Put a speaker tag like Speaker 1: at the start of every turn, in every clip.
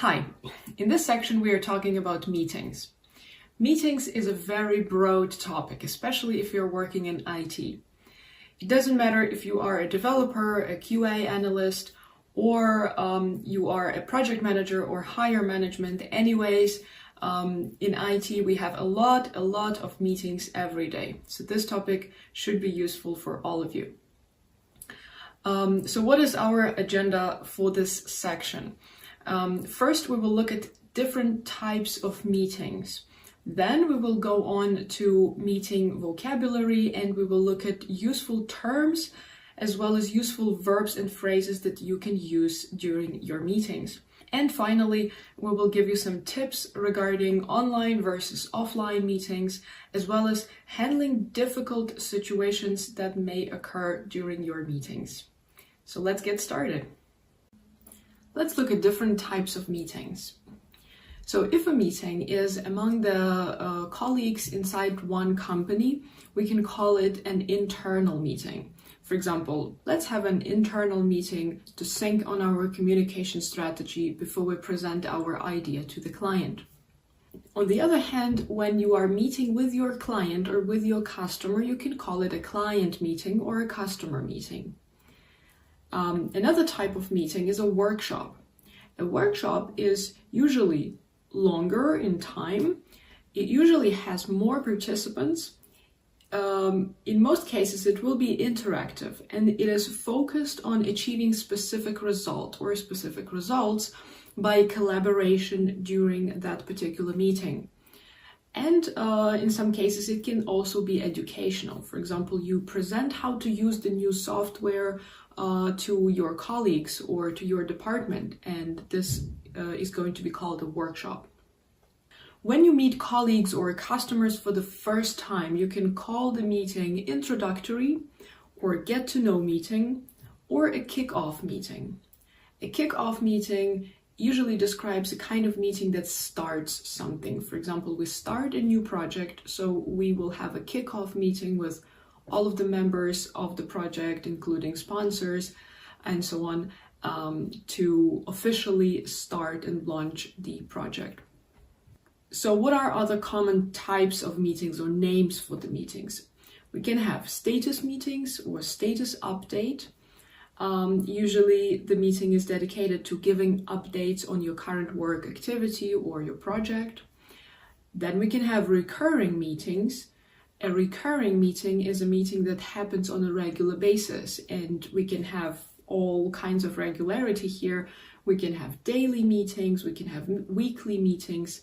Speaker 1: Hi, in this section we are talking about meetings. Meetings is a very broad topic, especially if you're working in IT. It doesn't matter if you are a developer, a QA analyst, or you are a project manager or higher management. Anyways, in IT we have a lot of meetings every day. So this topic should be useful for all of you. So what is our agenda for this section? First, we will look at different types of meetings. Then we will go on to meeting vocabulary, and we will look at useful terms as well as useful verbs and phrases that you can use during your meetings. And finally, we will give you some tips regarding online versus offline meetings, as well as handling difficult situations that may occur during your meetings. So let's get started. Let's look at different types of meetings. So if a meeting is among the colleagues inside one company, we can call it an internal meeting. For example, let's have an internal meeting to sync on our communication strategy before we present our idea to the client. On the other hand, when you are meeting with your client or with your customer, you can call it a client meeting or a customer meeting. Another type of meeting is a workshop. A workshop is usually longer in time. It usually has more participants. In most cases, it will be interactive, and it is focused on achieving specific result or specific results by collaboration during that particular meeting. And in some cases, it can also be educational. For example, you present how to use the new software to your colleagues or to your department, and this is going to be called a workshop. When you meet colleagues or customers for the first time, you can call the meeting introductory or get to know meeting or a kick-off meeting. A kick-off meeting usually describes a kind of meeting that starts something. For example, we start a new project, so we will have a kick-off meeting with all of the members of the project, including sponsors and so on, to officially start and launch the project. So what are other common types of meetings or names for the meetings? We can have status meetings or status update. Usually the meeting is dedicated to giving updates on your current work activity or your project. Then we can have recurring meetings. A recurring meeting is a meeting that happens on a regular basis, and we can have all kinds of regularity here. We can have daily meetings, we can have weekly meetings,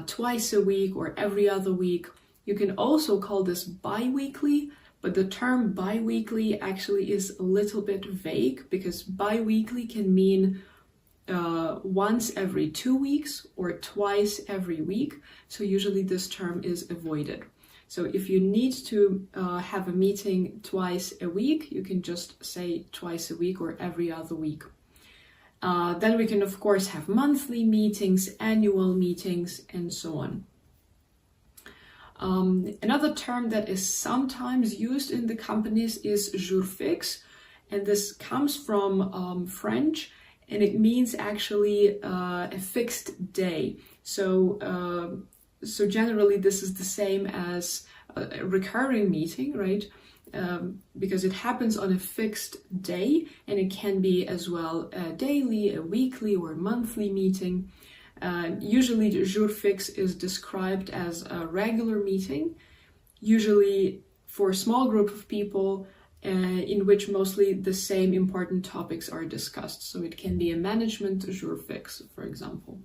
Speaker 1: twice a week or every other week. You can also call this bi-weekly, but the term bi-weekly actually is a little bit vague, because bi-weekly can mean once every 2 weeks or twice every week. So usually this term is avoided. So if you need to have a meeting twice a week, you can just say twice a week or every other week. Then we can, of course, have monthly meetings, annual meetings, and so on. Another term that is sometimes used in the companies is jour fixe, and this comes from French, and it means actually a fixed day. So generally this is the same as a recurring meeting, right? Because it happens on a fixed day, and it can be as well a daily, a weekly, or a monthly meeting. Usually the jour fixe is described as a regular meeting, usually for a small group of people, in which mostly the same important topics are discussed. So it can be a management jour fixe, for example.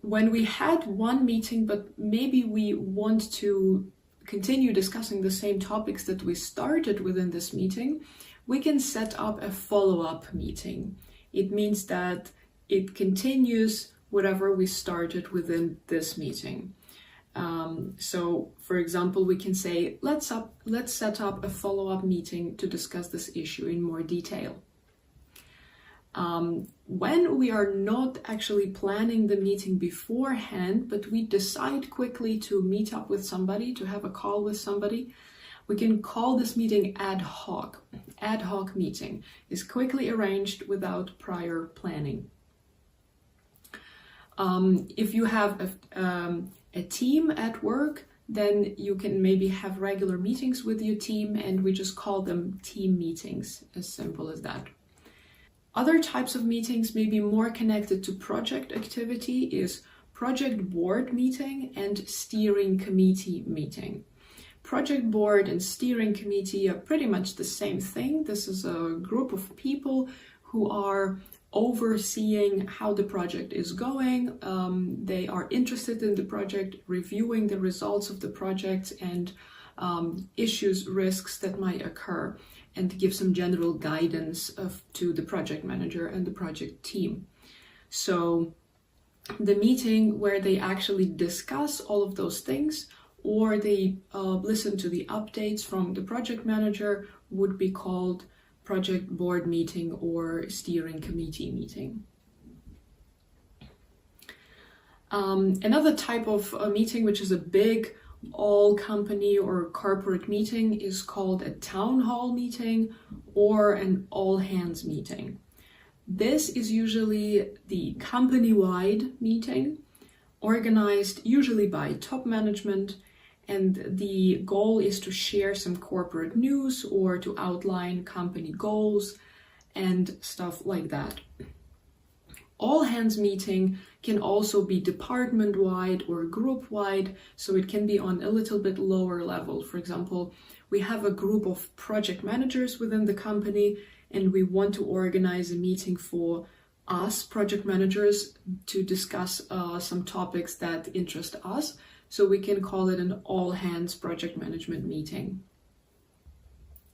Speaker 1: When we had one meeting, but maybe we want to continue discussing the same topics that we started within this meeting, we can set up a follow-up meeting. It means that it continues whatever we started within this meeting. So, for example, we can say, let's set up a follow-up meeting to discuss this issue in more detail. When we are not actually planning the meeting beforehand, but we decide quickly to meet up with somebody, to have a call with somebody, We can call this meeting ad hoc. Ad hoc meeting is quickly arranged without prior planning. If you have a team at work, then you can maybe have regular meetings with your team, and we just call them team meetings, as simple as that. Other types of meetings may be more connected to project activity is project board meeting and steering committee meeting. Project board and steering committee are pretty much the same thing. This is a group of people who are overseeing how the project is going. They are interested in the project, reviewing the results of the project and issues, risks that might occur, and give some general guidance to the project manager and the project team. So the meeting where they actually discuss all of those things, or they listen to the updates from the project manager, would be called project board meeting or steering committee meeting. Another type of meeting, which is a big all company or corporate meeting, is called a town hall meeting or an all hands meeting. This is usually the company-wide meeting, organized usually by top management, and the goal is to share some corporate news or to outline company goals and stuff like that. All hands meeting can also be department-wide or group-wide, so it can be on a little bit lower level. For example, we have a group of project managers within the company, and we want to organize a meeting for us, project managers, to discuss some topics that interest us. So we can call it an all-hands project management meeting.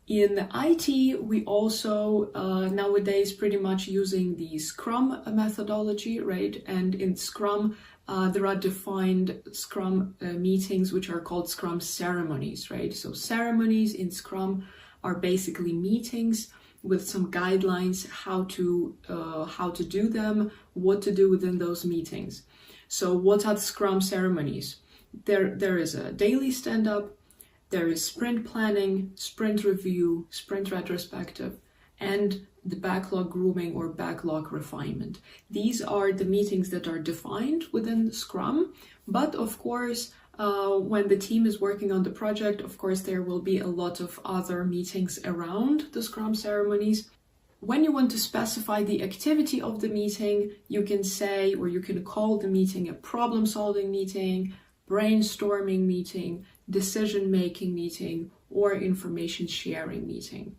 Speaker 1: In IT, we also nowadays pretty much using the Scrum methodology, right? And in Scrum, there are defined Scrum meetings, which are called Scrum ceremonies, right? So ceremonies in Scrum are basically meetings with some guidelines how to do them, what to do within those meetings. So what are the Scrum ceremonies? There is a daily stand-up, there is sprint planning, sprint review, sprint retrospective, and the backlog grooming or backlog refinement. These are the meetings that are defined within Scrum, but of course, when the team is working on the project, of course, there will be a lot of other meetings around the Scrum ceremonies. When you want to specify the activity of the meeting, you can say, or you can call the meeting a problem-solving meeting, brainstorming meeting, decision-making meeting, or information sharing meeting.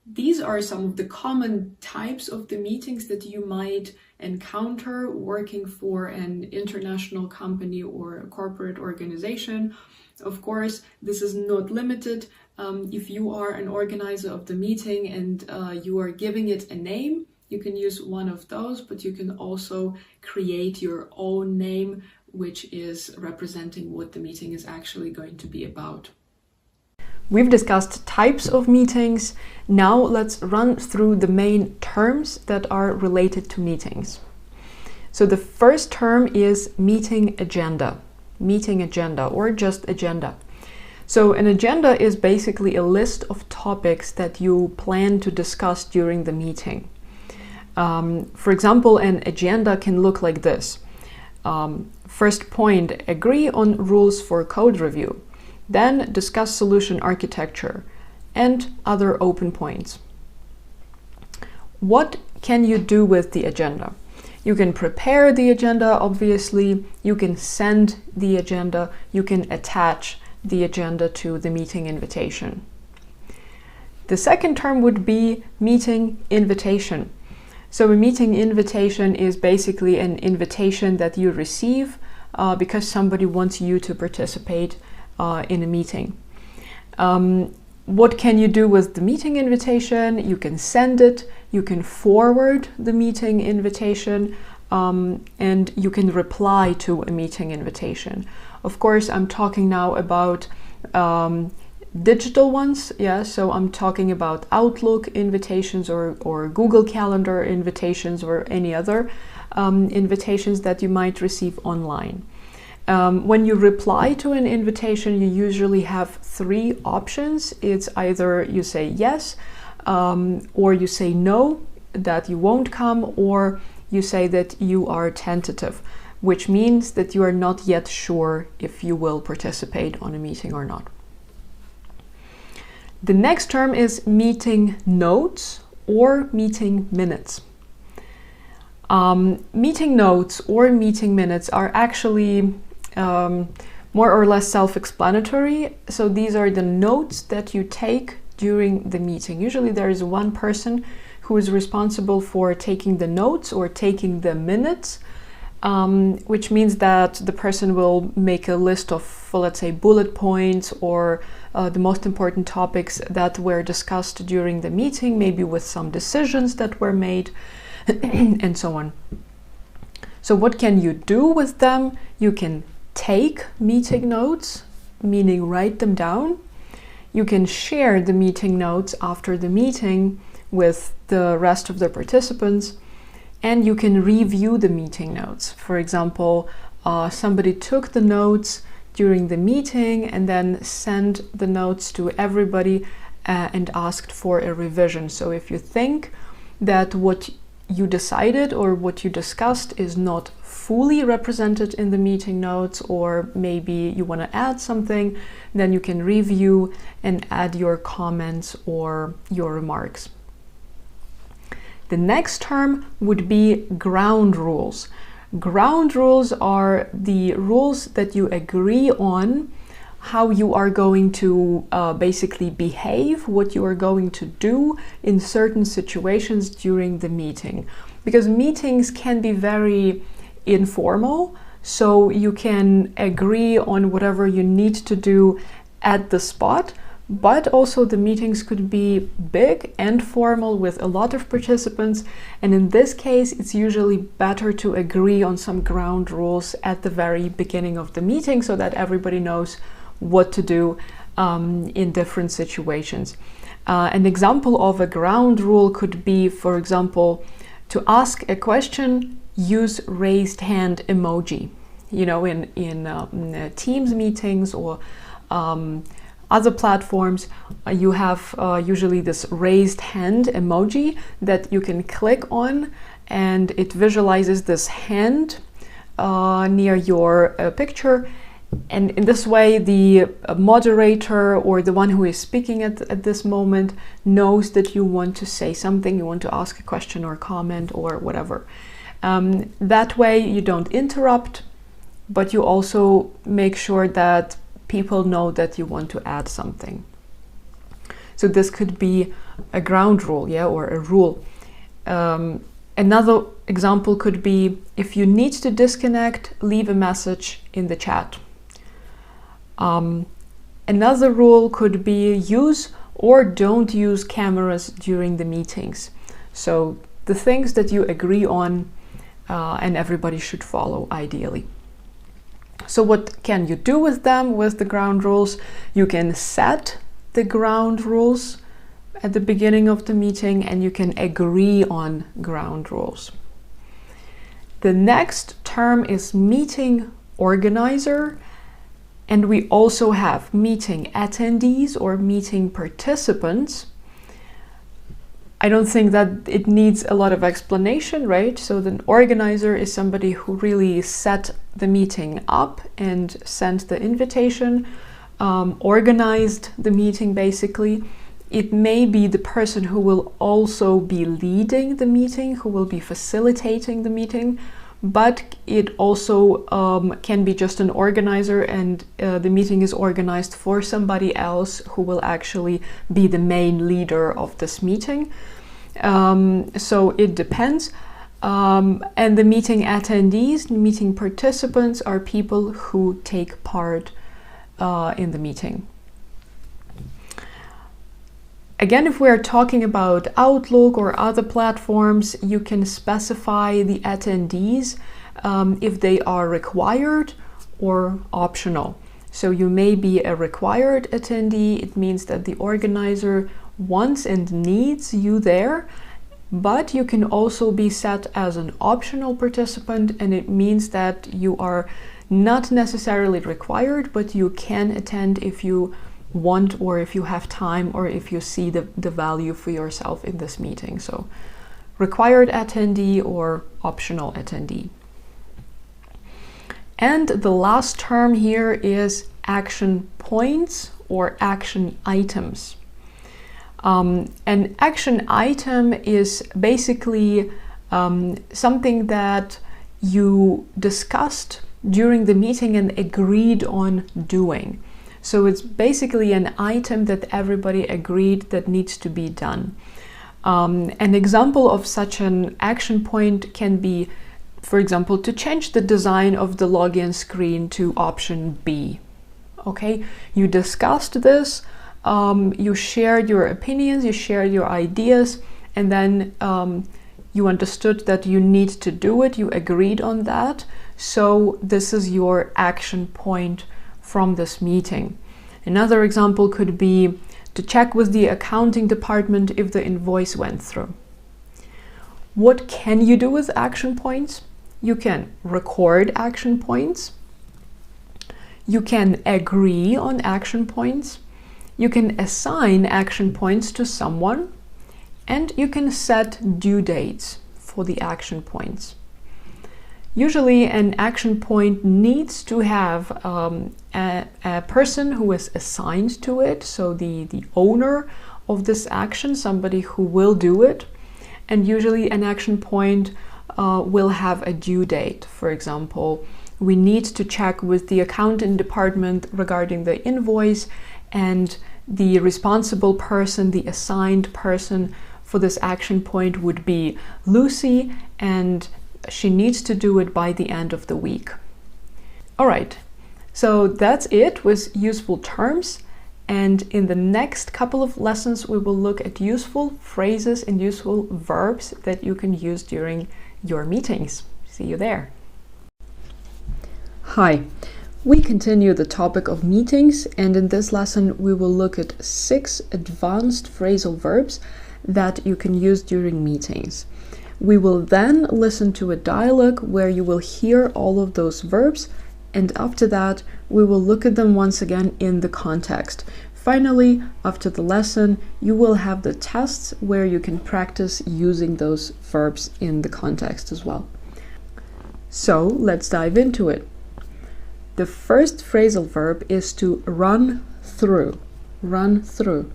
Speaker 1: These are some of the common types of the meetings that you might encounter working for an international company or a corporate organization. Of course, this is not limited. If you are an organizer of the meeting and you are giving it a name, you can use one of those, but you can also create your own name, which is representing what the meeting is actually going to be about. We've discussed types of meetings. Now let's run through the main terms that are related to meetings. So the first term is meeting agenda or just agenda. So an agenda is basically a list of topics that you plan to discuss during the meeting. For example, an agenda can look like this. First point, agree on rules for code review. Then discuss solution architecture and other open points. What can you do with the agenda? You can prepare the agenda, obviously. You can send the agenda. You can attach the agenda to the meeting invitation. The second term would be meeting invitation. So a meeting invitation is basically an invitation that you receive because somebody wants you to participate in a meeting. What can you do with the meeting invitation? You can send it, you can forward the meeting invitation, and you can reply to a meeting invitation. Of course, I'm talking now about digital ones, so I'm talking about Outlook invitations or Google Calendar invitations or any other invitations that you might receive online. When you reply to an invitation, you usually have 3 options. It's either you say yes, or you say no, that you won't come, or you say that you are tentative, which means that you are not yet sure if you will participate on a meeting or not. The next term is meeting notes or meeting minutes. Meeting notes or meeting minutes are actually more or less self-explanatory. So these are the notes that you take during the meeting. Usually there is one person who is responsible for taking the notes or taking the minutes, which means that the person will make a list of, let's say, bullet points or the most important topics that were discussed during the meeting, maybe with some decisions that were made, and so on. So what can you do with them? You can take meeting notes, meaning write them down. You can share the meeting notes after the meeting with the rest of the participants, and you can review the meeting notes. For example, somebody took the notes during the meeting and then sent the notes to everybody and asked for a revision. So if you think that what you decided or what you discussed is not fully represented in the meeting notes, or maybe you want to add something, then you can review and add your comments or your remarks. The next term would be ground rules. Ground rules are the rules that you agree on, how you are going to basically behave, what you are going to do in certain situations during the meeting. Because meetings can be very informal, so you can agree on whatever you need to do at the spot, but also the meetings could be big and formal with a lot of participants, and in this case it's usually better to agree on some ground rules at the very beginning of the meeting so that everybody knows what to do in different situations. An example of a ground rule could be, for example, to ask a question, use raised hand emoji. You know, in Teams meetings or other platforms, you have usually this raised hand emoji that you can click on, and it visualizes this hand near your picture. And in this way, the moderator or the one who is speaking at this moment knows that you want to say something, you want to ask a question or comment or whatever. That way you don't interrupt, but you also make sure that people know that you want to add something. So this could be a ground rule, yeah, or a rule. Another example could be, if you need to disconnect, leave a message in the chat. Another rule could be use or don't use cameras during the meetings. So the things that you agree on and everybody should follow ideally. So what can you do with them, with the ground rules? You can set the ground rules at the beginning of the meeting, and you can agree on ground rules. The next term is meeting organizer. And we also have meeting attendees or meeting participants. I don't think that it needs a lot of explanation, right? So the organizer is somebody who really set the meeting up and sent the invitation, organized the meeting basically. It may be the person who will also be leading the meeting, who will be facilitating the meeting, but it also can be just an organizer, and the meeting is organized for somebody else who will actually be the main leader of this meeting. So it depends. And the meeting attendees, meeting participants, are people who take part in the meeting. Again, if we're talking about Outlook or other platforms, you can specify the attendees if they are required or optional. So you may be a required attendee. It means that the organizer wants and needs you there, but you can also be set as an optional participant, and it means that you are Not necessarily required, but you can attend if you want, or if you have time, or if you see the value for yourself in this meeting. So required attendee or optional attendee. And the last term here is action points or action items. An action item is basically something that you discussed during the meeting and agreed on doing. So it's basically an item that everybody agreed that needs to be done. An example of such an action point can be, for example, to change the design of the login screen to option B. Okay, you discussed this, you shared your opinions, you shared your ideas, and then you understood that you need to do it, you agreed on that. So this is your action point from this meeting. Another example could be to check with the accounting department if the invoice went through. What can you do with action points? You can record action points. You can agree on action points. You can assign action points to someone. And you can set due dates for the action points. Usually an action point needs to have a person who is assigned to it, so the owner of this action, somebody who will do it. And usually an action point will have a due date. For example, we need to check with the accounting department regarding the invoice, and the responsible person, the assigned person for this action point would be Lucy, and she needs to do it by the end of the week. All right, so that's it with useful terms. And in the next couple of lessons, we will look at useful phrases and useful verbs that you can use during your meetings. See you there. Hi, we continue the topic of meetings, and in this lesson, we will look at 6 advanced phrasal verbs that you can use during meetings. We will then listen to a dialogue where you will hear all of those verbs, and after that we will look at them once again in the context. Finally, after the lesson, you will have the tests where you can practice using those verbs in the context as well. So let's dive into it. The first phrasal verb is to run through. Run through.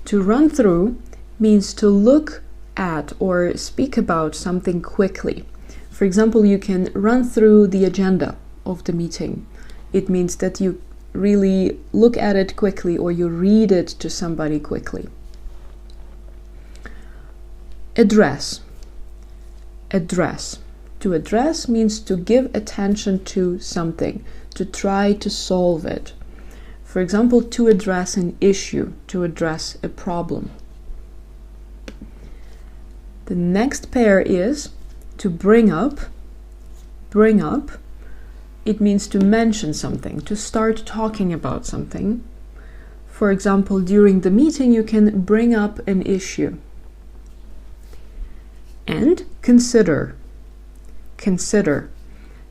Speaker 1: To run through means to look at or speak about something quickly. For example, you can run through the agenda of the meeting. It means that you really look at it quickly, or you read it to somebody quickly. Address. Address. To address means to give attention to something, to try to solve it. For example, to address an issue, to address a problem. The next pair is to bring up. Bring up. It means to mention something, to start talking about something. For example, during the meeting, you can bring up an issue. And consider. Consider.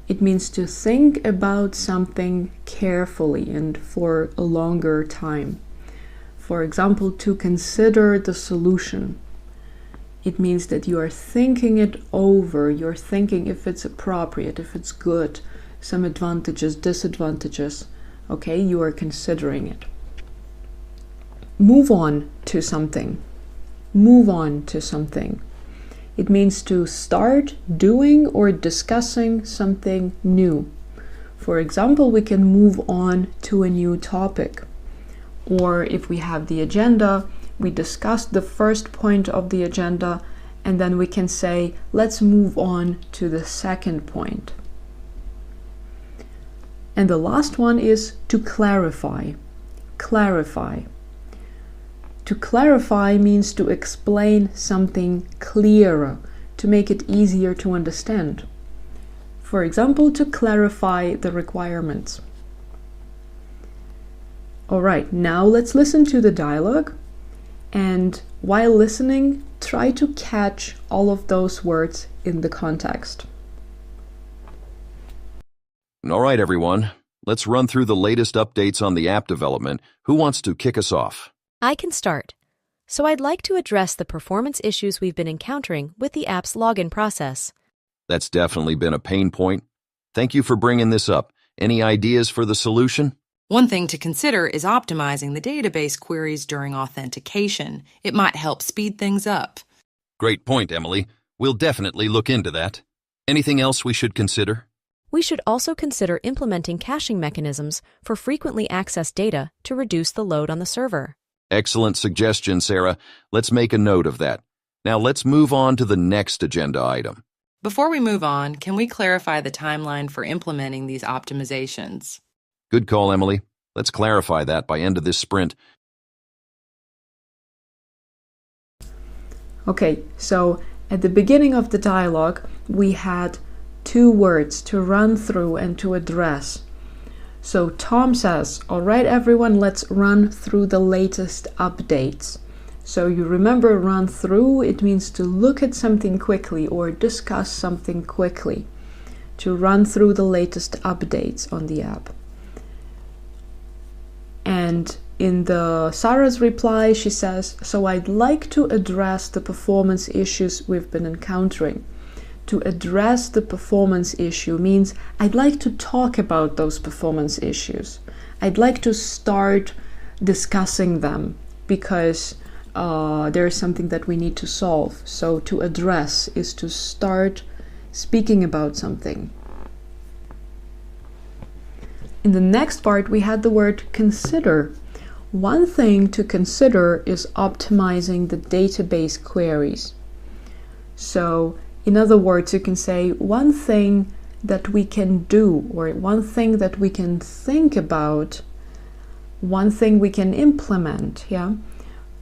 Speaker 1: It means to think about something carefully and for a longer time. For example, to consider the solution. It means that you are thinking it over. You're thinking if it's appropriate, if it's good, some advantages, disadvantages. Okay, you are considering it. Move on to something. Move on to something. It means to start doing or discussing something new. For example, we can move on to a new topic. Or if we have the agenda, we discuss the first point of the agenda, and then we can say, let's move on to the second point. And the last one is to clarify. Clarify. To clarify means to explain something clearer, to make it easier to understand. For example, to clarify the requirements. All right, now let's listen to the dialogue. And while listening, try to catch all of those words in the context.
Speaker 2: All right, everyone. Let's run through the latest updates on the app development. Who wants to kick us off?
Speaker 3: I can start. So I'd like to address the performance issues we've been encountering with the app's login process.
Speaker 2: That's definitely been a pain point. Thank you for bringing this up. Any ideas for the solution?
Speaker 4: One thing to consider is optimizing the database queries during authentication. It might help speed things up.
Speaker 2: Great point, Emily. We'll definitely look into that. Anything else we should consider?
Speaker 3: We should also consider implementing caching mechanisms for frequently accessed data to reduce the load on the server.
Speaker 2: Excellent suggestion, Sarah. Let's make a note of that. Now let's move on to the next agenda item.
Speaker 4: Before we move on, can we clarify the timeline for implementing these optimizations?
Speaker 2: Good call, Emily. Let's clarify that by end of this sprint.
Speaker 1: Okay, so at the beginning of the dialogue, we had two words to run through and to address. So Tom says, all right, everyone, let's run through the latest updates. So you remember run through, it means to look at something quickly or discuss something quickly. To run through the latest updates on the app. And in Sarah's reply, she says, so I'd like to address the performance issues we've been encountering. To address the performance issue means I'd like to talk about those performance issues. I'd like to start discussing them because there's something that we need to solve. So to address is to start speaking about something. In the next part, we had the word consider. One thing to consider is optimizing the database queries. So, in other words, you can say one thing that we can do, or one thing that we can think about, one thing we can implement, is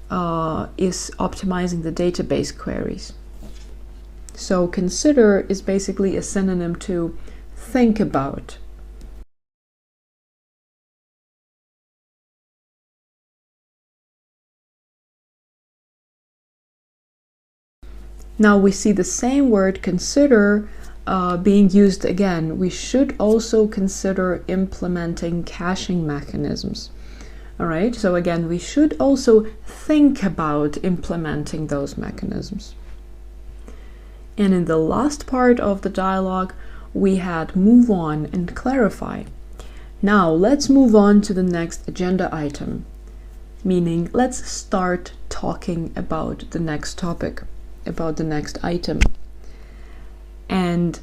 Speaker 1: optimizing the database queries. So, consider is basically a synonym to think about. Now we see the same word consider being used again. We should also consider implementing caching mechanisms. All right, so again, we should also think about implementing those mechanisms. And in the last part of the dialogue, we had move on and clarify. Now let's move on to the next agenda item, meaning let's start talking about the next topic. About the next item. And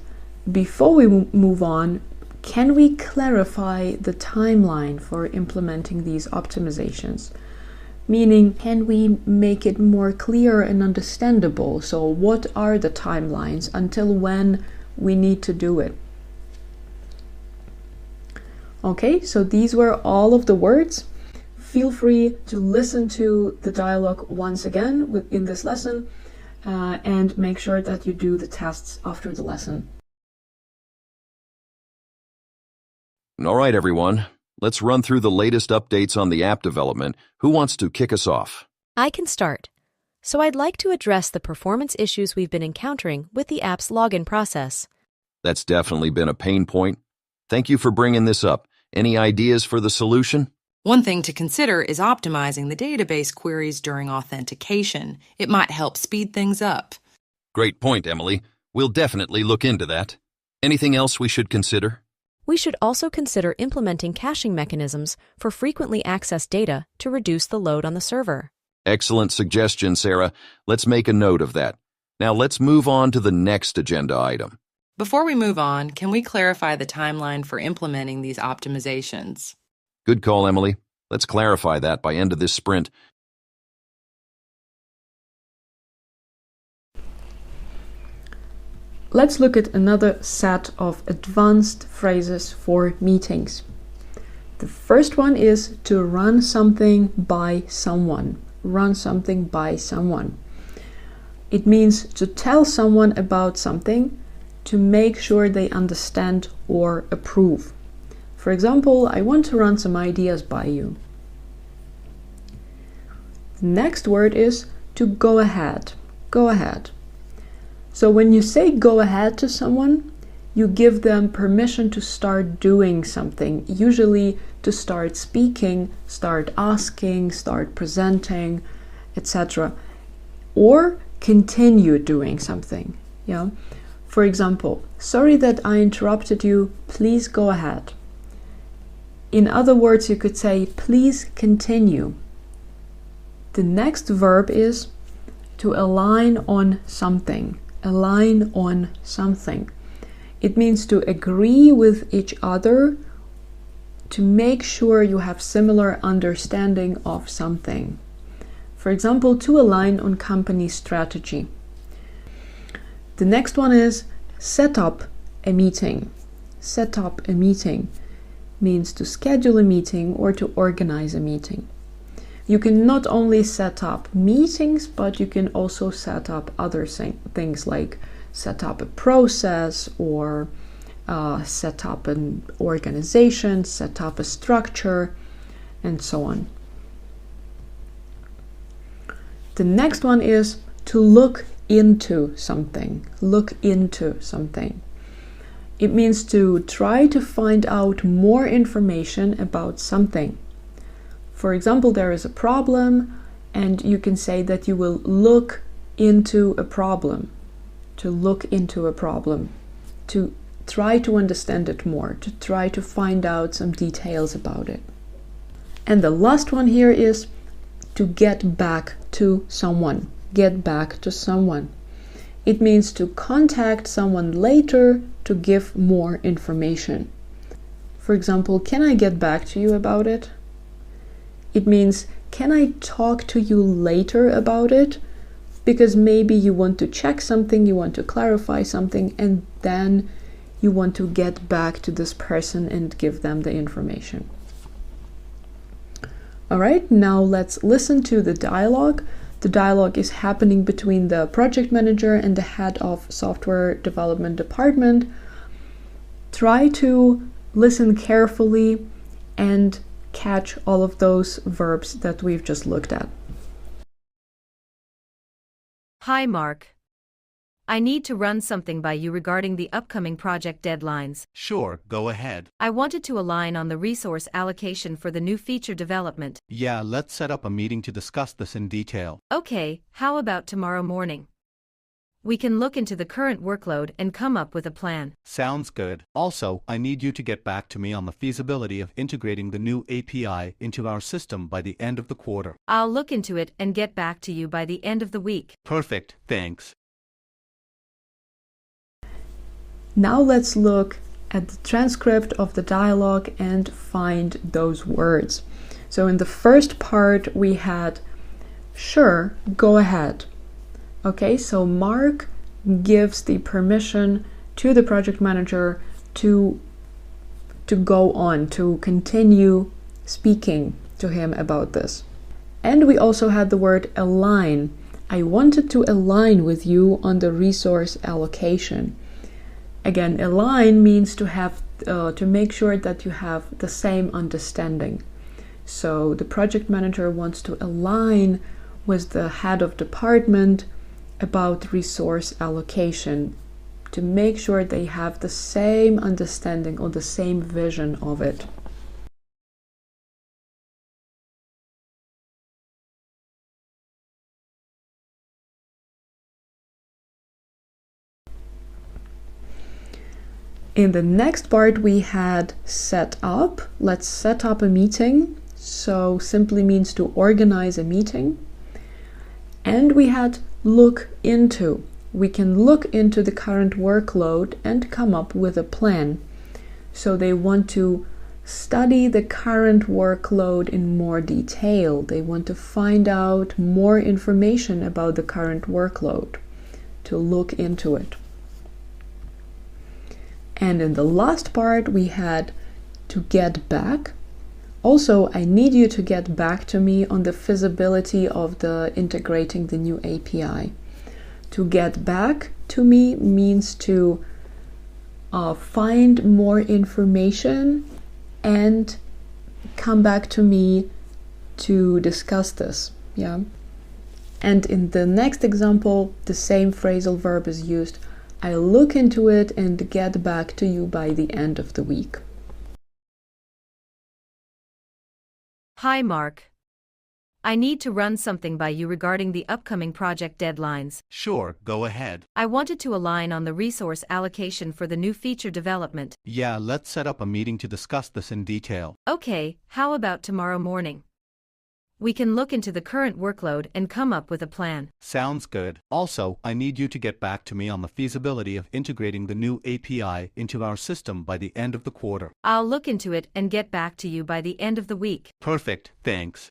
Speaker 1: before we move on, can we clarify the timeline for implementing these optimizations? Meaning, can we make it more clear and understandable? So what are the timelines until when we need to do it? Okay, so these were all of the words. Feel free to listen to the dialogue once again in this lesson. And make sure that you do the tests after the lesson.
Speaker 2: All right, everyone. Let's run through the latest updates on the app development. Who wants to kick us off?
Speaker 3: I can start. So I'd like to address the performance issues we've been encountering with the app's login process.
Speaker 2: That's definitely been a pain point. Thank you for bringing this up. Any ideas for the solution?
Speaker 4: One thing to consider is optimizing the database queries during authentication. It might help speed things up.
Speaker 2: Great point, Emily. We'll definitely look into that. Anything else we should consider?
Speaker 3: We should also consider implementing caching mechanisms for frequently accessed data to reduce the load on the server.
Speaker 2: Excellent suggestion, Sarah. Let's make a note of that. Now let's move on to the next agenda item.
Speaker 4: Before we move on, can we clarify the timeline for implementing these optimizations?
Speaker 2: Good call, Emily. Let's clarify that by end of this sprint.
Speaker 1: Let's look at another set of advanced phrases for meetings. The first one is to run something by someone. Run something by someone. It means to tell someone about something to make sure they understand or approve. For example, I want to run some ideas by you. The next word is to go ahead. Go ahead. So when you say go ahead to someone, you give them permission to start doing something, usually to start speaking, start asking, start presenting, etc. Or continue doing something. Yeah. For example, sorry that I interrupted you, please go ahead. In other words, you could say, please continue. The next verb is to align on something. Align on something. It means to agree with each other, to make sure you have similar understanding of something. For example, to align on company strategy. The next one is set up a meeting. Set up a meeting means to schedule a meeting or to organize a meeting. You can not only set up meetings, but you can also set up other things like set up a process or set up an organization, set up a structure, and so on. The next one is to look into something. Look into something. It means to try to find out more information about something. For example, there is a problem, and you can say that you will look into a problem. To look into a problem. To try to understand it more. To try to find out some details about it. And the last one here is to get back to someone. Get back to someone. It means to contact someone later to give more information. For example, can I get back to you about it? It means, can I talk to you later about it? Because maybe you want to check something, you want to clarify something, and then you want to get back to this person and give them the information. All right, now let's listen to the dialogue. The dialogue is happening between the project manager and the head of software development department. Try to listen carefully and catch all of those verbs that we've just looked at.
Speaker 3: Hi, Mark. I need to run something by you regarding the upcoming project deadlines.
Speaker 5: Sure, go ahead.
Speaker 3: I wanted to align on the resource allocation for the new feature development.
Speaker 5: Yeah, let's set up a meeting to discuss this in detail.
Speaker 3: Okay, how about tomorrow morning? We can look into the current workload and come up with a plan.
Speaker 5: Sounds good. Also, I need you to get back to me on the feasibility of integrating the new API into our system by the end of the quarter.
Speaker 3: I'll look into it and get back to you by the end of the week.
Speaker 5: Perfect, thanks.
Speaker 1: Now let's look at the transcript of the dialogue and find those words. So in the first part we had, sure, go ahead. Okay, so Mark gives the permission to the project manager to go on, to continue speaking to him about this. And we also had the word align. I wanted to align with you on the resource allocation. Again, align means to have to make sure that you have the same understanding. So the project manager wants to align with the head of department about resource allocation to make sure they have the same understanding or the same vision of it. In the next part we had set up. Let's set up a meeting. So simply means to organize a meeting. And we had look into. We can look into the current workload and come up with a plan. So they want to study the current workload in more detail. They want to find out more information about the current workload, to look into it. And in the last part we had to get back. Also, I need you to get back to me on the feasibility of the integrating the new API. To get back to me means to find more information and come back to me to discuss this. Yeah. And in the next example, the same phrasal verb is used. I'll look into it and get back to you by the end of the week.
Speaker 3: Hi, Mark. I need to run something by you regarding the upcoming project deadlines.
Speaker 5: Sure, go ahead.
Speaker 3: I wanted to align on the resource allocation for the new feature development.
Speaker 5: Yeah, let's set up a meeting to discuss this in detail.
Speaker 3: Okay, how about tomorrow morning? We can look into the current workload and come up with a plan.
Speaker 5: Sounds good. Also, I need you to get back to me on the feasibility of integrating the new API into our system by the end of the quarter.
Speaker 3: I'll look into it and get back to you by the end of the week.
Speaker 5: Perfect, thanks.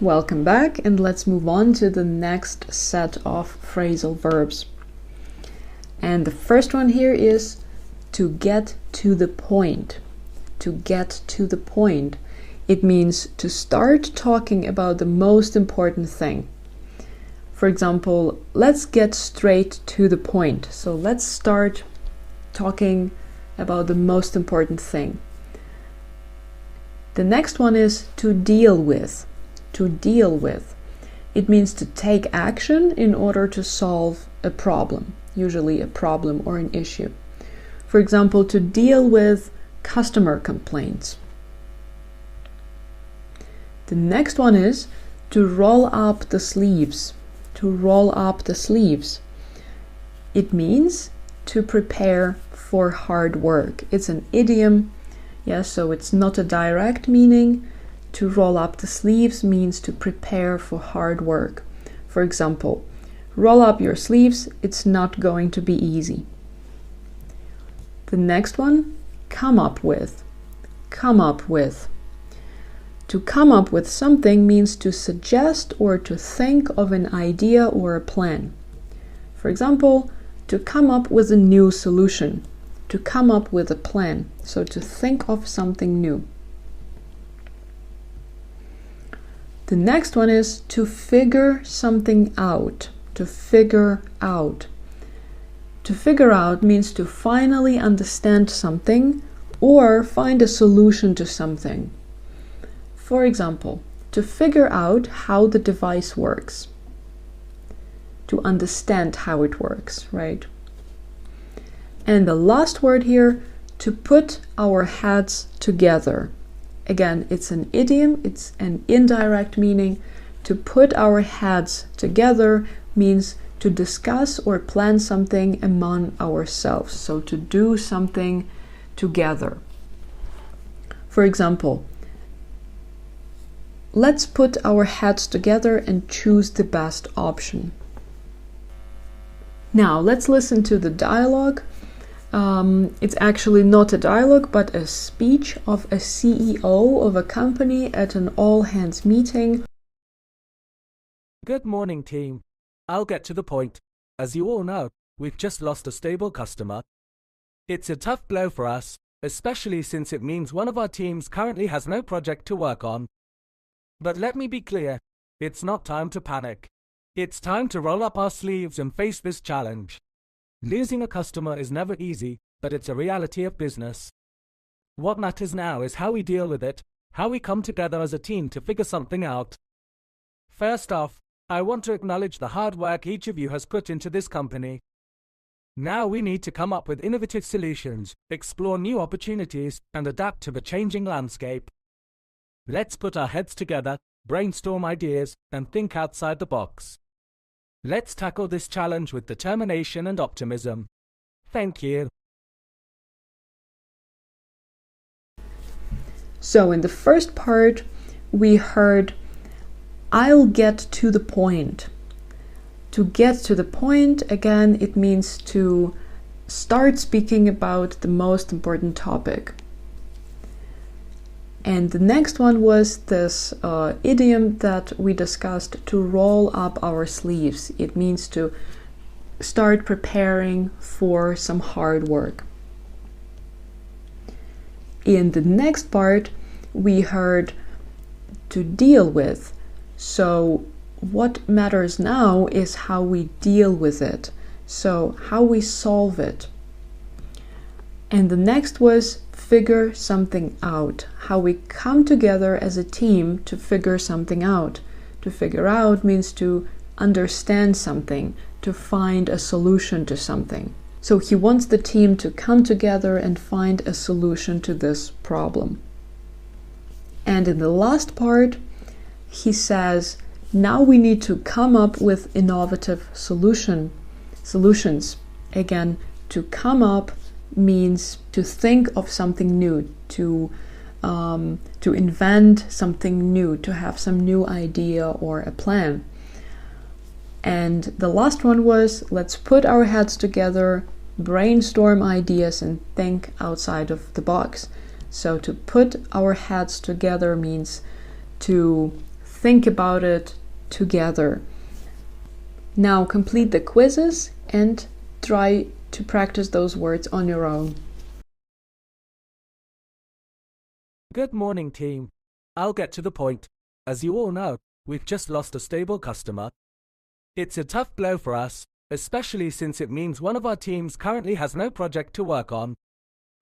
Speaker 1: Welcome back, and let's move on to the next set of phrasal verbs. And the first one here is to get to the point. To get to the point. It means to start talking about the most important thing. For example, let's get straight to the point. So let's start talking about the most important thing. The next one is to deal with. To deal with. It means to take action in order to solve a problem, usually a problem or an issue. For example, to deal with customer complaints. The next one is to roll up the sleeves. To roll up the sleeves. It means to prepare for hard work. It's an idiom, so it's not a direct meaning. To roll up the sleeves means to prepare for hard work. For example, roll up your sleeves, it's not going to be easy. The next one, come up with. Come up with. To come up with something means to suggest or to think of an idea or a plan. For example, to come up with a new solution. To come up with a plan. So to think of something new. The next one is to figure something out. To figure out. To figure out means to finally understand something or find a solution to something. For example, to figure out how the device works. To understand how it works, right? And the last word here, to put our heads together. Again, it's an idiom, it's an indirect meaning. To put our heads together means to discuss or plan something among ourselves. So to do something together. For example, let's put our heads together and choose the best option. Now, let's listen to the dialogue. It's actually not a dialogue, but a speech of a CEO of a company at an all-hands meeting.
Speaker 6: Good morning, team. I'll get to the point. As you all know, we've just lost a stable customer. It's a tough blow for us, especially since it means one of our teams currently has no project to work on. But let me be clear, it's not time to panic. It's time to roll up our sleeves and face this challenge. Losing a customer is never easy, but it's a reality of business. What matters now is how we deal with it, how we come together as a team to figure something out. First off, I want to acknowledge the hard work each of you has put into this company. Now we need to come up with innovative solutions, explore new opportunities, and adapt to the changing landscape. Let's put our heads together, brainstorm ideas, and think outside the box. Let's tackle this challenge with determination and optimism. Thank you.
Speaker 1: So in the first part, we heard, I'll get to the point. To get to the point, again, it means to start speaking about the most important topic. And the next one was this idiom that we discussed, to roll up our sleeves. It means to start preparing for some hard work. In the next part, we heard to deal with. So what matters now is how we deal with it. So how we solve it. And the next was figure something out. How we come together as a team to figure something out. To figure out means to understand something, to find a solution to something. So he wants the team to come together and find a solution to this problem. And in the last part, he says, now we need to come up with innovative solutions. Again, to come up means to think of something new, to invent something new, to have some new idea or a plan. And the last one was, let's put our heads together, brainstorm ideas, and think outside of the box. So to put our heads together means to think about it together. Now complete the quizzes and try to practice those words on your own.
Speaker 6: Good morning, team. I'll get to the point. As you all know, we've just lost a stable customer. It's a tough blow for us, especially since it means one of our teams currently has no project to work on.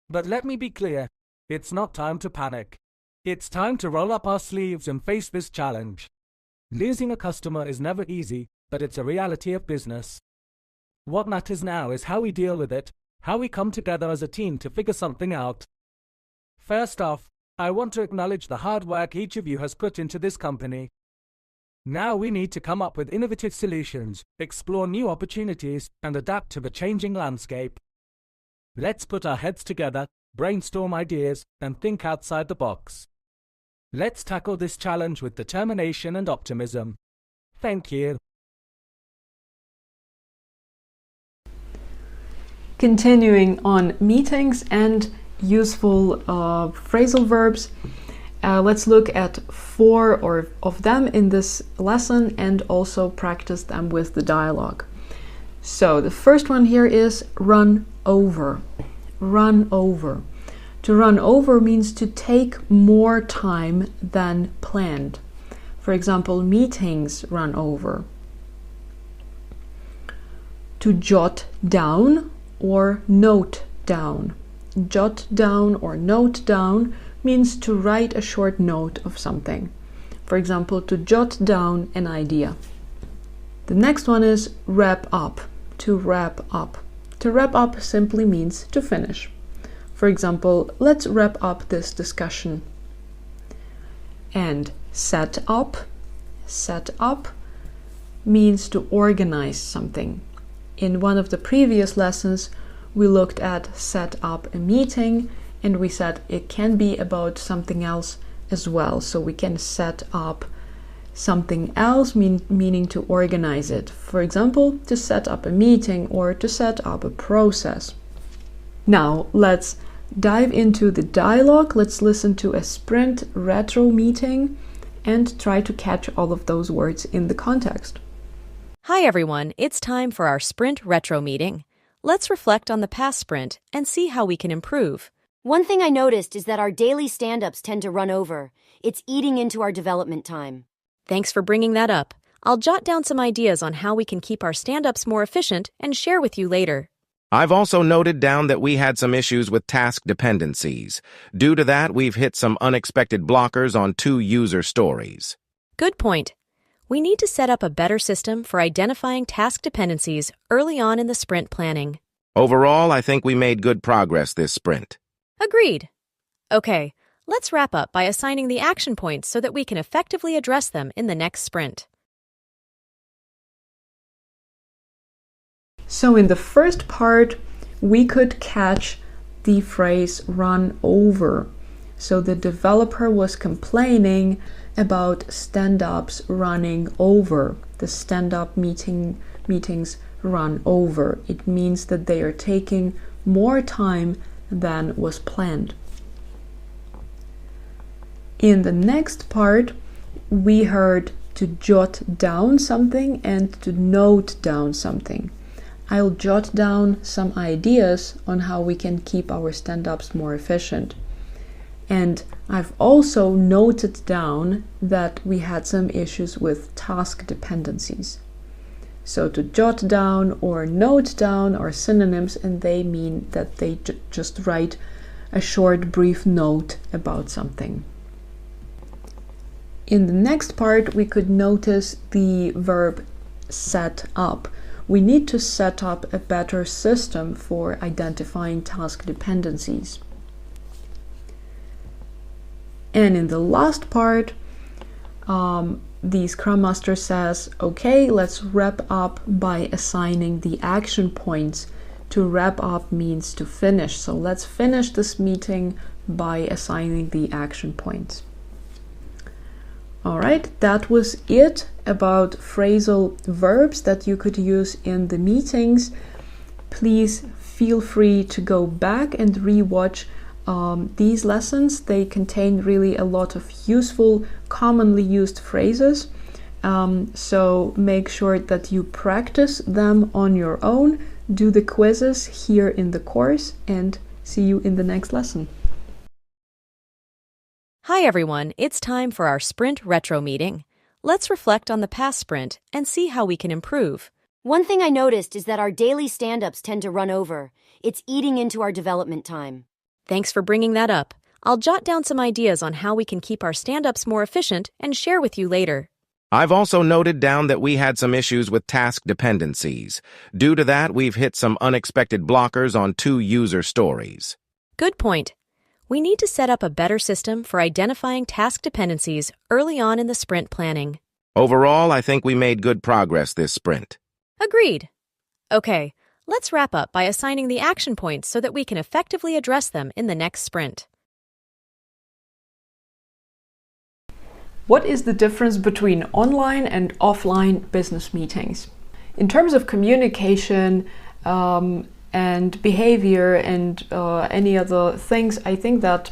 Speaker 6: But let me be clear, it's not time to panic. It's time to roll up our sleeves and face this challenge. Losing a customer is never easy, but it's a reality of business. What matters now is how we deal with it, how we come together as a team to figure something out. First off, I want to acknowledge the hard work each of you has put into this company. Now we need to come up with innovative solutions, explore new opportunities, and adapt to the changing landscape. Let's put our heads together, brainstorm ideas, and think outside the box. Let's tackle this challenge with determination and optimism. Thank you.
Speaker 1: Continuing on meetings and useful phrasal verbs, let's look at 4 of them in this lesson and also practice them with the dialogue. So the first one here is run over. Run over. To run over means to take more time than planned. For example, meetings run over. To jot down or note down. Jot down or note down means to write a short note of something. For example, to jot down an idea. The next one is wrap up. To wrap up. To wrap up simply means to finish. For example, let's wrap up this discussion. And set up. Set up means to organize something. In one of the previous lessons, we looked at set up a meeting, and we said it can be about something else as well. So we can set up something else, meaning to organize it. For example, to set up a meeting or to set up a process. Now let's dive into the dialogue. Let's listen to a sprint retro meeting and try to catch all of those words in the context.
Speaker 3: Hi everyone, it's time for our sprint retro meeting. Let's reflect on the past sprint and see how we can improve.
Speaker 7: One thing I noticed is that our daily stand-ups tend to run over. It's eating into our development time.
Speaker 3: Thanks for bringing that up. I'll jot down some ideas on how we can keep our stand-ups more efficient and share with you later.
Speaker 8: I've also noted down that we had some issues with task dependencies. Due to that, we've hit some unexpected blockers on 2 user stories.
Speaker 3: Good point. We need to set up a better system for identifying task dependencies early on in the sprint planning.
Speaker 8: Overall, I think we made good progress this sprint.
Speaker 3: Agreed. Okay, let's wrap up by assigning the action points so that we can effectively address them in the next sprint.
Speaker 1: So in the first part, we could catch the phrase run over. So the developer was complaining about stand-ups running over. The stand-up meetings run over. It means that they are taking more time than was planned. In the next part, we heard to jot down something and to note down something. I'll jot down some ideas on how we can keep our stand-ups more efficient. And I've also noted down that we had some issues with task dependencies. So to jot down or note down are synonyms, and they mean that they just write a short, brief note about something. In the next part, we could notice the verb set up. We need to set up a better system for identifying task dependencies. And in the last part, the Scrum Master says, okay, let's wrap up by assigning the action points. To wrap up means to finish. So let's finish this meeting by assigning the action points. All right, that was it about phrasal verbs that you could use in the meetings. Please feel free to go back and rewatch these lessons. They contain really a lot of useful, commonly used phrases. So make sure that you practice them on your own, do the quizzes here in the course, and see you in the next lesson.
Speaker 3: Hi everyone, it's time for our Sprint Retro meeting. Let's reflect on the past sprint and see how we can improve.
Speaker 7: One thing I noticed is that our daily stand-ups tend to run over. It's eating into our development time.
Speaker 3: Thanks for bringing that up. I'll jot down some ideas on how we can keep our stand-ups more efficient and share with you later.
Speaker 8: I've also noted down that we had some issues with task dependencies. Due to that, we've hit some unexpected blockers on 2 user stories.
Speaker 3: Good point. We need to set up a better system for identifying task dependencies early on in the sprint planning.
Speaker 8: Overall, I think we made good progress this sprint.
Speaker 3: Agreed. Okay, let's wrap up by assigning the action points so that we can effectively address them in the next sprint.
Speaker 1: What is the difference between online and offline business meetings? In terms of communication and behavior and any other things, I think that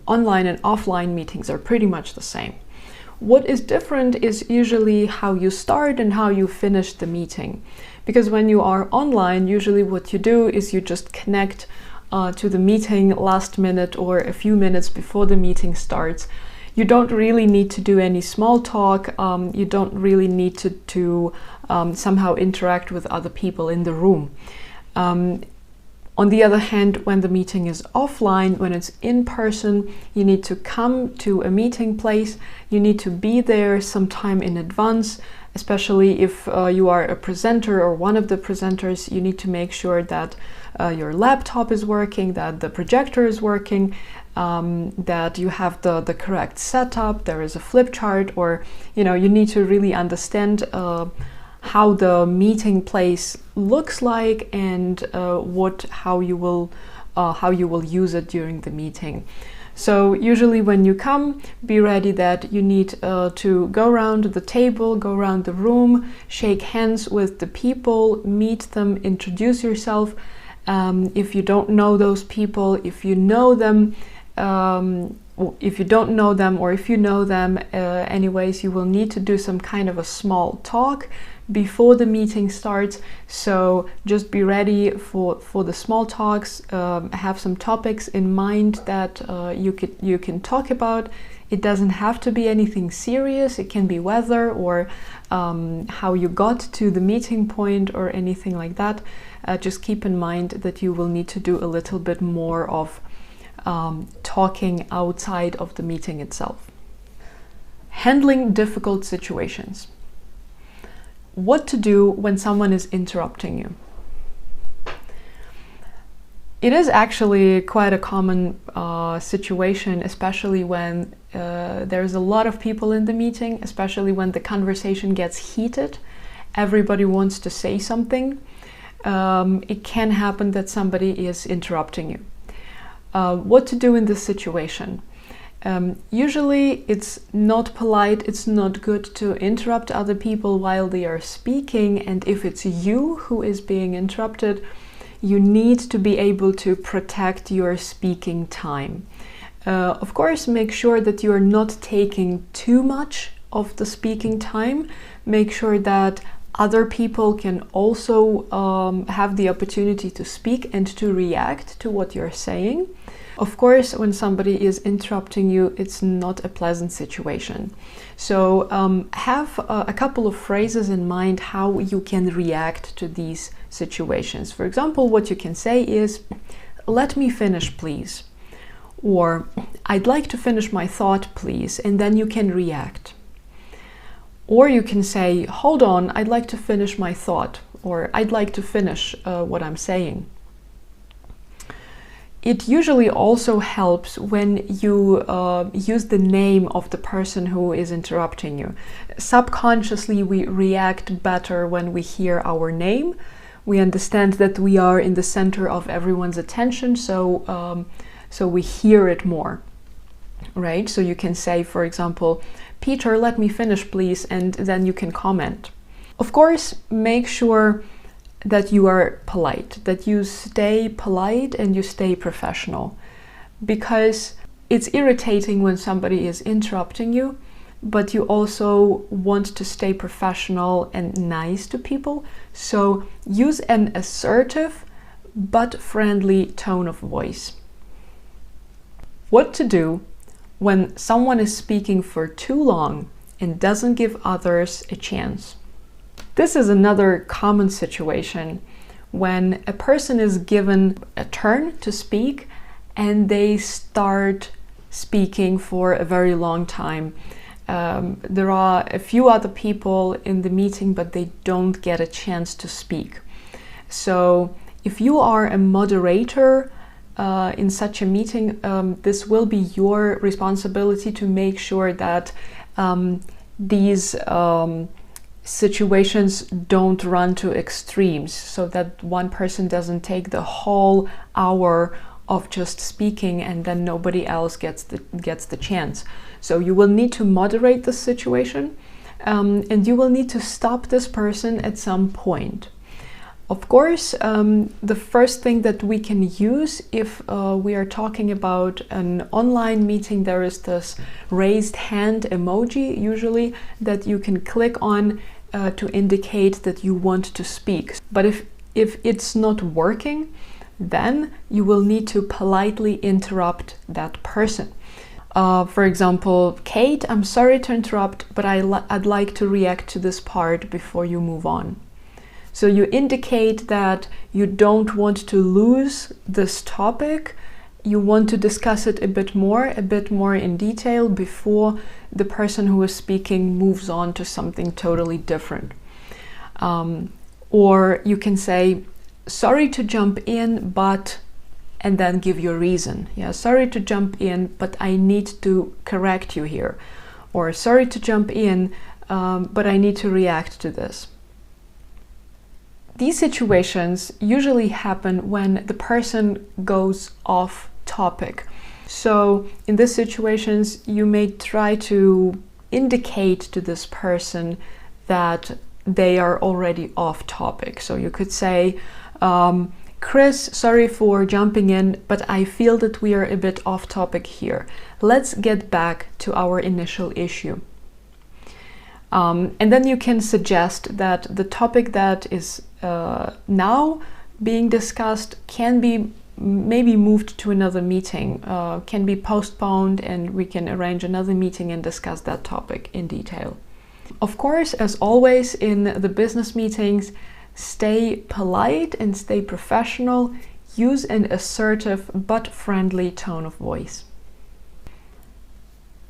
Speaker 1: online and offline meetings are pretty much the same. What is different is usually how you start and how you finish the meeting. Because when you are online, usually what you do is you just connect to the meeting last minute or a few minutes before the meeting starts. You don't really need to do any small talk. You don't really need to somehow interact with other people in the room. On the other hand, when the meeting is offline, when it's in person, you need to come to a meeting place. You need to be there sometime in advance, especially if you are a presenter or one of the presenters. You need to make sure that your laptop is working, that the projector is working, that you have the correct setup, there is a flip chart, or you need to really understand how the meeting place looks like and how you will use it during the meeting. So usually when you come, be ready that you need to go around the table, go around the room, shake hands with the people, meet them, introduce yourself. If you don't know those people, if you know them, if you don't know them, or if you know them anyways, you will need to do some kind of a small talk before the meeting starts. So just be ready for the small talks. Have some topics in mind that you can talk about. It doesn't have to be anything serious. It can be weather or how you got to the meeting point or anything like that. Just keep in mind that you will need to do a little bit more of talking outside of the meeting itself. Handling difficult situations. What to do when someone is interrupting you. It is actually quite a common situation, especially when there's a lot of people in the meeting, especially when the conversation gets heated. Everybody wants to say something. It can happen that somebody is interrupting you. What to do in this situation? Usually it's not polite, it's not good to interrupt other people while they are speaking, and if it's you who is being interrupted, you need to be able to protect your speaking time. Of course, make sure that you are not taking too much of the speaking time. Make sure that other people can also have the opportunity to speak and to react to what you're saying. Of course, when somebody is interrupting you, it's not a pleasant situation. So have a couple of phrases in mind how you can react to these situations. For example, what you can say is, "Let me finish, please." Or, "I'd like to finish my thought, please," and then you can react. Or you can say, hold on, I'd like to finish my thought, or I'd like to finish what I'm saying. It usually also helps when you use the name of the person who is interrupting you. Subconsciously, we react better when we hear our name. We understand that we are in the center of everyone's attention, so we hear it more, right? So you can say, for example, Peter, let me finish, please, and then you can comment. Of course, make sure that you are polite, that you stay polite and you stay professional, because it's irritating when somebody is interrupting you, but you also want to stay professional and nice to people. So use an assertive but friendly tone of voice. What to do when someone is speaking for too long and doesn't give others a chance. This is another common situation when a person is given a turn to speak and they start speaking for a very long time. There are a few other people in the meeting, but they don't get a chance to speak. So if you are a moderator in such a meeting, this will be your responsibility to make sure that these situations don't run to extremes, so that one person doesn't take the whole hour of just speaking and then nobody else gets the chance. So you will need to moderate the situation, and you will need to stop this person at some point. Of course, the first thing that we can use if we are talking about an online meeting, there is this raised hand emoji usually that you can click on to indicate that you want to speak. But if it's not working, then you will need to politely interrupt that person. For example, Kate, I'm sorry to interrupt, but I'd like to react to this part before you move on. So you indicate that you don't want to lose this topic. You want to discuss it a bit more in detail before the person who is speaking moves on to something totally different. Or you can say, sorry to jump in, but, and then give your reason. Yeah, sorry to jump in, but I need to correct you here. Or sorry to jump in, but I need to react to this. These situations usually happen when the person goes off topic. So in these situations, you may try to indicate to this person that they are already off topic. So you could say, Chris, sorry for jumping in, but I feel that we are a bit off topic here. Let's get back to our initial issue. And then you can suggest that the topic that is now being discussed can be maybe moved to another meeting, can be postponed, and we can arrange another meeting and discuss that topic in detail. Of course, as always in the business meetings, stay polite and stay professional. Use an assertive but friendly tone of voice.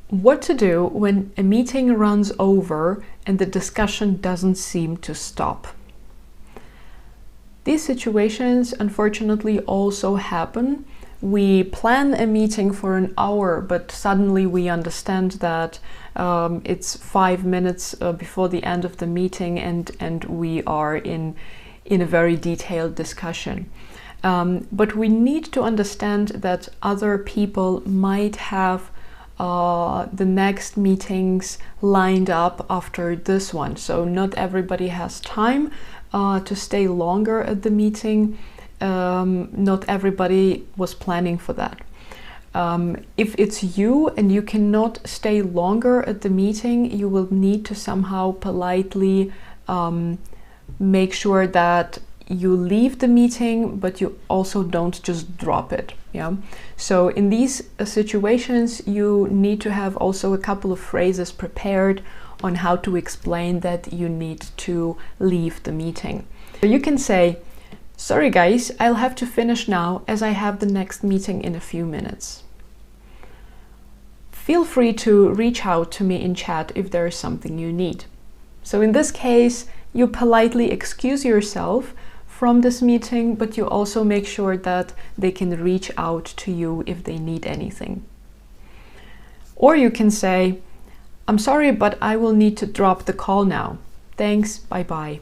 Speaker 1: What to do when a meeting runs over and the discussion doesn't seem to stop. These situations unfortunately also happen. We plan a meeting for an hour, but suddenly we understand that it's 5 minutes before the end of the meeting, and we are in a very detailed discussion. But we need to understand that other people might have the next meetings lined up after this one. So not everybody has time to stay longer at the meeting. Not everybody was planning for that. If it's you and you cannot stay longer at the meeting, you will need to somehow politely make sure that you leave the meeting, but you also don't just drop it. Yeah. So in these situations, you need to have also a couple of phrases prepared on how to explain that you need to leave the meeting. So you can say, sorry guys, I'll have to finish now as I have the next meeting in a few minutes. Feel free to reach out to me in chat if there is something you need. So in this case, you politely excuse yourself from this meeting, but you also make sure that they can reach out to you if they need anything. Or you can say, I'm sorry, but I will need to drop the call now. Thanks, bye-bye.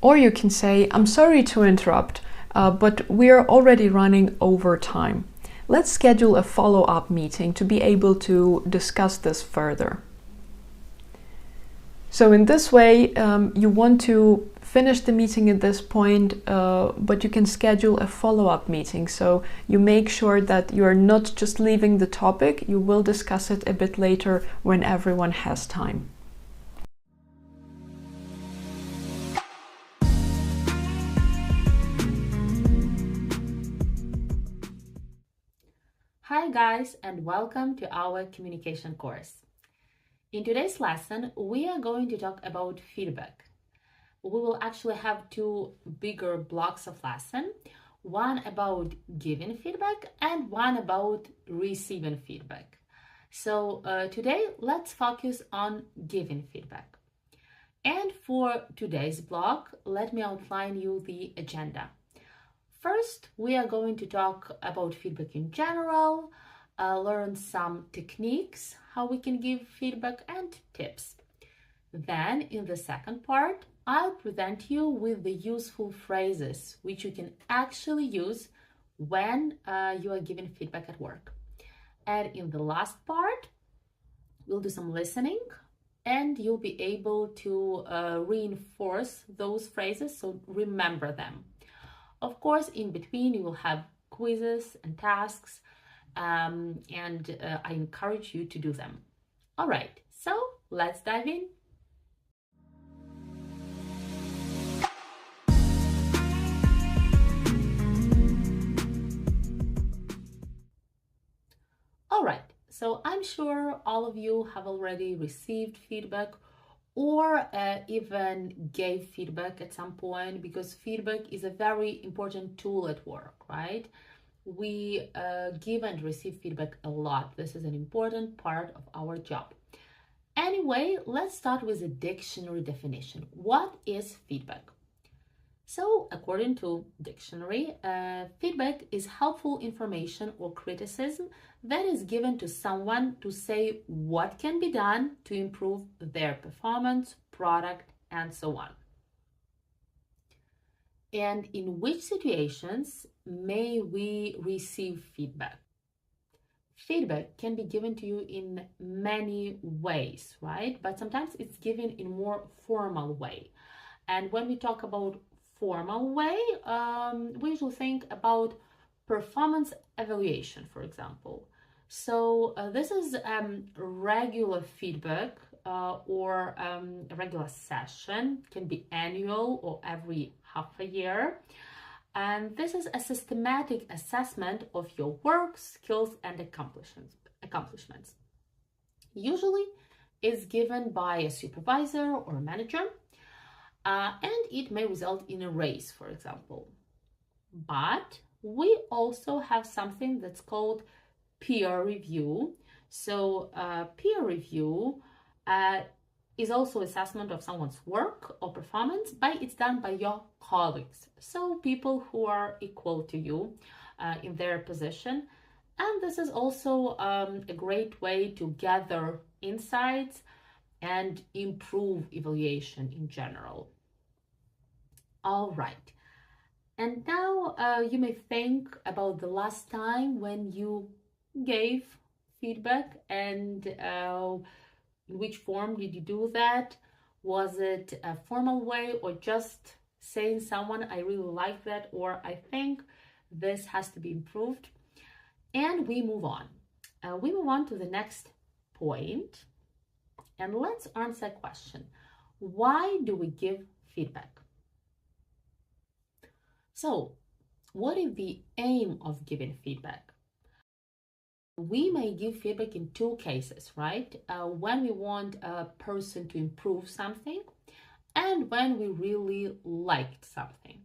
Speaker 1: Or you can say, I'm sorry to interrupt, but we're already running over time. Let's schedule a follow-up meeting to be able to discuss this further. So in this way, you want to finish the meeting at this point, but you can schedule a follow-up meeting. So you make sure that you're not just leaving the topic, you will discuss it a bit later when everyone has time.
Speaker 9: Hi guys, and welcome to our communication course. In today's lesson, we are going to talk about feedback. We will actually have two bigger blocks of lesson, one about giving feedback and one about receiving feedback. So today, let's focus on giving feedback. And for today's block, let me outline you the agenda. First, we are going to talk about feedback in general, learn some techniques, how we can give feedback and tips. Then, in the second part, I'll present you with the useful phrases which you can actually use when you are giving feedback at work. And in the last part, we'll do some listening and you'll be able to reinforce those phrases, so remember them. Of course, in between, you will have quizzes and tasks, and I encourage you to do them. All right, so let's dive in. All right, so I'm sure all of you have already received feedback or even gave feedback at some point, because feedback is a very important tool at work, right? We give and receive feedback a lot. This is an important part of our job. Anyway, let's start with a dictionary definition. What is feedback? So, according to dictionary, feedback is helpful information or criticism that is given to someone to say what can be done to improve their performance, product, and so on. And in which situations may we receive feedback? Feedback can be given to you in many ways, right? But sometimes it's given in more formal way. And when we talk about formal way, we usually think about performance evaluation, for example. So this is regular feedback or a regular session, can be annual or every half a year. And this is a systematic assessment of your work, skills, and accomplishments. Usually it's given by a supervisor or a manager. And it may result in a raise, for example. But we also have something that's called peer review. So peer review is also assessment of someone's work or performance, but it's done by your colleagues. So people who are equal to you in their position. And this is also a great way to gather insights and improve evaluation in general. All right. And now you may think about the last time when you gave feedback and in which form did you do that? Was it a formal way or just saying someone, I really like that, or I think this has to be improved? And we move on. We move on to the next point. And let's answer a question. Why do we give feedback? So, what is the aim of giving feedback? We may give feedback in two cases, right? When we want a person to improve something and when we really liked something.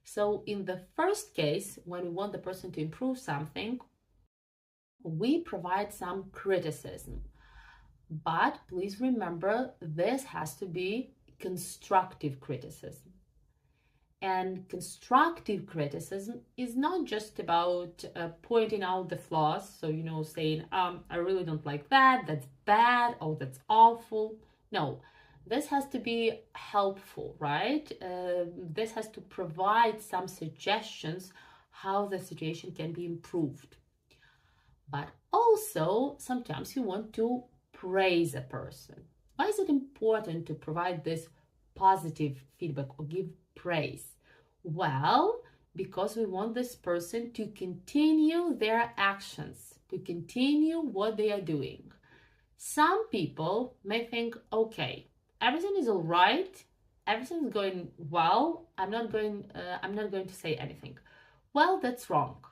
Speaker 9: So, in the first case, when we want the person to improve something, we provide some criticism. But please remember, this has to be constructive criticism. And constructive criticism is not just about pointing out the flaws. So, saying, I really don't like that, that's bad, oh, that's awful. No, this has to be helpful, right? This has to provide some suggestions how the situation can be improved. But also, sometimes you want to praise a person. Why is it important to provide this positive feedback or give praise? Well, because we want this person to continue their actions, to continue what they are doing. Some people may think, okay, everything is all right, everything is going well, I'm not going to say anything. Well, that's wrong.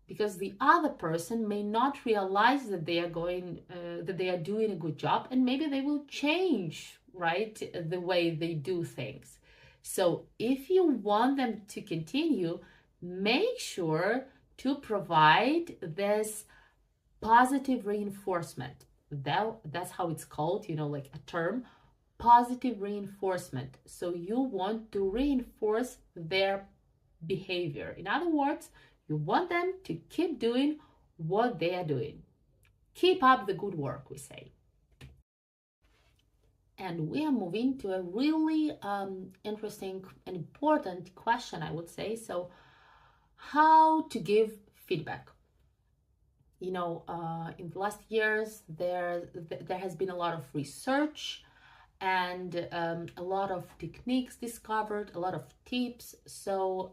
Speaker 9: Because the other person may not realize that they are doing a good job, and maybe they will change, right, the way they do things. So if you want them to continue, make sure to provide this positive reinforcement. That's how it's called, like a term, positive reinforcement. So you want to reinforce their behavior. In other words, you want them to keep doing what they are doing. Keep up the good work, we say. And we are moving to a really interesting and important question, I would say. So, how to give feedback? In the last years, there has been a lot of research and a lot of techniques discovered, a lot of tips. So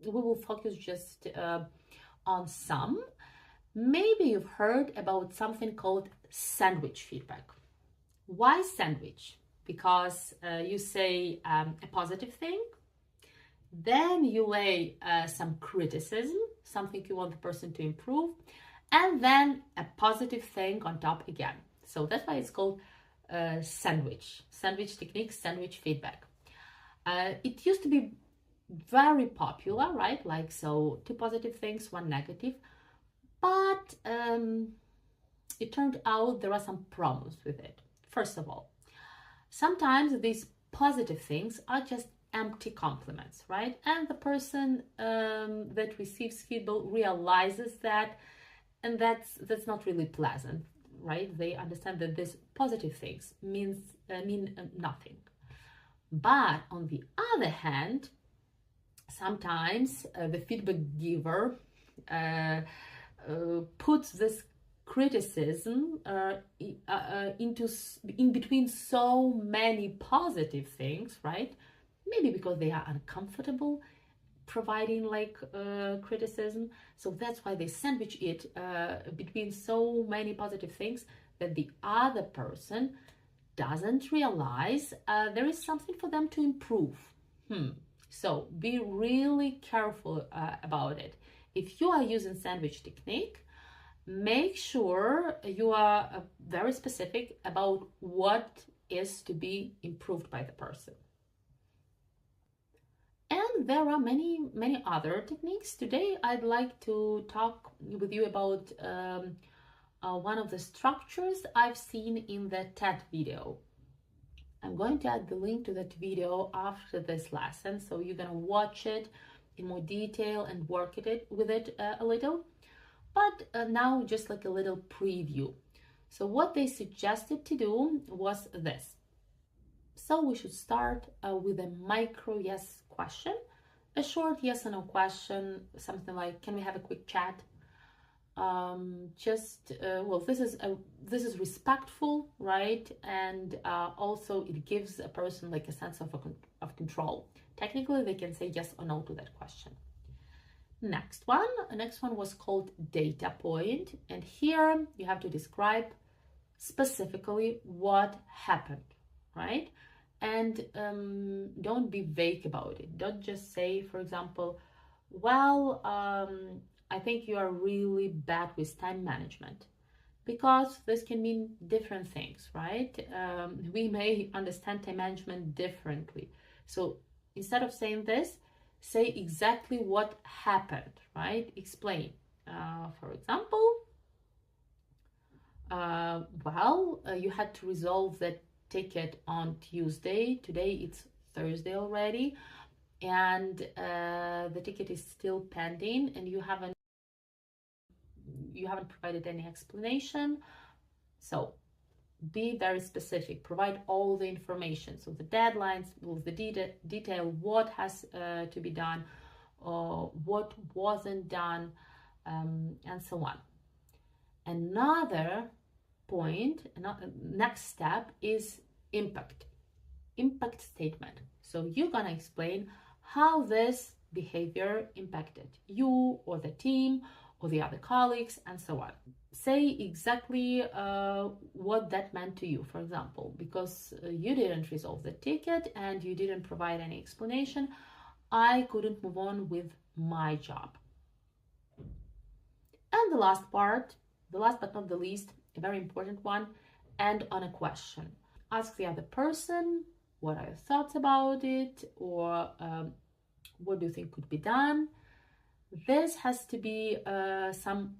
Speaker 9: we will focus just on some. Maybe you've heard about something called sandwich feedback. Why sandwich? Because you say a positive thing, then you lay some criticism, something you want the person to improve, and then a positive thing on top again. So that's why it's called sandwich technique, sandwich feedback. It used to be very popular, right? Like, so 2 positive things, 1 negative. But it turned out there are some problems with it. First of all, sometimes these positive things are just empty compliments, right? And the person that receives feedback realizes that, and that's not really pleasant, right? They understand that these positive things mean nothing. But on the other hand, sometimes the feedback giver puts this criticism in between so many positive things, right? Maybe because they are uncomfortable providing criticism. So that's why they sandwich it between so many positive things that the other person doesn't realize there is something for them to improve. So be really careful about it. If you are using sandwich technique, make sure you are very specific about what is to be improved by the person. And there are many other techniques. Today I'd like to talk with you about one of the structures I've seen in the TED video. I'm going to add the link to that video after this lesson, so you're gonna watch it in more detail and work with it a little. But now just like a little preview. So what they suggested to do was this. So we should start with a micro yes question, a short yes or no question, something like, can we have a quick chat? This is respectful, right? And also it gives a person like a sense of control. Technically, they can say yes or no to that question. Next one was called data point, and here you have to describe specifically what happened, right? And don't be vague about it. Don't just say, for example, well, I think you are really bad with time management, because this can mean different things, right? We may understand time management differently. So instead of saying this, say exactly what happened, right? Explain. For example, You had to resolve that ticket on Tuesday. Today it's Thursday already, and the ticket is still pending, and you haven't provided any explanation. So be very specific, provide all the information, so the deadlines, with the detail, what has to be done, what wasn't done, and so on. Another point, next step is impact statement. So you're gonna explain how this behavior impacted you or the team or the other colleagues and so on. Say exactly what that meant to you. For example, because you didn't resolve the ticket and you didn't provide any explanation, I couldn't move on with my job. And the last part, the last but not the least, a very important one, end on a question. Ask the other person, what are your thoughts about it, or what do you think could be done? This has to be some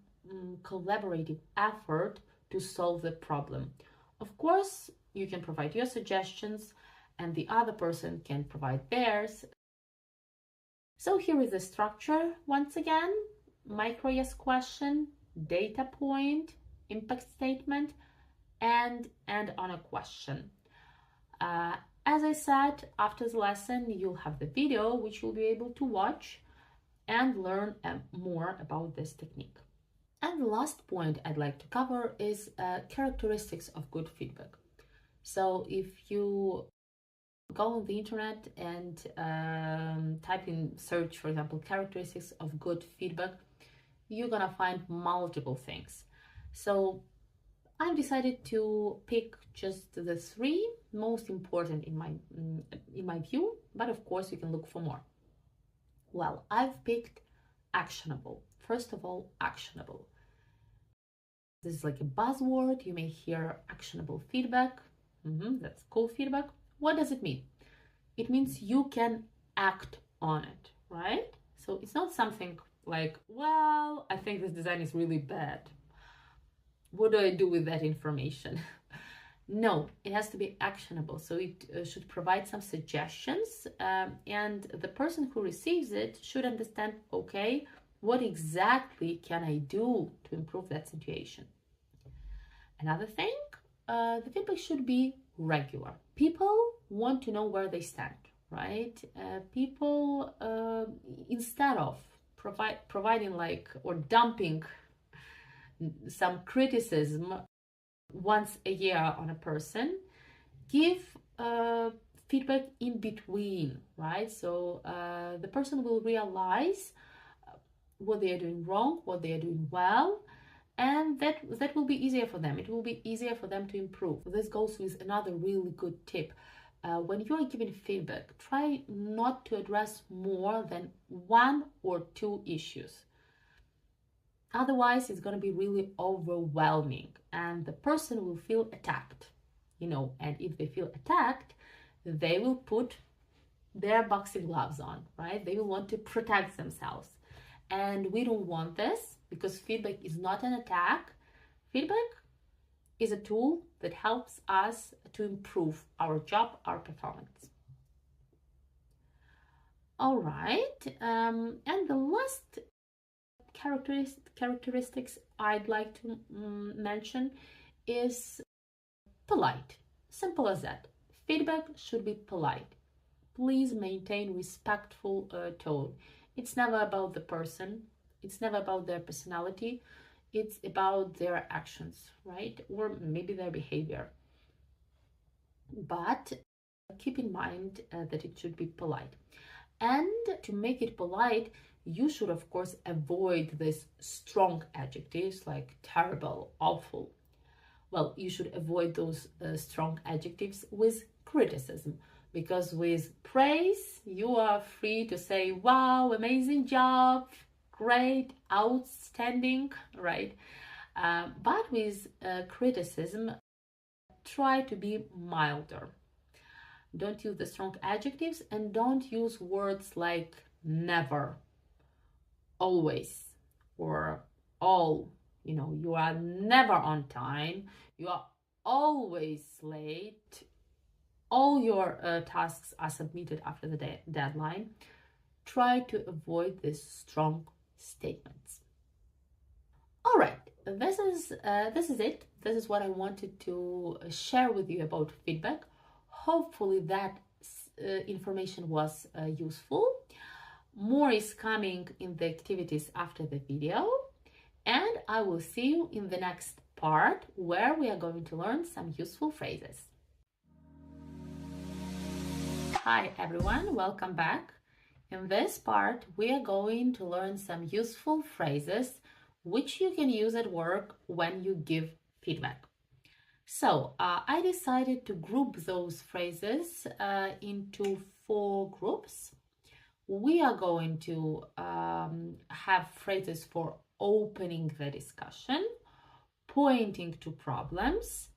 Speaker 9: collaborative effort to solve the problem. Of course, you can provide your suggestions and the other person can provide theirs. So here is the structure once again: micro yes question, data point, impact statement, and end on a question. As I said, after the lesson, you'll have the video which you'll be able to watch and learn more about this technique. And the last point I'd like to cover is characteristics of good feedback. So if you go on the internet and type in search, for example, characteristics of good feedback, you're gonna find multiple things. So I've decided to pick just the 3 most important in my view, but of course you can look for more. Well, I've picked actionable. First of all, actionable. This is like a buzzword. You may hear actionable feedback. That's cool feedback. What does it mean? It means you can act on it, right? So it's not something like, well, I think this design is really bad. What do I do with that information? No, it has to be actionable. So it should provide some suggestions, and the person who receives it should understand, okay, what exactly can I do to improve that situation? Another thing, the feedback should be regular. People want to know where they stand, right? People, instead of providing or dumping some criticism once a year on a person, give feedback in between, right? So the person will realize what they are doing wrong, what they are doing well, and that will be easier for them. It will be easier for them to improve. This goes with another really good tip. When you are giving feedback, try not to address more than 1 or 2 issues. Otherwise, it's going to be really overwhelming and the person will feel attacked, and if they feel attacked, they will put their boxing gloves on, right? They will want to protect themselves. And we don't want this, because feedback is not an attack. Feedback is a tool that helps us to improve our job, our performance. All right, and the last characteristics I'd like to mention is polite. Simple as that. Feedback should be polite. Please maintain respectful tone. It's never about the person. It's never about their personality. It's about their actions, right? Or maybe their behavior. But keep in mind that it should be polite. And to make it polite, you should, of course, avoid these strong adjectives like terrible, awful. Well, you should avoid those strong adjectives with criticism, because with praise, you are free to say, wow, amazing job, great, outstanding, right? But with criticism, try to be milder. Don't use the strong adjectives and don't use words like never, always, or all, You know, you are never on time, you are always late, all your tasks are submitted after the deadline. Try to avoid these strong statements. All right, this is it. This is what I wanted to share with you about feedback. Hopefully that information was useful. More is coming in the activities after the video, and I will see you in the next part where we are going to learn some useful phrases. Hi everyone, welcome back. In this part, we are going to learn some useful phrases which you can use at work when you give feedback. So I decided to group those phrases into 4 groups. We are going to have phrases for opening the discussion, pointing to problems,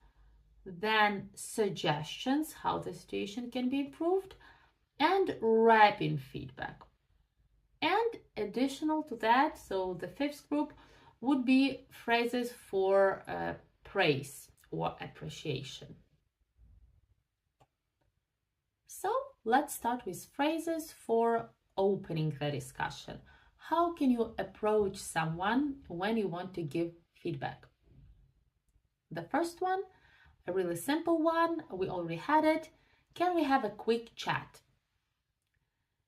Speaker 9: then suggestions how the situation can be improved, and wrapping feedback. And additional to that, so the 5th group would be phrases for praise or appreciation. So let's start with phrases for opening the discussion. How can you approach someone when you want to give feedback? The first one, a really simple one, we already had it. Can we have a quick chat?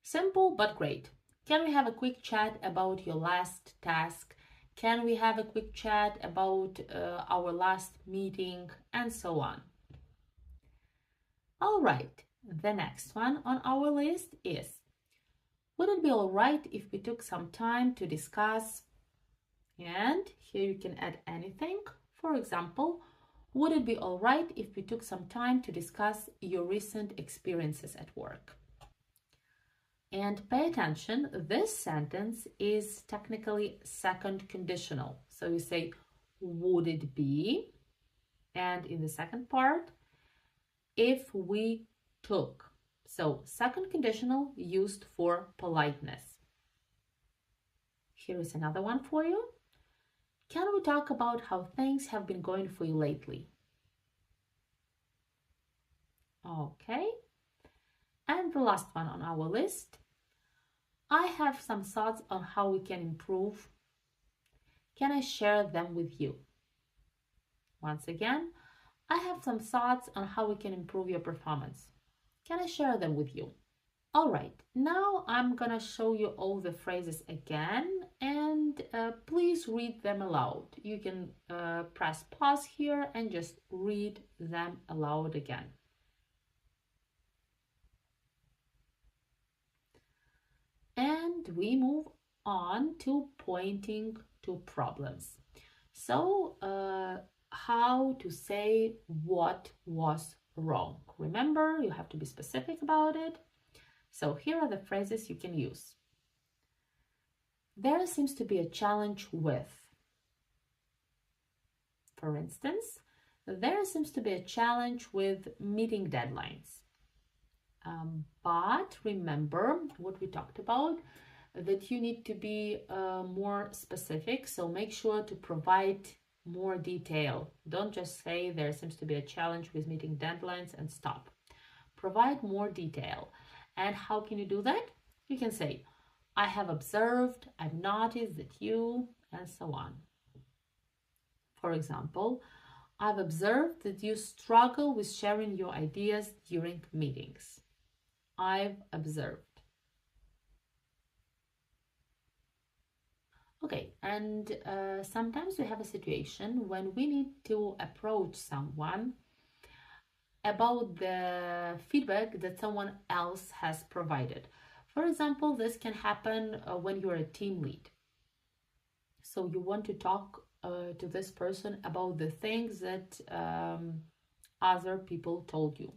Speaker 9: Simple but great. Can we have a quick chat about your last task? Can we have a quick chat about our last meeting, and so on? All right, the next one on our list is, would it be all right if we took some time to discuss? And here you can add anything. For example, would it be all right if we took some time to discuss your recent experiences at work? And pay attention, this sentence is technically second conditional. So you say, would it be? And in the second part, if we took. So second conditional used for politeness. Here is another one for you. Can we talk about how things have been going for you lately? Okay. And the last one on our list. I have some thoughts on how we can improve. Can I share them with you? Once again, I have some thoughts on how we can improve your performance. Can I share them with you? All right, now I'm gonna show you all the phrases again, and please read them aloud. You can press pause here and just read them aloud again. And we move on to pointing to problems. So, how to say what was wrong. Remember, you have to be specific about it. So here are the phrases you can use. There seems to be a challenge with. For instance, there seems to be a challenge with meeting deadlines. But remember what we talked about, that you need to be more specific. So make sure to provide more detail. Don't just say there seems to be a challenge with meeting deadlines and stop. Provide more detail. And how can you do that? You can say, I have observed, I've noticed that you, and so on. For example, I've observed that you struggle with sharing your ideas during meetings. I've observed. Okay, and sometimes we have a situation when we need to approach someone about the feedback that someone else has provided. For example, this can happen when you're a team lead. So you want to talk to this person about the things that other people told you.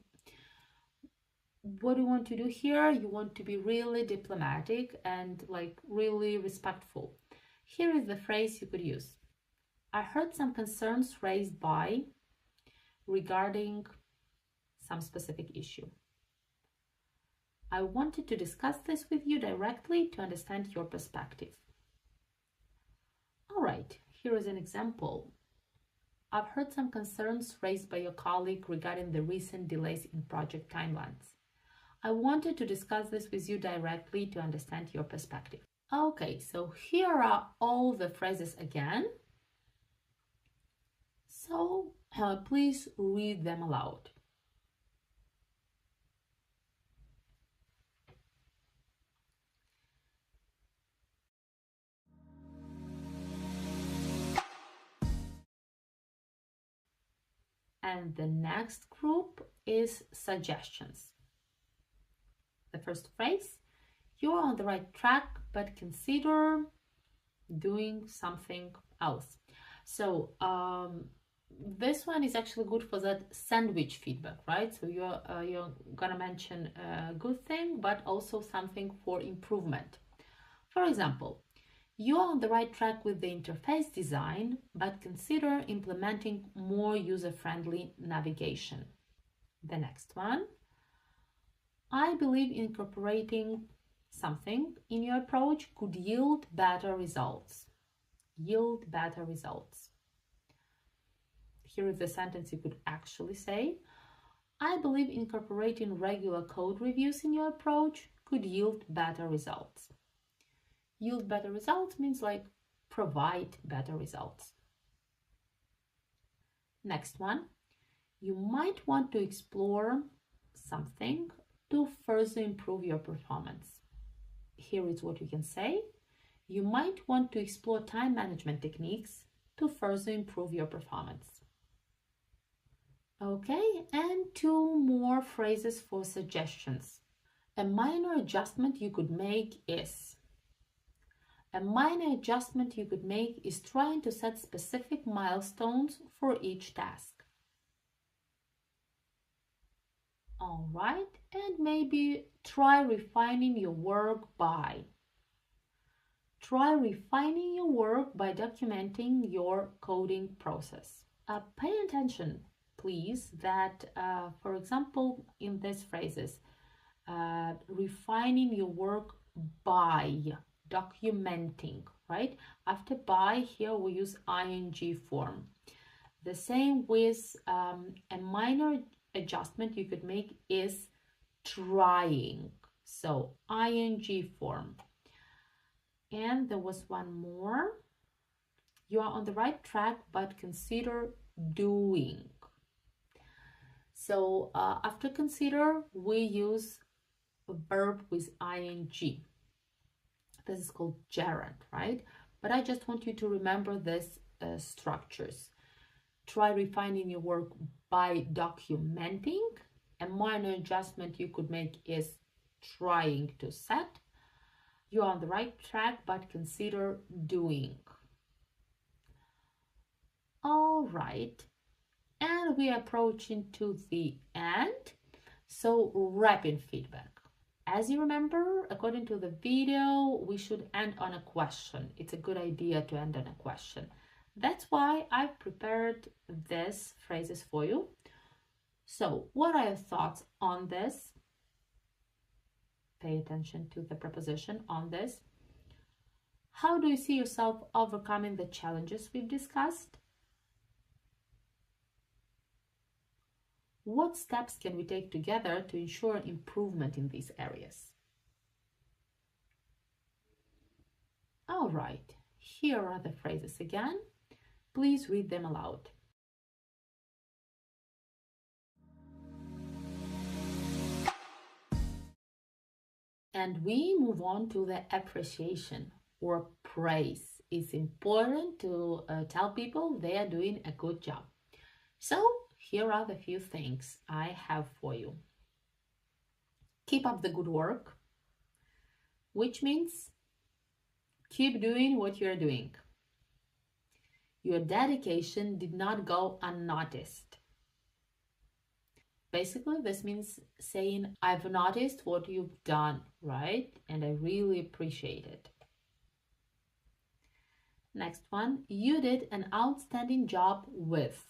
Speaker 9: What do you want to do here? You want to be really diplomatic and really respectful. Here is the phrase you could use. I heard some concerns raised by regarding some specific issue. I wanted to discuss this with you directly to understand your perspective. All right, Here is an example. I've heard some concerns raised by your colleague regarding the recent delays in project timelines. I wanted to discuss this with you directly to understand your perspective. Okay, so here are all the phrases again. So please read them aloud. And the next group is suggestions. The first phrase, you're on the right track, but consider doing something else. So this one is actually good for that sandwich feedback, right? So you're gonna mention a good thing, but also something for improvement. For example, you are on the right track with the interface design, but consider implementing more user-friendly navigation. The next one, I believe incorporating something in your approach could yield better results. Yield better results. Here is the sentence you could actually say. I believe incorporating regular code reviews in your approach could yield better results. Yield better results means like provide better results. Next one, you might want to explore something to further improve your performance. Here is what you can say. You might want to explore time management techniques to further improve your performance. Okay, and two more phrases for suggestions. A minor adjustment you could make is. A minor adjustment you could make is trying to set specific milestones for each task. All right, and maybe try refining your work by. Try refining your work by documenting your coding process. Pay attention, please, that, for example, in these phrases, refining your work by, documenting, right? After by, here we use ing form. The same with a minor adjustment you could make is trying. So ing form. And there was one more. You are on the right track, but consider doing. So after consider, we use a verb with ing. This is called gerund, right? But I just want you to remember these structures. Try refining your work by documenting. A minor adjustment you could make is trying to set. You're on the right track, but consider doing. All right. And we are approaching to the end. So rapid feedback. As you remember, according to the video, we should end on a question. It's a good idea to end on a question. That's why I've prepared these phrases for you. So what are your thoughts on this? Pay attention to the preposition on this. How do you see yourself overcoming the challenges we've discussed? What steps can we take together to ensure improvement in these areas? All right, here are the phrases again. Please read them aloud. And we move on to the appreciation or praise. It's important to tell people they are doing a good job. So here are the few things I have for you. Keep up the good work, which means keep doing what you're doing. Your dedication did not go unnoticed. Basically, this means saying, I've noticed what you've done, right? And I really appreciate it. Next one, you did an outstanding job with.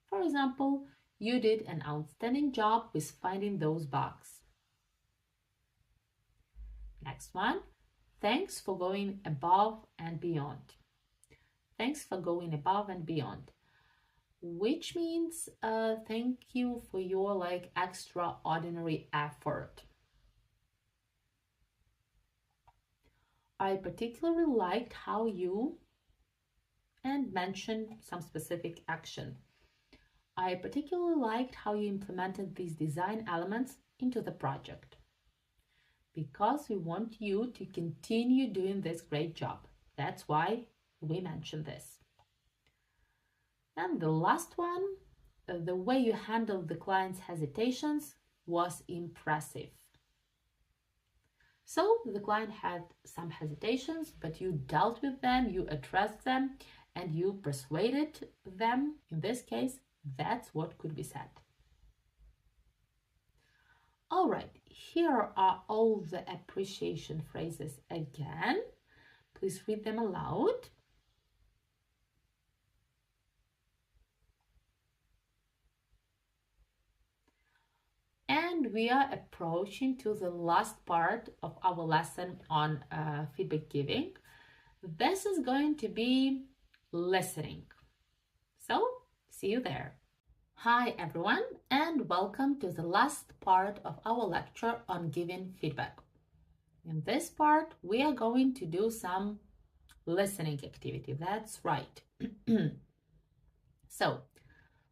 Speaker 9: For example, you did an outstanding job with finding those bugs. Next one, thanks for going above and beyond. Thanks for going above and beyond. Which means thank you for your extraordinary effort. I particularly liked how you and mention some specific action. I particularly liked how you implemented these design elements into the project because we want you to continue doing this great job. That's why we mentioned this. And the last one, the way you handled the client's hesitations was impressive. So the client had some hesitations, but you dealt with them, you addressed them, and you persuaded them. In this case, that's what could be said. All right, here are all the appreciation phrases again. Please read them aloud. And we are approaching to the last part of our lesson on feedback giving. This is going to be listening. So, see you there. Hi everyone, and welcome to the last part of our lecture on giving feedback. In this part, we are going to do some listening activity. That's right. So,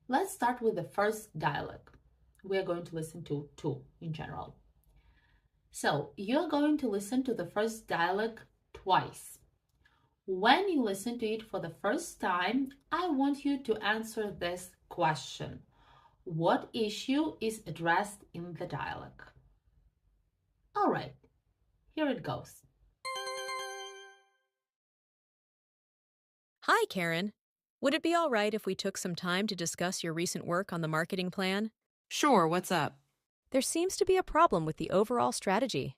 Speaker 9: let's start with the first dialogue. We are going to listen to two in general. So, you're going to listen to the first dialogue twice. When you listen to it for the first time, I want you to answer this question. What issue is addressed in the dialogue? All right, here it goes.
Speaker 3: Hi, Karen. Would it be all right if we took some time to discuss your recent work on the marketing plan?
Speaker 4: Sure, what's up?
Speaker 3: There seems to be a problem with the overall strategy.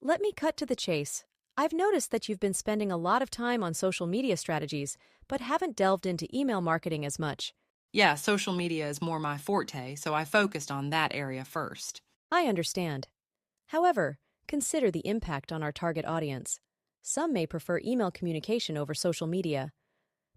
Speaker 3: Let me cut to the chase. I've noticed that you've been spending a lot of time on social media strategies, but haven't delved into email marketing as much.
Speaker 4: Yeah, social media is more my forte, so I focused on that area first.
Speaker 3: I understand. However, consider the impact on our target audience. Some may prefer email communication over social media.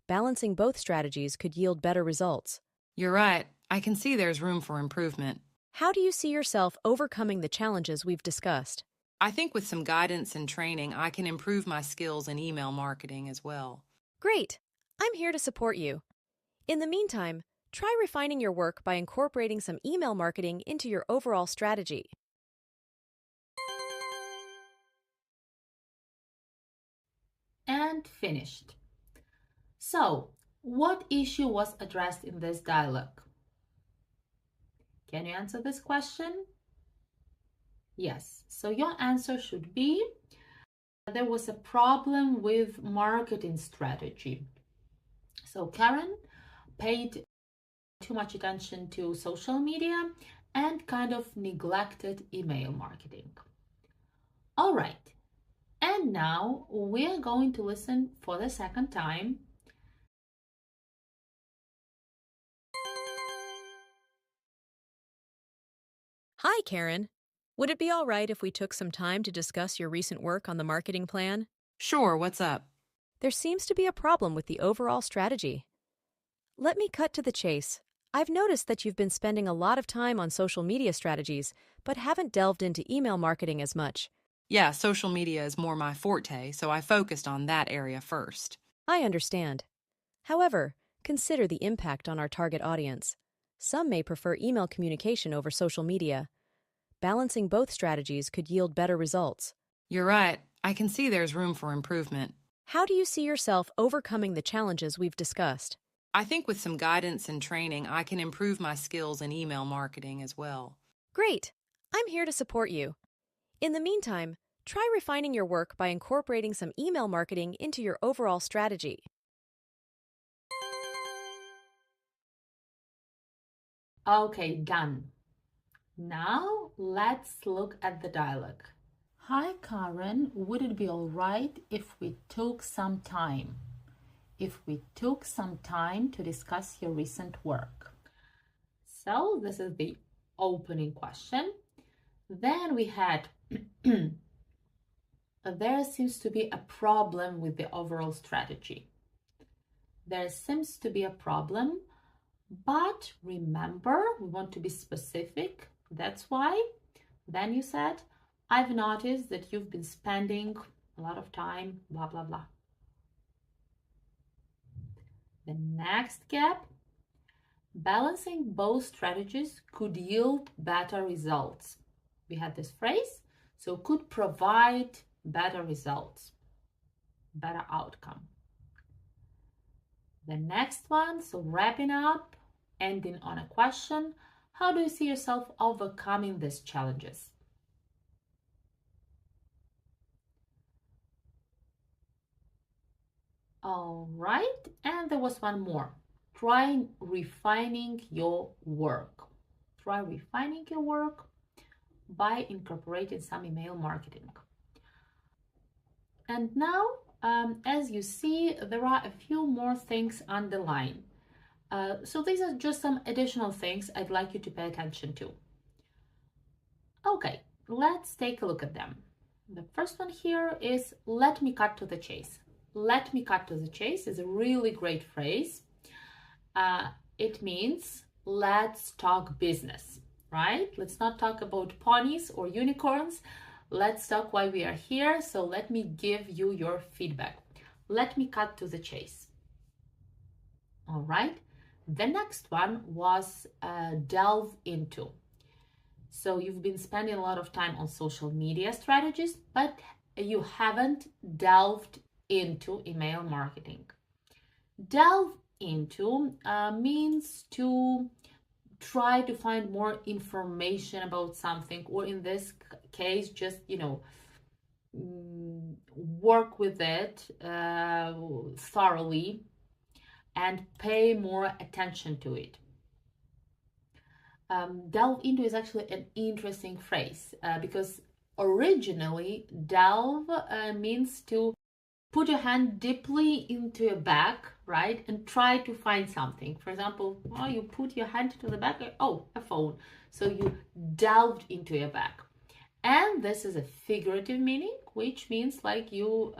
Speaker 3: Balancing both strategies could yield better results.
Speaker 4: You're right. I can see there's room for improvement.
Speaker 3: How do you see yourself overcoming the challenges we've discussed?
Speaker 4: I think with some guidance and training, I can improve my skills in email marketing as well.
Speaker 3: Great! I'm here to support you. In the meantime, try refining your work by incorporating some email marketing into your overall strategy.
Speaker 9: And finished. So, what issue was addressed in this dialogue? Can you answer this question? Yes. So your answer should be, there was a problem with marketing strategy. So Karen paid too much attention to social media and kind of neglected email marketing. All right. And now we are going to listen for the second time.
Speaker 3: Hi, Karen. Would it be all right if we took some time to discuss your recent work on the marketing plan?
Speaker 4: Sure, what's up?
Speaker 3: There seems to be a problem with the overall strategy. Let me cut to the chase. I've noticed that you've been spending a lot of time on social media strategies, but haven't delved into email marketing as much.
Speaker 4: Yeah, social media is more my forte, so I focused on that area first.
Speaker 3: I understand. However, consider the impact on our target audience. Some may prefer email communication over social media. Balancing both strategies could yield better results.
Speaker 4: You're right. I can see there's room for improvement.
Speaker 3: How do you see yourself overcoming the challenges we've discussed?
Speaker 4: I think with some guidance and training, I can improve my skills in email marketing as well.
Speaker 3: Great! I'm here to support you. In the meantime, try refining your work by incorporating some email marketing into your overall strategy.
Speaker 9: Okay, done. Now let's look at the dialogue. Hi Karen, would it be all right if we took some time? If we took some time to discuss your recent work. So this is the opening question. Then we had there seems to be a problem with the overall strategy. there seems to be a problem, but remember, we want to be specific. That's why. Then you said, I've noticed that you've been spending a lot of time, blah, blah, blah. The next gap, balancing both strategies could yield better results. We had this phrase, so could provide better results, better outcome. The next one, so wrapping up, ending on a question, how do you see yourself overcoming these challenges? All right, and there was one more. Try refining your work. Try refining your work by incorporating some email marketing. And now, as you see, there are a few more things underlined. So these are just some additional things I'd like you to pay attention to. Okay, let's take a look at them. The first one here is let me cut to the chase. Let me cut to the chase is a really great phrase. It means let's talk business, right? Let's not talk about ponies or unicorns. Let's talk why we are here. So let me give you your feedback. Let me cut to the chase. All right. The next one was delve into. So you've been spending a lot of time on social media strategies, but you haven't delved into email marketing. Delve into means to try to find more information about something, or in this case, just, work with it thoroughly and pay more attention to it. Delve into is actually an interesting phrase because originally delve means to put your hand deeply into your bag, right? And try to find something. For example, you put your hand into the bag, a phone. So you delved into your bag. And this is a figurative meaning, which means like you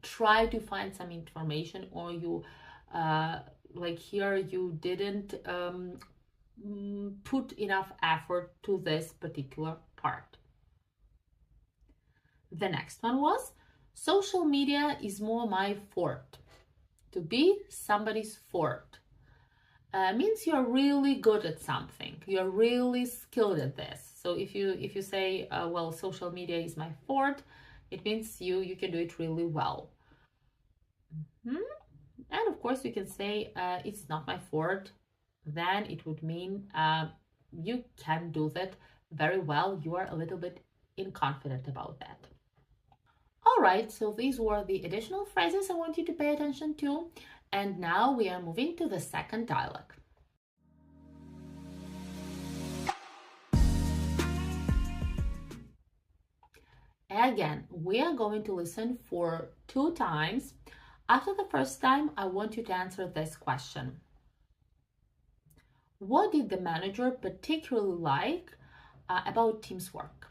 Speaker 9: try to find some information, or you, like here, you didn't put enough effort to this particular part. The next one was, social media is more my fort. To be somebody's fort means you're really good at something. You're really skilled at this. So if you say, well, social media is my fort, it means you can do it really well. And of course, you can say it's not my fort. Then it would mean you can do that very well. You are a little bit inconfident about that. All right, so these were the additional phrases I want you to pay attention to. And now we are moving to the second dialogue. Again, we are going to listen for 2 times. After the first time, I want you to answer this question. What did the manager particularly like about Tim's work?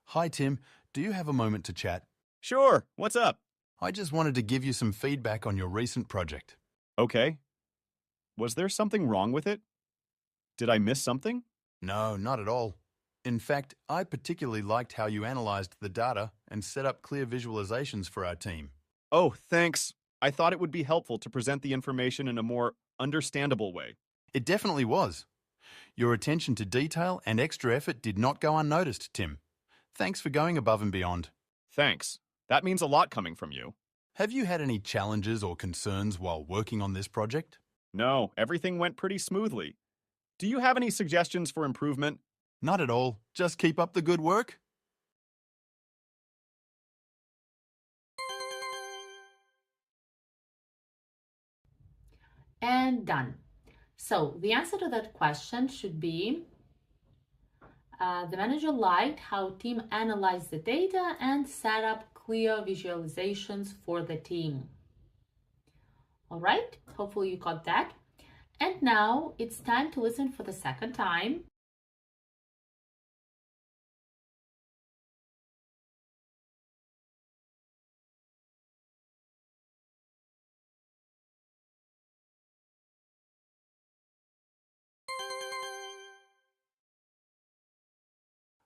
Speaker 10: Hi, Tim. Do you have a moment to chat?
Speaker 11: Sure. What's up?
Speaker 10: I just wanted to give you some feedback on your recent project.
Speaker 11: Okay. Was there something wrong with it? Did I miss something?
Speaker 10: No, not at all. In fact, I particularly liked how you analyzed the data and set up clear visualizations for our team.
Speaker 11: Oh, thanks. I thought it would be helpful to present the information in a more understandable way.
Speaker 10: It definitely was. Your attention to detail and extra effort did not go unnoticed, Tim. Thanks for going above and beyond.
Speaker 11: Thanks. That means a lot coming from you.
Speaker 10: Have you had any challenges or concerns while working on this project?
Speaker 11: No, everything went pretty smoothly. Do you have any suggestions for improvement?
Speaker 10: Not at all. Just keep up the good work.
Speaker 9: And done. So the answer to that question should be, the manager liked how team analyzed the data and set up clear visualizations for the team. All right, hopefully you got that. And now it's time to listen for the second time.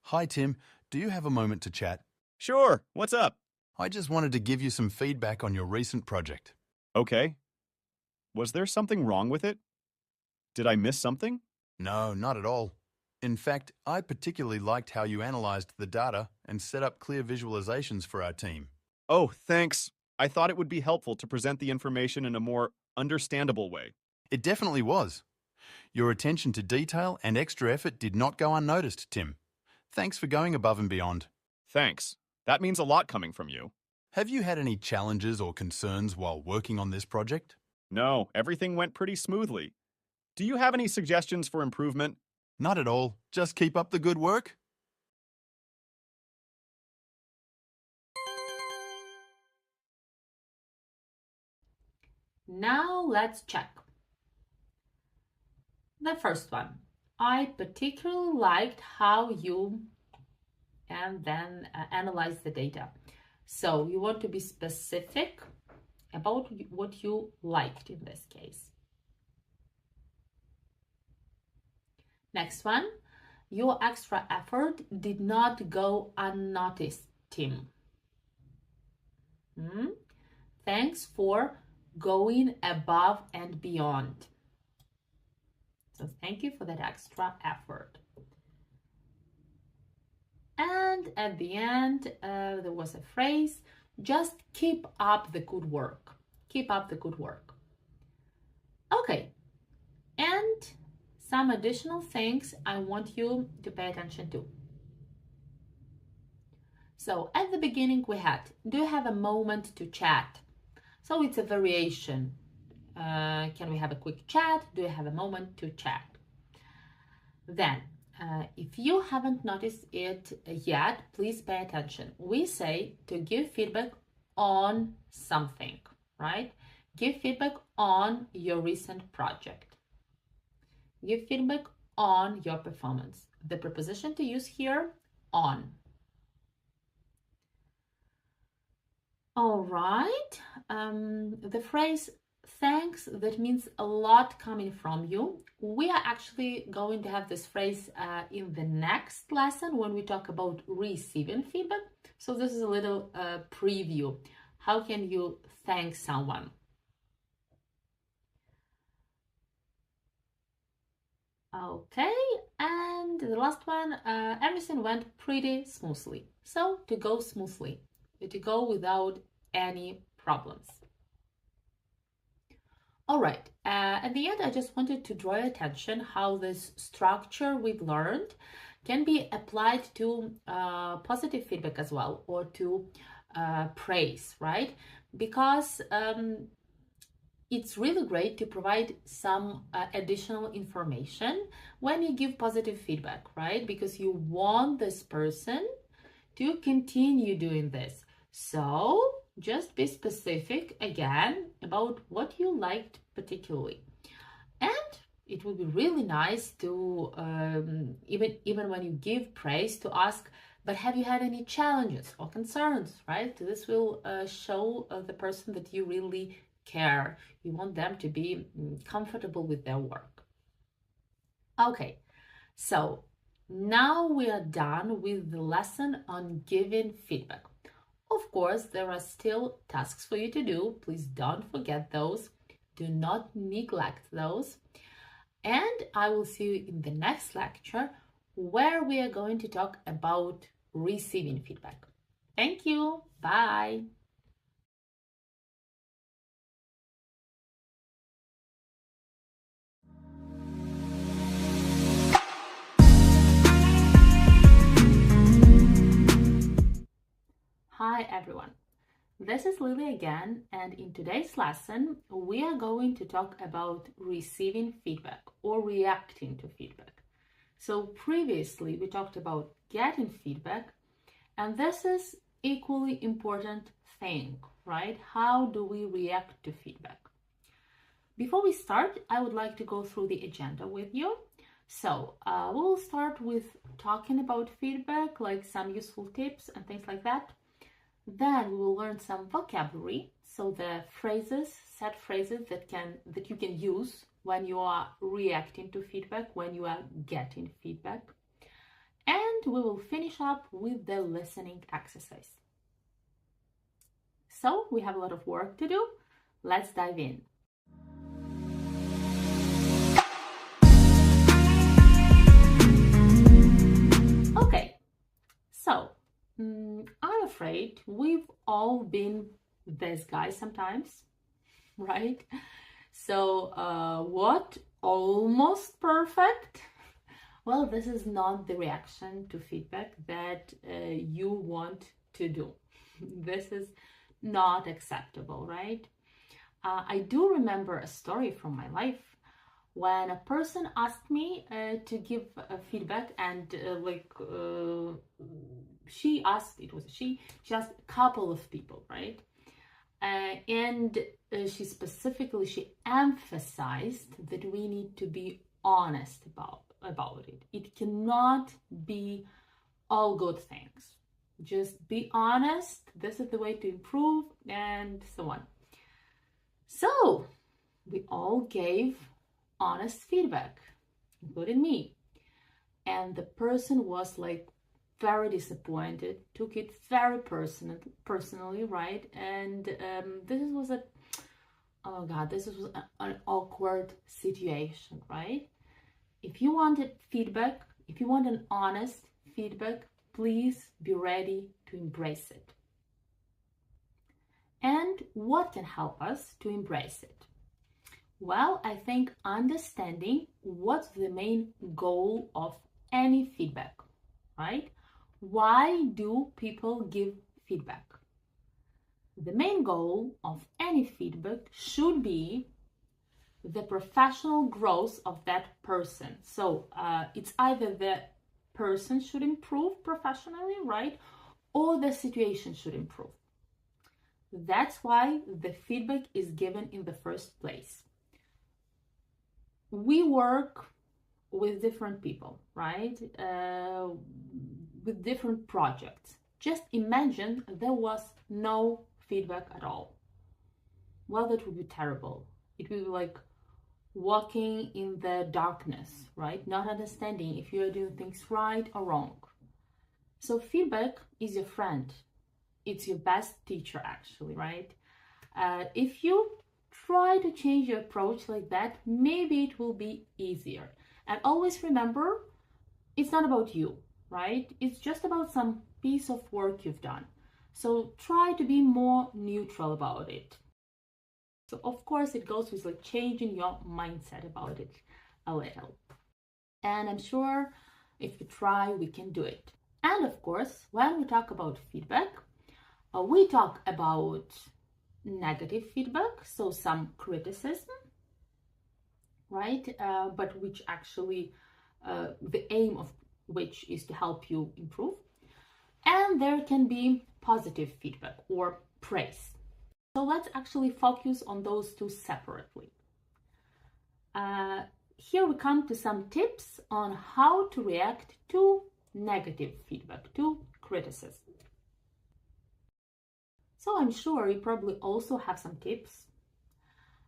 Speaker 10: Hi, Tim. Do you have a moment to chat?
Speaker 11: Sure, what's up?
Speaker 10: I just wanted to give you some feedback on your recent project.
Speaker 11: Okay. Was there something wrong with it? Did I miss something?
Speaker 10: No, not at all. In fact, I particularly liked how you analyzed the data and set up clear visualizations for our team.
Speaker 11: Oh, thanks. I thought it would be helpful to present the information in a more understandable way.
Speaker 10: It definitely was. Your attention to detail and extra effort did not go unnoticed, Tim. Thanks for going above and beyond.
Speaker 11: Thanks. That means a lot coming from you.
Speaker 10: Have you had any challenges or concerns while working on this project?
Speaker 11: No, everything went pretty smoothly. Do you have any suggestions for improvement?
Speaker 10: Not at all. Just keep up the good work.
Speaker 9: Now let's check. The first one. I particularly liked how you and then analyze the data. So you want to be specific about what you liked in this case. Next one, your extra effort did not go unnoticed, Tim. Thanks for going above and beyond. So thank you for that extra effort. And at the end, there was a phrase, just keep up the good work. Keep up the good work. Okay, and some additional things I want you to pay attention to. So at the beginning we had, do you have a moment to chat? So it's a variation. Can we have a quick chat? Do you have a moment to chat? Then, if you haven't noticed it yet, please pay attention. We say to give feedback on something, right? Give feedback on your recent project. Give feedback on your performance. The preposition to use here, on. All right. The phrase thanks, that means a lot coming from you. We are actually going to have this phrase in the next lesson when we talk about receiving feedback. So this is a little preview. How can you thank someone? Okay, and the last one, everything went pretty smoothly. So to go smoothly, to go without any problems. All right, at the end, I just wanted to draw your attention how this structure we've learned can be applied to positive feedback as well, or to praise, right? Because it's really great to provide some additional information when you give positive feedback, right? Because you want this person to continue doing this. So just be specific again about what you liked particularly. And it would be really nice to, even when you give praise, to ask, but have you had any challenges or concerns, right? This will show the person that you really care. You want them to be comfortable with their work. Okay, so now we are done with the lesson on giving feedback. Of course, there are still tasks for you to do. Please don't forget those. Do not neglect those. And I will see you in the next lecture where we are going to talk about receiving feedback. Thank you. Bye. Hi everyone, this is Lily again, and in today's lesson we are going to talk about receiving feedback or reacting to feedback. So previously we talked about getting feedback, and this is equally important thing, right? How do we react to feedback? Before we start, I would like to go through the agenda with you. So we will start with talking about feedback, like some useful tips and things like that. Then we will learn some vocabulary, so the phrases, set phrases that you can use when you are reacting to feedback, when you are getting feedback. And we will finish up with the listening exercise. So we have a lot of work to do. Let's dive in. Okay, so I'm afraid we've all been this guy sometimes, right? So what? Almost perfect? Well, this is not the reaction to feedback that you want to do. This is not acceptable, right? I do remember a story from my life when a person asked me to give feedback, and she asked a couple of people, right? And she emphasized that we need to be honest about it. It cannot be all good things. Just be honest. This is the way to improve, and so on. So we all gave honest feedback, including me. And the person was like very disappointed, took it very personally, right? And this was an awkward situation, right? If you wanted feedback, if you want an honest feedback, please be ready to embrace it. And what can help us to embrace it? Well, I think understanding what's the main goal of any feedback, right? Why do people give feedback? The main goal of any feedback should be the professional growth of that person. So it's either the person should improve professionally, right? Or the situation should improve. That's why the feedback is given in the first place. We work with different people, right? With different projects. Just imagine there was no feedback at all. Well, that would be terrible. It would be like walking in the darkness, right? Not understanding if you are doing things right or wrong. So feedback is your friend. It's your best teacher, actually, right? If you try to change your approach like that, maybe it will be easier. And always remember, it's not about you, right? It's just about some piece of work you've done. So try to be more neutral about it. So of course it goes with like changing your mindset about it a little. And I'm sure if we try, we can do it. And of course, when we talk about feedback, we talk about negative feedback, so some criticism, right? But which actually, the aim of which is to help you improve. And there can be positive feedback or praise. So let's actually focus on those two separately. Here we come to some tips on how to react to negative feedback, to criticism. So I'm sure you probably also have some tips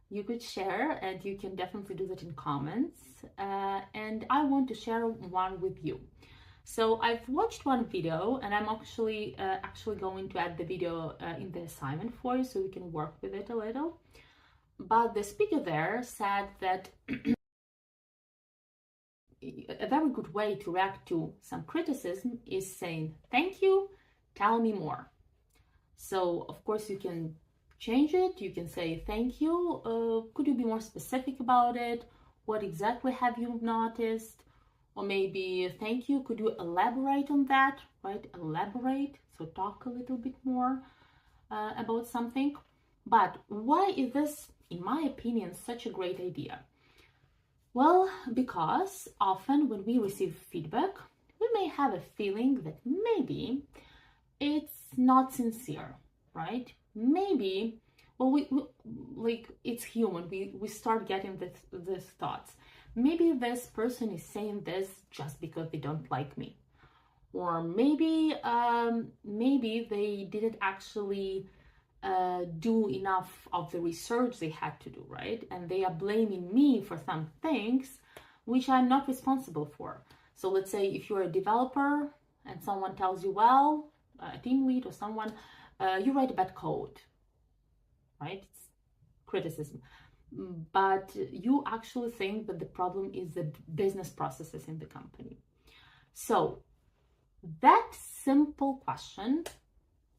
Speaker 9: you could share, and you can definitely do that in comments. And I want to share one with you. So I've watched one video, and I'm actually going to add the video in the assignment for you so you can work with it a little. But the speaker there said that a very good way to react to some criticism is saying, "Thank you, tell me more." So of course you can change it. You can say, "Thank you, could you be more specific about it? What exactly have you noticed?" Or maybe, "Thank you, could you elaborate on that?" Right? Elaborate, so talk a little bit more about something. But why is this, in my opinion, such a great idea? Well, because often when we receive feedback, we may have a feeling that maybe it's not sincere, right? Maybe, well, we like, it's human. We start getting these thoughts. Maybe this person is saying this just because they don't like me, or maybe they didn't actually do enough of the research they had to do, right? And they are blaming me for some things which I'm not responsible for. So let's say if you're a developer, and someone tells you, well, a team lead or someone, you write bad code, right? It's criticism. But you actually think that the problem is the business processes in the company. So that simple question,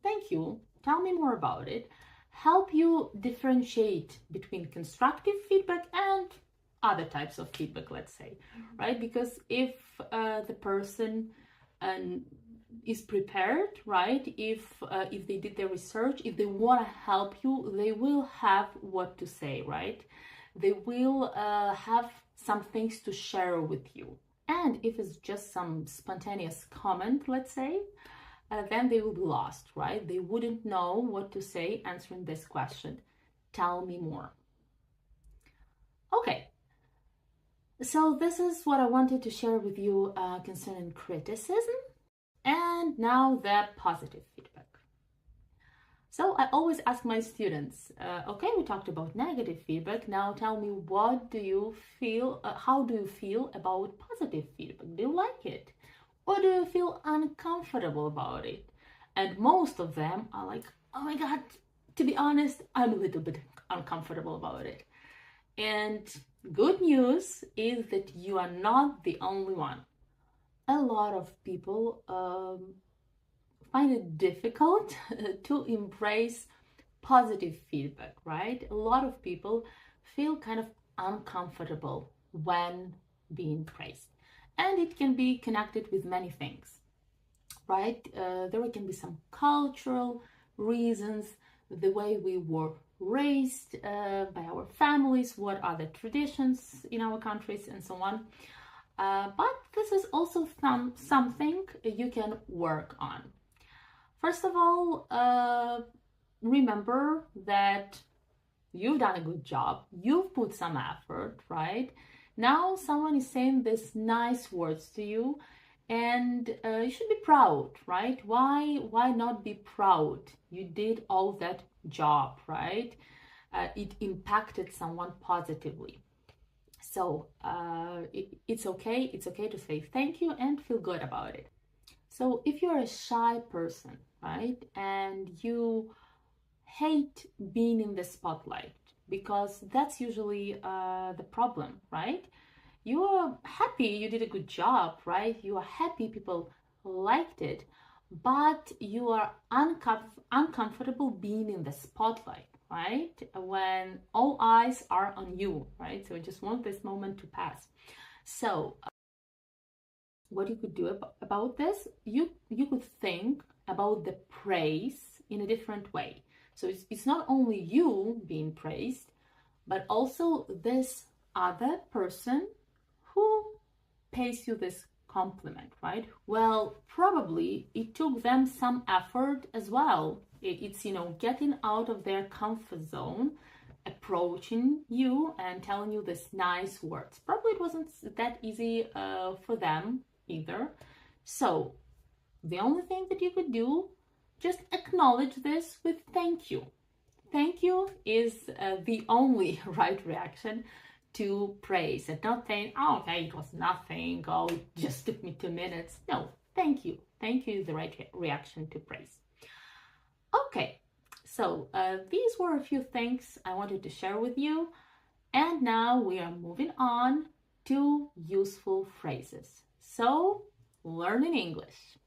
Speaker 9: thank you, tell me more about it, help you differentiate between constructive feedback and other types of feedback, let's say, right? Because if the person is prepared, right? If they did their research, if they want to help you, they will have what to say, right? They will have some things to share with you. And if it's just some spontaneous comment, let's say, then they will be lost, right? They wouldn't know what to say answering this question. Tell me more. Okay. So this is what I wanted to share with you concerning criticism. And now the positive feedback. So I always ask my students, okay, we talked about negative feedback. Now tell me, what do you feel, how do you feel about positive feedback? Do you like it? Or do you feel uncomfortable about it? And most of them are like, oh my God, to be honest, I'm a little bit uncomfortable about it. And good news is that you are not the only one. A lot of people find it difficult to embrace positive feedback, right? A lot of people feel kind of uncomfortable when being praised. And it can be connected with many things, right? There can be some cultural reasons, the way we were raised by our families, what are the traditions in our countries, and so on. But this is also something you can work on. First of all, remember that you've done a good job. You've put some effort, right? Now someone is saying these nice words to you, and you should be proud, right? Why not be proud? You did all that job, right? It impacted someone positively. So it's okay to say thank you and feel good about it. So if you're a shy person, right, and you hate being in the spotlight, because that's usually the problem, right? You are happy you did a good job, right? You are happy people liked it, but you are uncomfortable being in the spotlight, right? When all eyes are on you, right? So I just want this moment to pass. So what you could do about this, you could think about the praise in a different way. So it's not only you being praised, but also this other person who pays you this compliment, right? Well, probably it took them some effort as well. It's, getting out of their comfort zone, approaching you and telling you these nice words. Probably it wasn't that easy for them either. So the only thing that you could do, just acknowledge this with thank you. Thank you is the only right reaction to praise, and not saying, oh, okay, it was nothing, oh, it just took me 2 minutes. No, thank you. Thank you is the right reaction to praise. Okay, so these were a few things I wanted to share with you. And now we are moving on to useful phrases. So, learning English.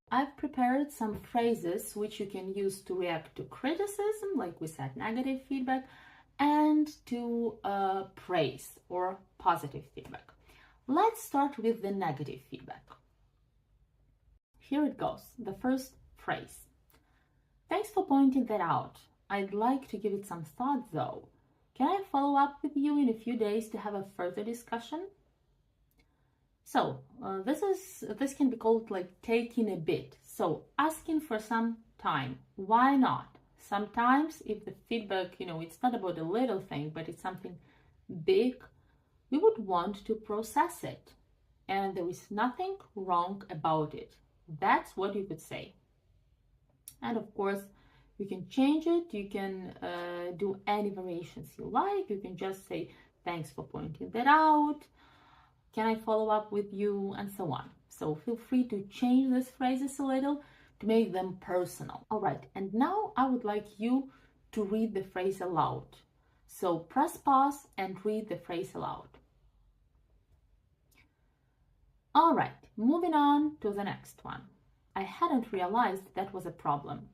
Speaker 9: I've prepared some phrases which you can use to react to criticism, like we said, negative feedback, and to praise or positive feedback. Let's start with the negative feedback. Here it goes, the first phrase. Thanks for pointing that out. I'd like to give it some thought though. Can I follow up with you in a few days to have a further discussion? So this can be called like taking a bit. So asking for some time. Why not? Sometimes if the feedback, it's not about a little thing, but it's something big, we would want to process it. And there is nothing wrong about it. That's what you could say. And of course, You can change it, you can do any variations you like. You can just say, thanks for pointing that out, can I follow up with you, and so on. So feel free to change these phrases a little to make them personal. All right, and now I would like you to read the phrase aloud. So press pause and read the phrase aloud. All right, moving on to the next one. I hadn't realized that was a problem.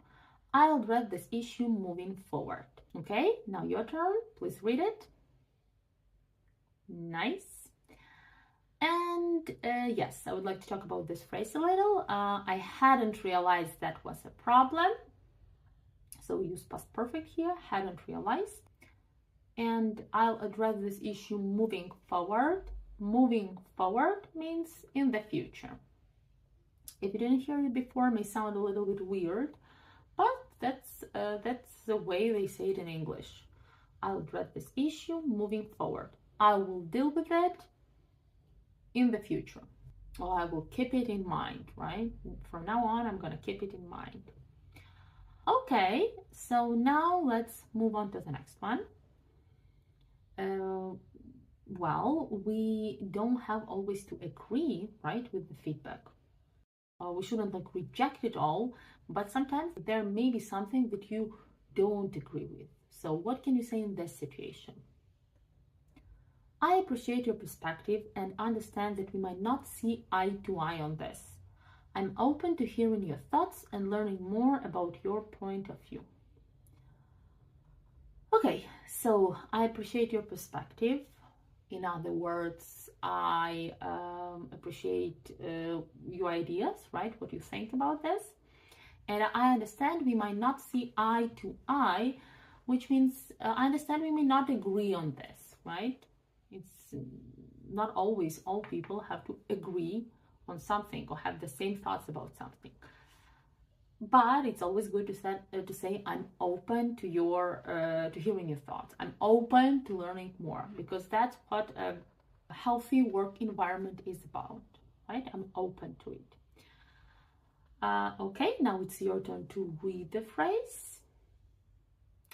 Speaker 9: I'll address this issue moving forward. Okay, now your turn. Please read it. Nice. And yes, I would like to talk about this phrase a little. I hadn't realized that was a problem. So we use past perfect here, hadn't realized. And I'll address this issue moving forward. Moving forward means in the future. If you didn't hear it before, it may sound a little bit weird, but that's the way they say it in English. I'll address this issue moving forward. I will deal with it in the future. Or I will keep it in mind, right? From now on, I'm going to keep it in mind. Okay, so now let's move on to the next one. Well, we don't have always to agree, right, with the feedback. We shouldn't like reject it all, but sometimes there may be something that you don't agree with. So what can you say in this situation? I appreciate your perspective and understand that we might not see eye to eye on this. I'm open to hearing your thoughts and learning more about your point of view. Okay, so I appreciate your perspective. In other words, I appreciate your ideas, right? What you think about this. And I understand we might not see eye to eye, which means I understand we may not agree on this, right? It's not always all people have to agree on something or have the same thoughts about something. But it's always good to say I'm open to to hearing your thoughts. I'm open to learning more, because that's what a healthy work environment is about, right? I'm open to it. Okay, now it's your turn to read the phrase.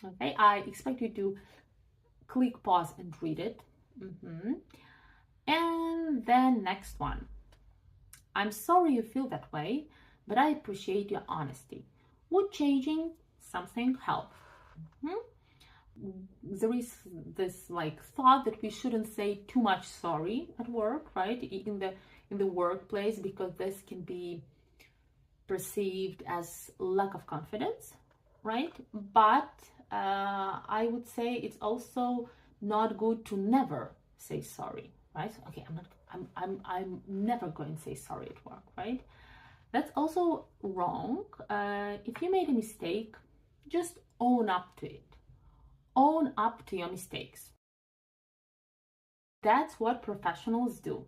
Speaker 9: Okay, I expect you to click pause and read it. And then next one. I'm sorry you feel that way, but I appreciate your honesty. Would changing something help? There is this like thought that we shouldn't say too much sorry at work, right? In the workplace, because this can be perceived as lack of confidence, right? But I would say it's also not good to never say sorry, right? Okay, I'm never going to say sorry at work, right? That's also wrong. If you made a mistake, just own up to it. Own up to your mistakes. That's what professionals do.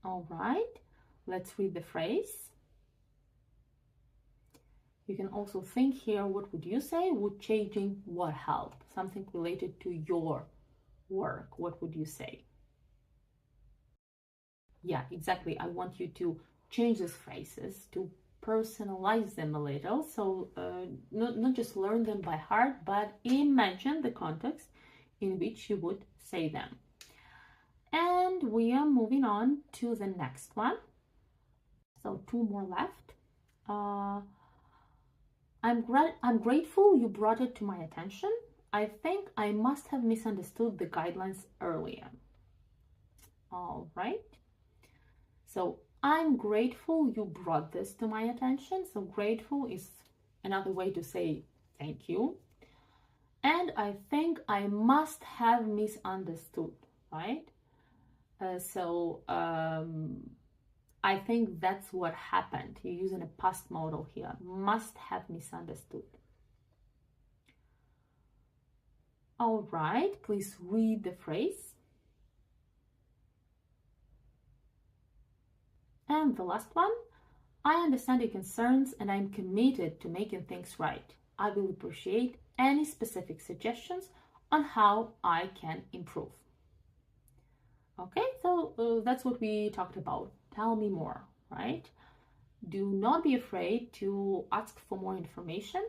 Speaker 9: All right, let's read the phrase. You can also think here, what would you say? Would changing what help? Something related to your work. What would you say? Yeah, exactly. I want you to change these phrases, to personalize them a little. So not just learn them by heart, but imagine the context in which you would say them. And we are moving on to the next one. So 2 more left. I'm grateful you brought it to my attention. I think I must have misunderstood the guidelines earlier. All right. So I'm grateful you brought this to my attention. So grateful is another way to say thank you. And I think I must have misunderstood, right? I think that's what happened. You're using a past modal here. Must have misunderstood. All right, please read the phrase. And the last one. I understand your concerns and I'm committed to making things right. I will appreciate any specific suggestions on how I can improve. Okay, so that's what we talked about. Tell me more, right? Do not be afraid to ask for more information.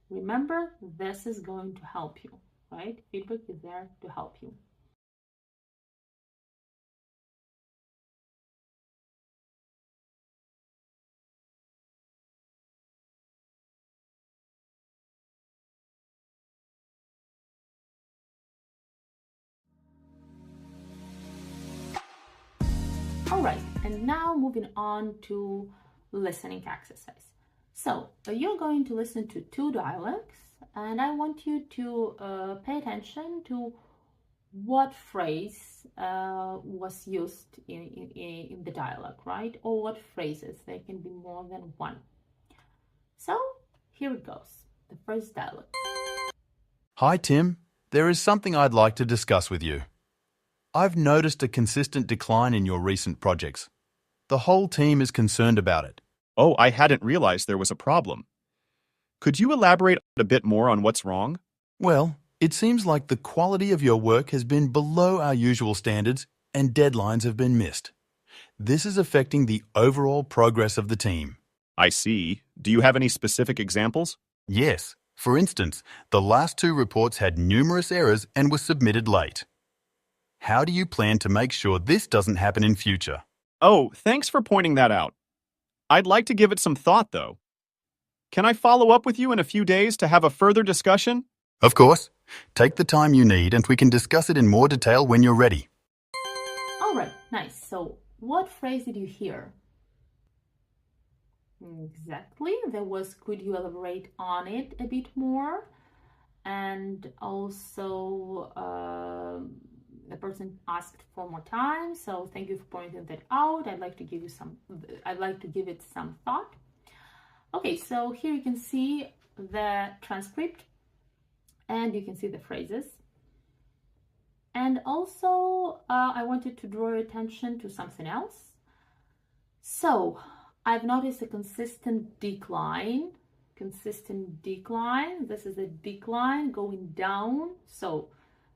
Speaker 9: Remember, this is going to help you, right? Feedback is there to help you. All right, and now moving on to listening exercise. So you're going to listen to 2 dialogues, and I want you to pay attention to what phrase was used in the dialogue, right? Or what phrases. There can be more than one. So here it goes. The first dialogue.
Speaker 10: Hi, Tim. There is something I'd like to discuss with you. I've noticed a consistent decline in your recent projects. The whole team is concerned about it.
Speaker 11: Oh, I hadn't realized there was a problem. Could you elaborate a bit more on what's wrong?
Speaker 10: Well, it seems like the quality of your work has been below our usual standards and deadlines have been missed. This is affecting the overall progress of the team.
Speaker 11: I see. Do you have any specific examples?
Speaker 10: Yes. For instance, the last 2 reports had numerous errors and were submitted late. How do you plan to make sure this doesn't happen in future?
Speaker 11: Oh, thanks for pointing that out. I'd like to give it some thought, though. Can I follow up with you in a few days to have a further discussion?
Speaker 10: Of course. Take the time you need and we can discuss it in more detail when you're ready.
Speaker 9: All right, nice. So what phrase did you hear? Exactly. There was, could you elaborate on it a bit more? And also, the person asked for more time, so thank you for pointing that out. I'd like to give it some thought. Okay, so here you can see the transcript and you can see the phrases. And also, I wanted to draw your attention to something else. So I've noticed a consistent decline. This is a decline going down. So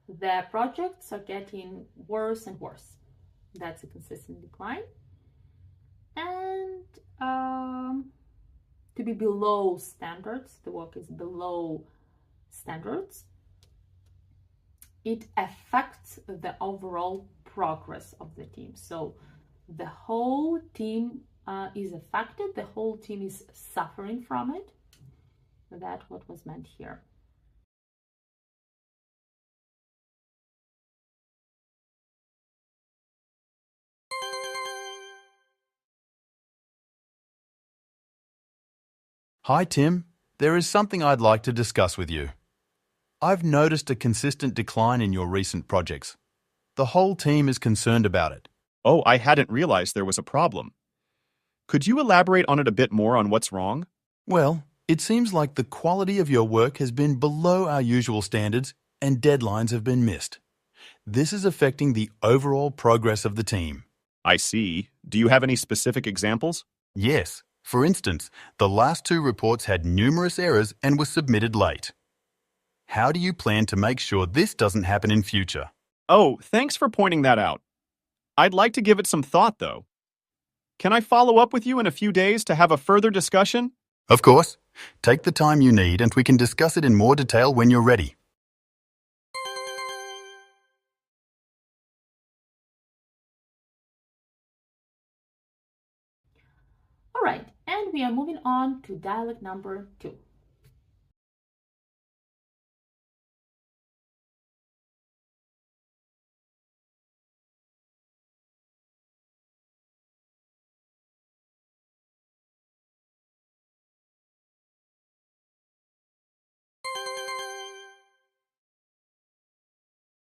Speaker 9: the projects are getting worse and worse. That's a consistent decline. And to be below standards, the work is below standards. It affects the overall progress of the team. So the whole team is affected, the whole team is suffering from it. That's what was meant here.
Speaker 10: Hi, Tim. There is something I'd like to discuss with you. I've noticed a consistent decline in your recent projects. The whole team is concerned about it.
Speaker 11: Oh, I hadn't realized there was a problem. Could you elaborate on it a bit more on what's wrong?
Speaker 10: Well, it seems like the quality of your work has been below our usual standards and deadlines have been missed. This is affecting the overall progress of the team.
Speaker 11: I see. Do you have any specific examples?
Speaker 10: Yes. For instance, the last 2 reports had numerous errors and were submitted late. How do you plan to make sure this doesn't happen in future?
Speaker 11: Oh, thanks for pointing that out. I'd like to give it some thought, though. Can I follow up with you in a few days to have a further discussion?
Speaker 10: Of course. Take the time you need and we can discuss it in more detail when you're ready.
Speaker 9: All right, and we are moving on to dialogue number 2.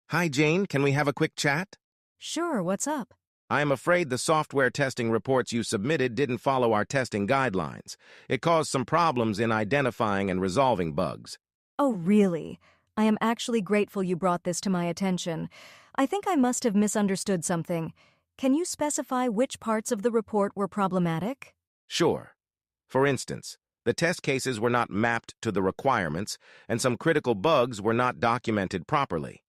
Speaker 8: Hi, Jane. Can we have a quick chat?
Speaker 3: Sure, what's up?
Speaker 8: I am afraid the software testing reports you submitted didn't follow our testing guidelines. It caused some problems in identifying and resolving bugs.
Speaker 3: Oh, really? I am actually grateful you brought this to my attention. I think I must have misunderstood something. Can you specify which parts of the report were problematic?
Speaker 8: Sure. For instance, the test cases were not mapped to the requirements, and some critical bugs were not documented properly.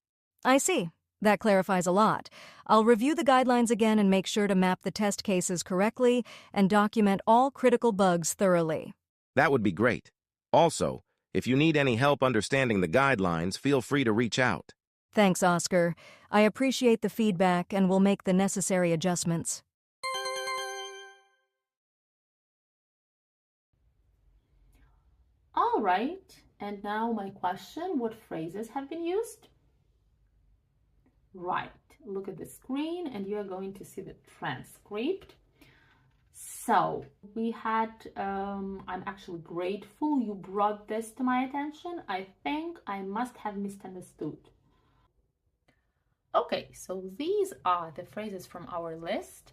Speaker 3: I see. That clarifies a lot. I'll review the guidelines again and make sure to map the test cases correctly and document all critical bugs thoroughly.
Speaker 8: That would be great. Also, If you need any help understanding the guidelines, feel free to reach out.
Speaker 3: Thanks, Oscar. I appreciate the feedback and will make the necessary adjustments.
Speaker 9: All right, and now my question, what phrases have been used? Right, look at the screen and you are going to see the transcript. So we had, I'm actually grateful you brought this to my attention. I think I must have misunderstood. Okay, so these are the phrases from our list.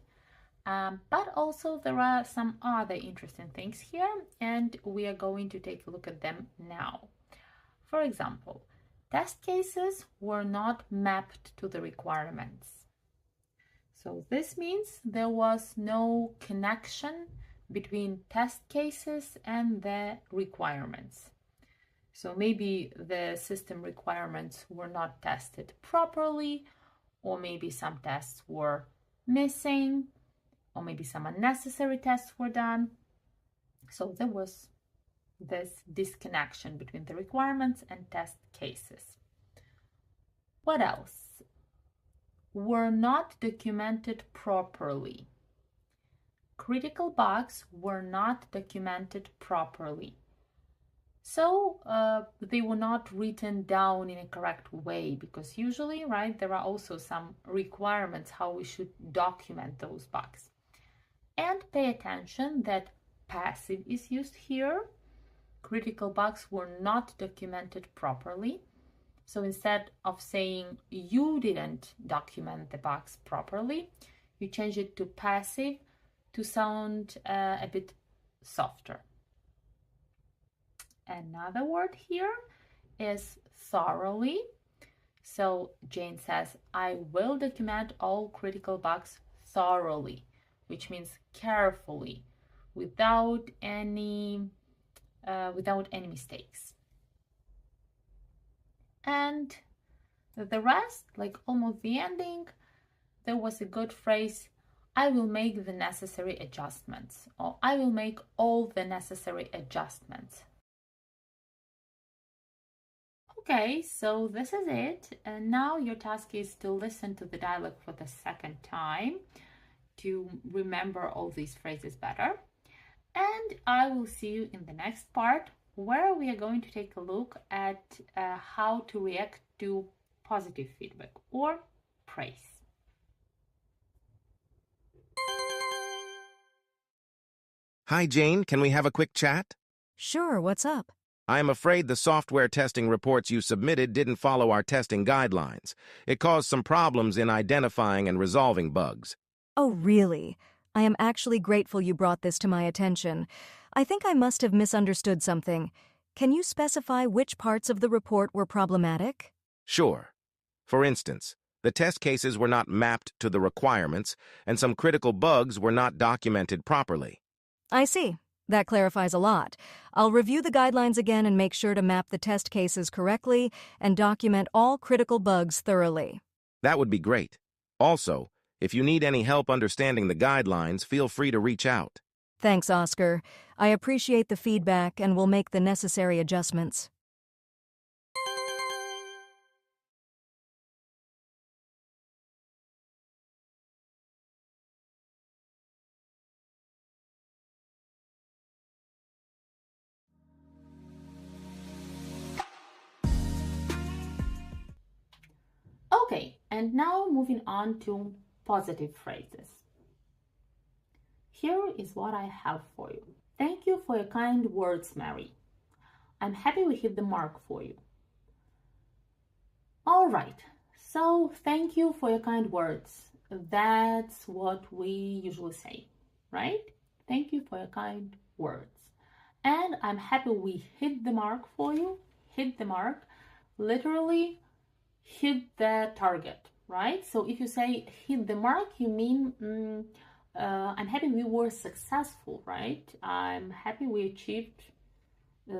Speaker 9: But also there are some other interesting things here, and we are going to take a look at them now. For example, test cases were not mapped to the requirements. So this means there was no connection between test cases and the requirements. So maybe the system requirements were not tested properly, or maybe some tests were missing, or maybe some unnecessary tests were done. So there was this disconnection between the requirements and test cases. What else? Were not documented properly. Critical bugs were not documented properly. So they were not written down in a correct way, because usually, right, there are also some requirements how we should document those bugs. And pay attention that passive is used here. Critical bugs were not documented properly. So instead of saying you didn't document the bugs properly, you change it to passive to sound a bit softer. Another word here is thoroughly. So Jane says, I will document all critical bugs thoroughly, which means carefully, without any mistakes. And the rest, like almost the ending, there was a good phrase, I will make the necessary adjustments, or I will make all the necessary adjustments. Okay, so this is it. And now your task is to listen to the dialogue for the second time to remember all these phrases better. And I will see you in the next part, where we are going to take a look at how to react to positive feedback or praise.
Speaker 8: Hi, Jane. Can we have a quick chat?
Speaker 3: Sure, what's up?
Speaker 8: I am afraid the software testing reports you submitted didn't follow our testing guidelines. It caused some problems in identifying and resolving bugs.
Speaker 3: Oh, really? I am actually grateful you brought this to my attention. I think I must have misunderstood something. Can you specify which parts of the report were problematic?
Speaker 8: Sure. For instance, the test cases were not mapped to the requirements, and some critical bugs were not documented properly.
Speaker 3: I see. That clarifies a lot. I'll review the guidelines again and make sure to map the test cases correctly and document all critical bugs thoroughly.
Speaker 8: That would be great. Also, if you need any help understanding the guidelines, feel free to reach out.
Speaker 3: Thanks, Oscar. I appreciate the feedback and will make the necessary adjustments.
Speaker 9: Okay, and now moving on to positive phrases. Here is what I have for you. Thank you for your kind words, Mary. I'm happy we hit the mark for you. All right, so thank you for your kind words. That's what we usually say, right? Thank you for your kind words. And I'm happy we hit the mark for you. Hit the mark, literally hit the target, right? So if you say hit the mark, you mean I'm happy we were successful, right? I'm happy we achieved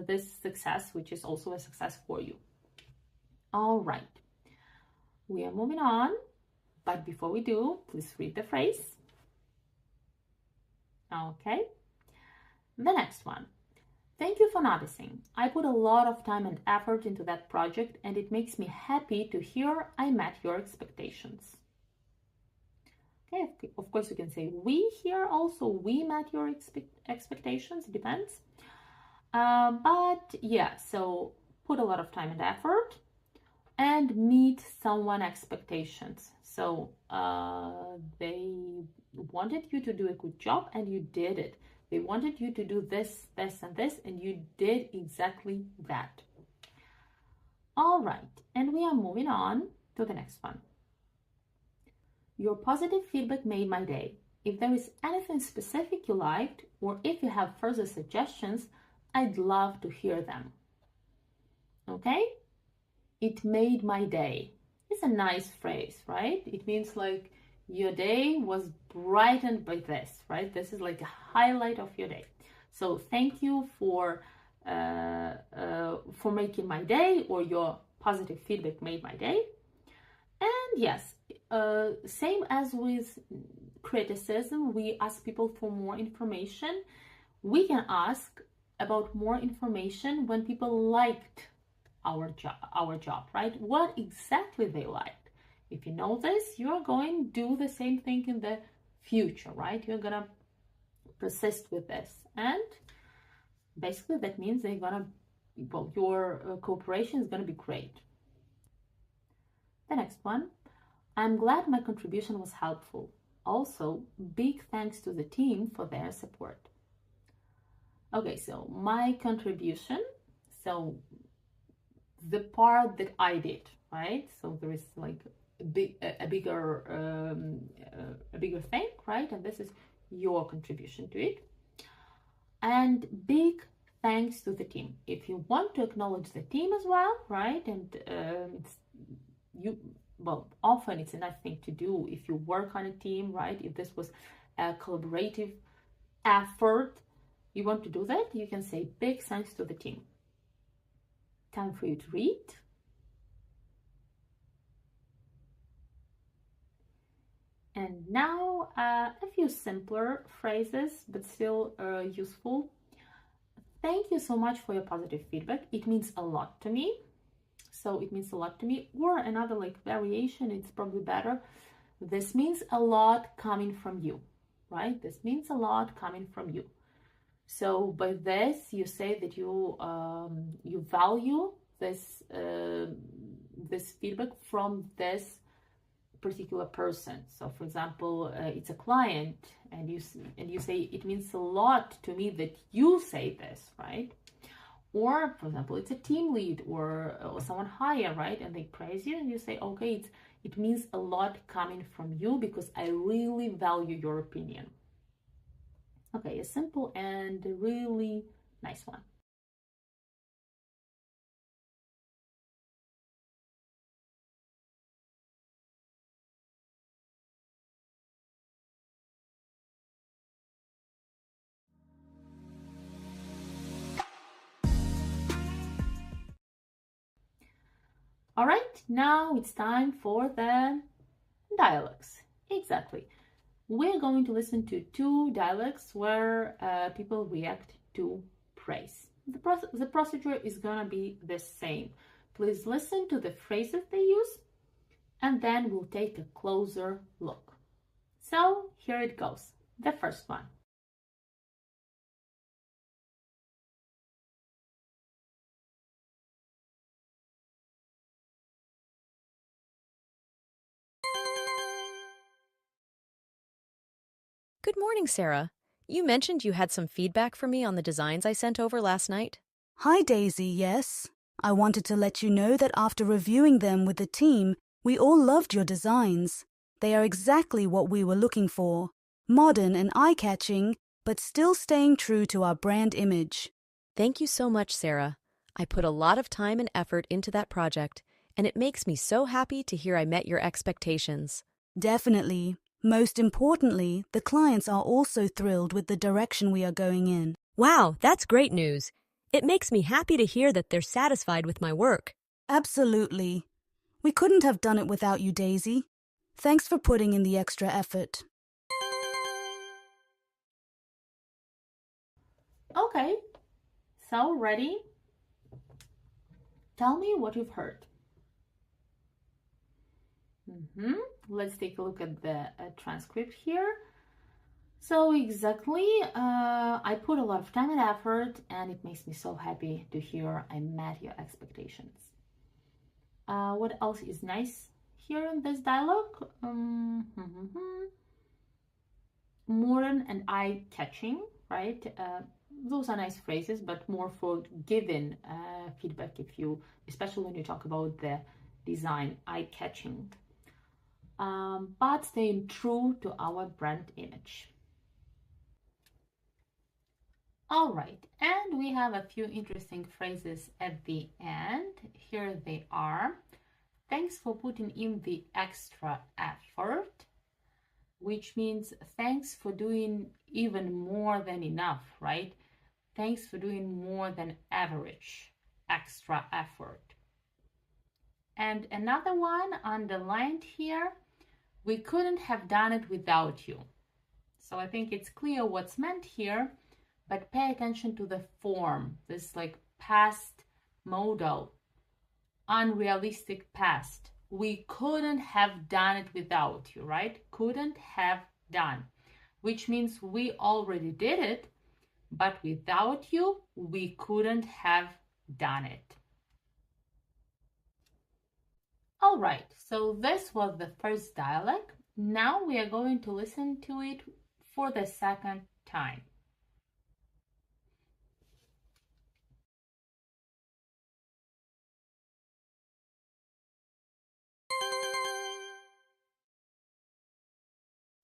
Speaker 9: this success, which is also a success for you. All right, we are moving on, but before we do, please read the phrase. Okay, the next one. Thank you for noticing. I put a lot of time and effort into that project, and it makes me happy to hear I met your expectations. Okay, of course you can say we here also. We met your expectations. It depends. But yeah, so put a lot of time and effort and meet someone's expectations. So they wanted you to do a good job and you did it. They wanted you to do this, this, and this, and you did exactly that. All right, and we are moving on to the next one. Your positive feedback made my day. If there is anything specific you liked, or if you have further suggestions, I'd love to hear them. Okay? It made my day. It's a nice phrase, right? It means like your day was brightened by this, right? This is like a highlight of your day. So thank you for making my day, or your positive feedback made my day. And yes, same as with criticism, we ask people for more information. We can ask about more information when people liked our job, right? What exactly they liked. If you know this, you're going to do the same thing in the future, right? You're gonna persist with this, and basically that means your cooperation is gonna be great. The next one, I'm glad my contribution was helpful. Also, big thanks to the team for their support. Okay, so my contribution, so the part that I did, right? So there is like a bigger thing, right? And this is your contribution to it. And big thanks to the team. If you want to acknowledge the team as well, right? And often it's a nice thing to do if you work on a team, right? If this was a collaborative effort, you want to do that, you can say big thanks to the team. Time for you to read. And now a few simpler phrases, but still useful. Thank you so much for your positive feedback. It means a lot to me. So it means a lot to me. Or another like variation, it's probably better. This means a lot coming from you, right? This means a lot coming from you. So by this, you say that you value this feedback from this particular person. So for example, it's a client, and you say it means a lot to me that you say this, right? Or for example, it's a team lead or someone higher, right? And they praise you, and you say, okay, it means a lot coming from you because I really value your opinion. Okay, a simple and a really nice one. All right, now it's time for the dialogues. Exactly. We're going to listen to two dialogues where people react to praise. The procedure is going to be the same. Please listen to the phrases they use, and then we'll take a closer look. So here it goes. The first one.
Speaker 3: Good morning, Sarah. You mentioned you had some feedback for me on the designs I sent over last night.
Speaker 12: Hi, Daisy, yes. I wanted to let you know that after reviewing them with the team, we all loved your designs. They are exactly what we were looking for. Modern and eye-catching, but still staying true to our brand image.
Speaker 3: Thank you so much, Sarah. I put a lot of time and effort into that project, and it makes me so happy to hear I met your expectations.
Speaker 12: Definitely. Most importantly, the clients are also thrilled with the direction we are going in.
Speaker 3: Wow, that's great news. It makes me happy to hear that they're satisfied with my work.
Speaker 12: Absolutely. We couldn't have done it without you, Daisy. Thanks for putting in the extra effort.
Speaker 9: Okay, So, ready? Tell me what you've heard. Let's take a look at the transcript here. So exactly, I put a lot of time and effort, and it makes me so happy to hear I met your expectations. What else is nice here in this dialogue? Modern and eye-catching, right? Those are nice phrases, but more for giving feedback, especially when you talk about the design, eye-catching. But staying true to our brand image. All right, and we have a few interesting phrases at the end. Here they are. Thanks for putting in the extra effort, which means thanks for doing even more than enough, right? Thanks for doing more than average, extra effort. And another one underlined here, we couldn't have done it without you. So I think it's clear what's meant here, but pay attention to the form, this like past modal, unrealistic past. We couldn't have done it without you, right? Couldn't have done, which means we already did it, but without you, we couldn't have done it. All right, so this was the first dialogue. Now we are going to listen to it for the second time.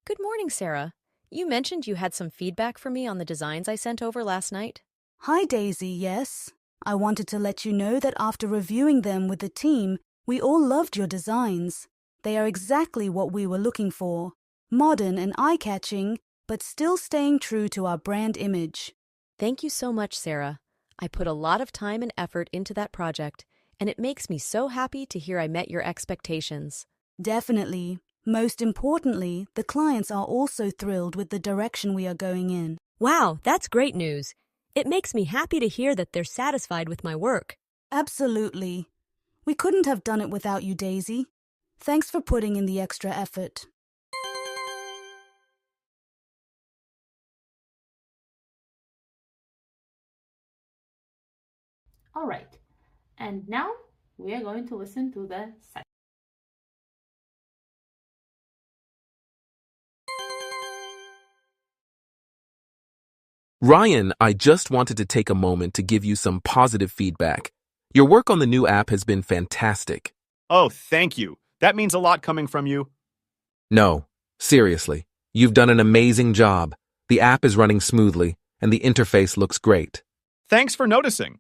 Speaker 3: Good morning, Sarah. You mentioned you had some feedback for me on the designs I sent over last night.
Speaker 12: Hi, Daisy, yes. I wanted to let you know that after reviewing them with the team, we all loved your designs. They are exactly what we were looking for. Modern and eye-catching, but still staying true to our brand image.
Speaker 3: Thank you so much, Sarah. I put a lot of time and effort into that project, and it makes me so happy to hear I met your expectations.
Speaker 12: Definitely. Most importantly, the clients are also thrilled with the direction we are going in.
Speaker 3: Wow, that's great news. It makes me happy to hear that they're satisfied with my work.
Speaker 12: Absolutely. We couldn't have done it without you, Daisy. Thanks for putting in the extra effort.
Speaker 9: All right, and now we are going to listen to the second.
Speaker 13: Ryan, I just wanted to take a moment to give you some positive feedback. Your work on the new app has been fantastic.
Speaker 11: Oh, thank you. That means a lot coming from you.
Speaker 13: No, seriously, you've done an amazing job. The app is running smoothly, and the interface looks great.
Speaker 11: Thanks for noticing.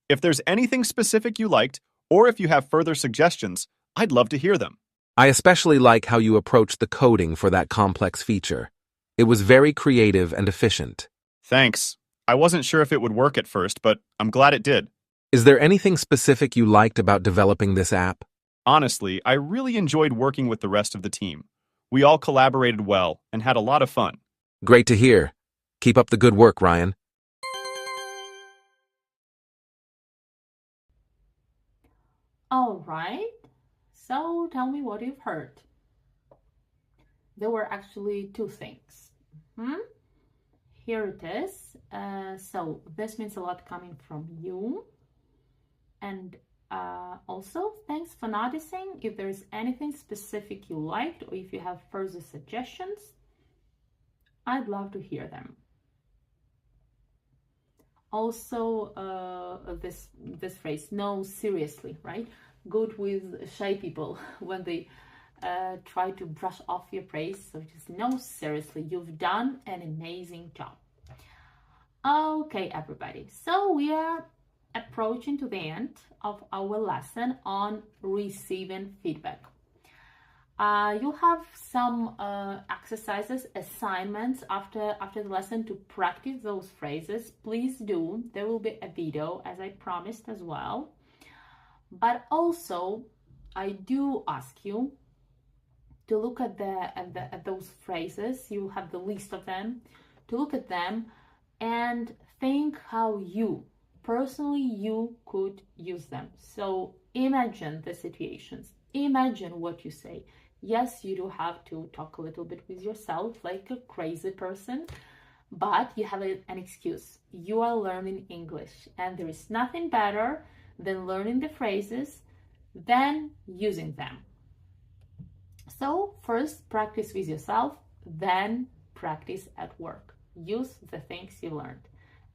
Speaker 11: If there's anything specific you liked, or if you have further suggestions, I'd love to hear them.
Speaker 13: I especially like how you approached the coding for that complex feature. It was very creative and efficient.
Speaker 11: Thanks. I wasn't sure if it would work at first, but I'm glad it did.
Speaker 13: Is there anything specific you liked about developing this app?
Speaker 11: Honestly, I really enjoyed working with the rest of the team. We all collaborated well and had a lot of fun.
Speaker 13: Great to hear. Keep up the good work, Ryan.
Speaker 9: All right, so tell me what you've heard. There were actually two things. Here it is. So this means a lot coming from you. And also, thanks for noticing. If there's anything specific you liked or if you have further suggestions, I'd love to hear them. Also, this phrase, no, seriously, right? Good with shy people when they try to brush off your praise. So just no, seriously, you've done an amazing job. Okay, everybody. So we are approaching to the end of our lesson on receiving feedback. You'll have some exercises, assignments after the lesson to practice those phrases. Please do. There will be a video, as I promised as well. But also, I do ask you to look at those phrases. You have the list of them. To look at them and think how personally you could use them. So imagine the situations, imagine what you say. Yes, you do have to talk a little bit with yourself like a crazy person, but you have an excuse. You are learning English, and there is nothing better than learning the phrases than using them. So first practice with yourself, then practice at work. Use the things you learned.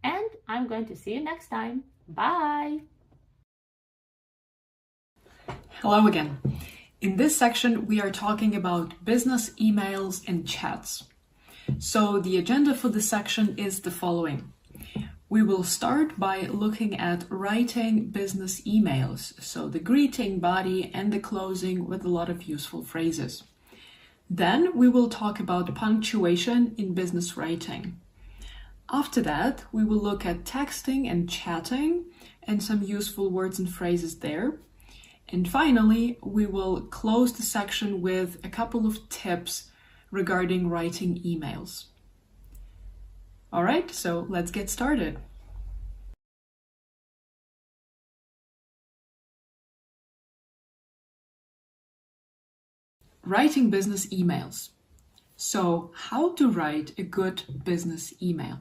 Speaker 9: And I'm going to see you next time. Bye!
Speaker 1: Hello again. In this section, we are talking about business emails and chats. So the agenda for this section is the following. We will start by looking at writing business emails, so the greeting, body, and the closing with a lot of useful phrases. Then we will talk about punctuation in business writing. After that, we will look at texting and chatting and some useful words and phrases there. And finally, we will close the section with a couple of tips regarding writing emails. All right, so let's get started. Writing business emails. So, how to write a good business email?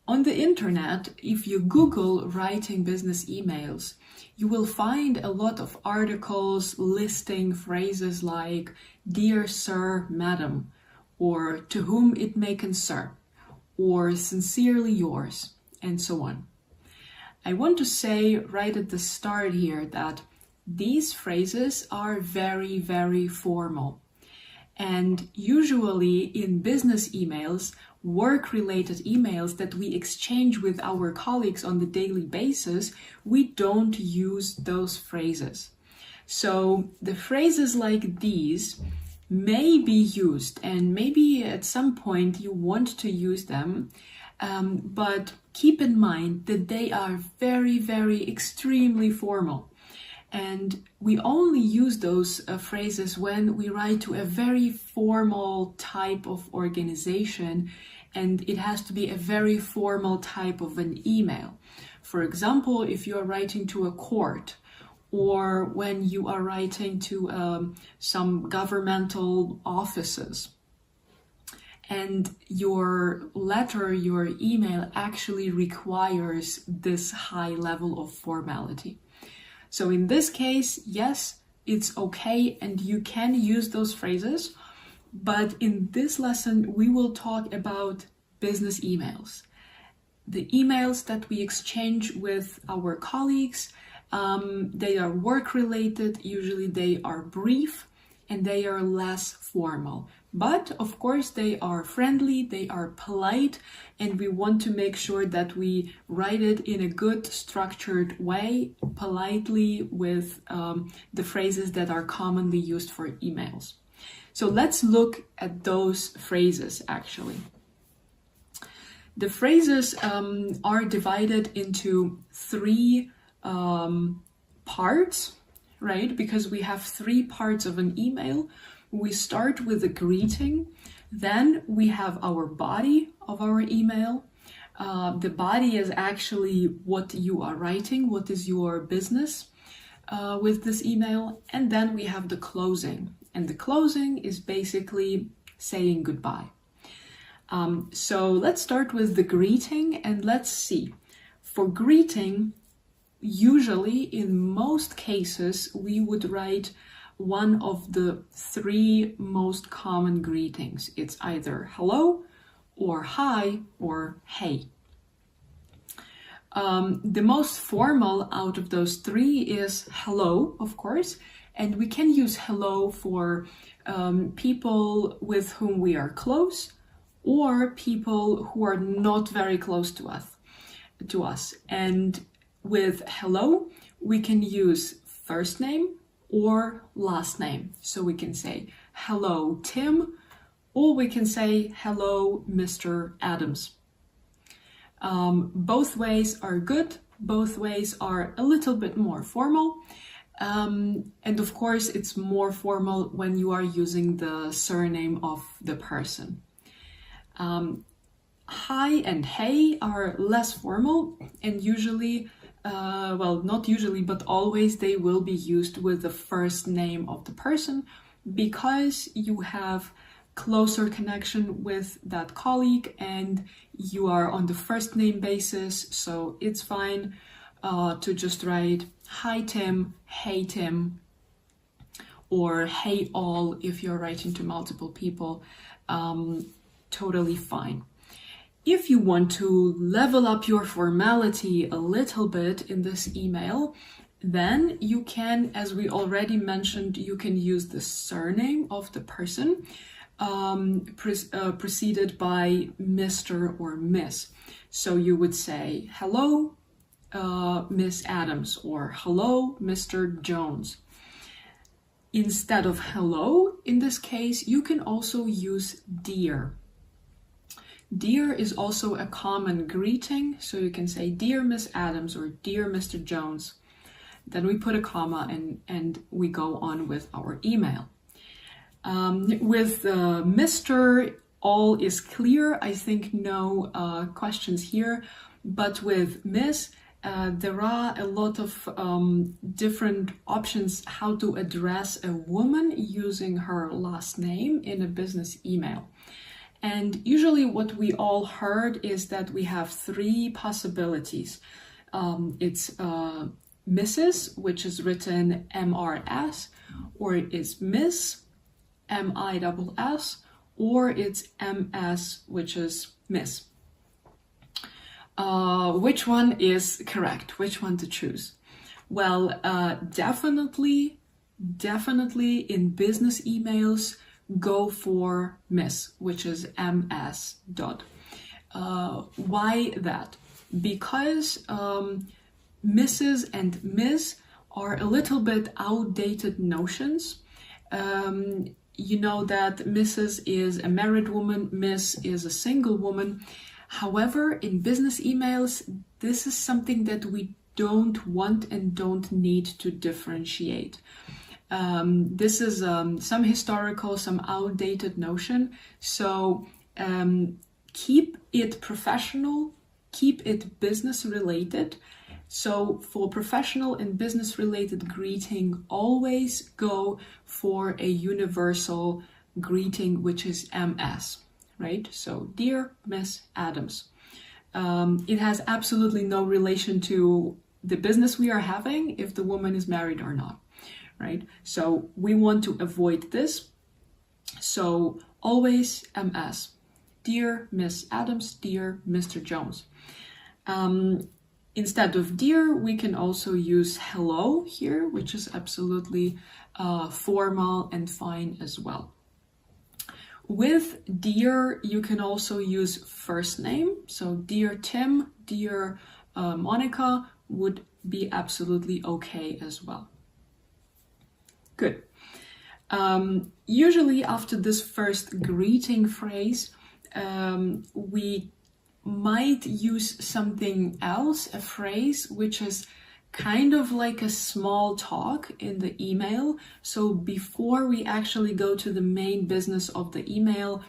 Speaker 1: On the internet, if you Google writing business emails, you will find a lot of articles listing phrases like "Dear Sir, Madam," or "To whom it may concern," or "Sincerely yours," and so on. I want to say right at the start here that these phrases are very, very formal. And usually in business emails, work-related emails that we exchange with our colleagues on the daily basis, we don't use those phrases. So the phrases like these may be used, and maybe at some point you want to use them, but keep in mind that they are very, very extremely formal. And we only use those phrases when we write to a very formal type of organization, and it has to be a very formal type of an email. For example, if you are writing to a court, or when you are writing to some governmental offices, and your letter, your email actually requires this high level of formality. So in this case, yes, it's okay and you can use those phrases, but in this lesson, we will talk about business emails. The emails that we exchange with our colleagues, they are work-related, usually they are brief, and they are less formal. But of course, they are friendly, they are polite, and we want to make sure that we write it in a good, structured way, politely, with the phrases that are commonly used for emails. So let's look at those phrases, actually. The phrases are divided into three parts, right? Because we have three parts of an email. We start with a greeting, then we have our body of our email. The body is actually what you are writing, what is your business with this email, and then we have the closing. And the closing is basically saying goodbye. So let's start with the greeting and let's see. For greeting, usually in most cases, we would write one of the three most common greetings. It's either hello or hi or hey. The most formal out of those three is hello, of course, and we can use hello for people with whom we are close or people who are not very close to us. And with hello, we can use first name or last name. So we can say, hello, Tim, or we can say, hello, Mr. Adams. Both ways are good. Both ways are a little bit more formal. And of course, it's more formal when you are using the surname of the person. Hi and hey are less formal and usually, well, not usually, but always they will be used with the first name of the person because you have closer connection with that colleague and you are on the first name basis. So it's fine to just write hi Tim, hey Tim, or hey all if you're writing to multiple people. Totally fine. If you want to level up your formality a little bit in this email, then you can, as we already mentioned, you can use the surname of the person preceded by Mr. or Miss. So you would say, hello, Miss Adams, or hello, Mr. Jones. Instead of hello, in this case, you can also use dear. Dear is also a common greeting, so you can say dear Miss Adams or dear Mr. Jones. Then we put a comma and we go on with our email. With Mr., all is clear. I think no questions here, but with Miss, there are a lot of different options how to address a woman using her last name in a business email. And usually what we all heard is that we have three possibilities. It's Mrs., which is written MRS, or it's Miss, MISS, or it's MS, which is Miss. Which one is correct? Which one to choose? Well, definitely in business emails, go for Miss, which is MS dot. Why that? Because Mrs. and Miss are a little bit outdated notions. You know that Mrs. is a married woman, Miss is a single woman. However, in business emails, this is something that we don't want and don't need to differentiate. This is some historical, some outdated notion. So keep it professional, keep it business related. So for professional and business related greeting, always go for a universal greeting, which is MS, right? So dear Miss Adams. It has absolutely no relation to the business we are having if the woman is married or not. Right? So we want to avoid this. So always MS. Dear Miss Adams, dear Mr. Jones. Instead of dear, we can also use hello here, which is absolutely formal and fine as well. With dear, you can also use first name. So dear Tim, dear Monica would be absolutely okay as well. Good. Usually after this first greeting phrase, we might use something else, a phrase, which is kind of like a small talk in the email. So before we actually go to the main business of the email,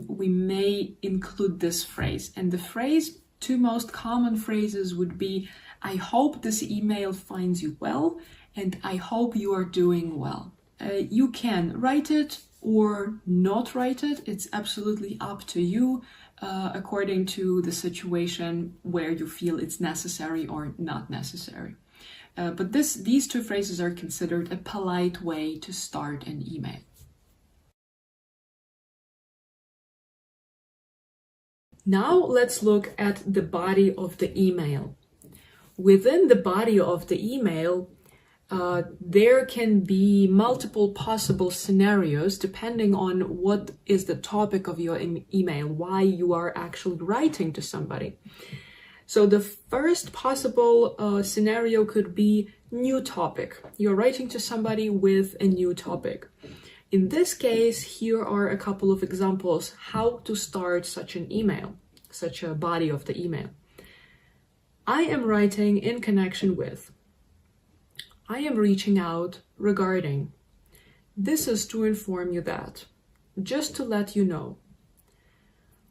Speaker 1: we may include this phrase. And the phrase, two most common phrases would be, I hope this email finds you well, and I hope you are doing well. You can write it or not write it. It's absolutely up to you according to the situation where you feel it's necessary or not necessary. But these two phrases are considered a polite way to start an email. Now let's look at the body of the email. Within the body of the email, there can be multiple possible scenarios depending on what is the topic of your email, why you are actually writing to somebody. So the first possible scenario could be new topic. You're writing to somebody with a new topic. In this case, here are a couple of examples how to start such an email, such a body of the email. I am writing in connection with. I am reaching out regarding. This is to inform you that. Just to let you know.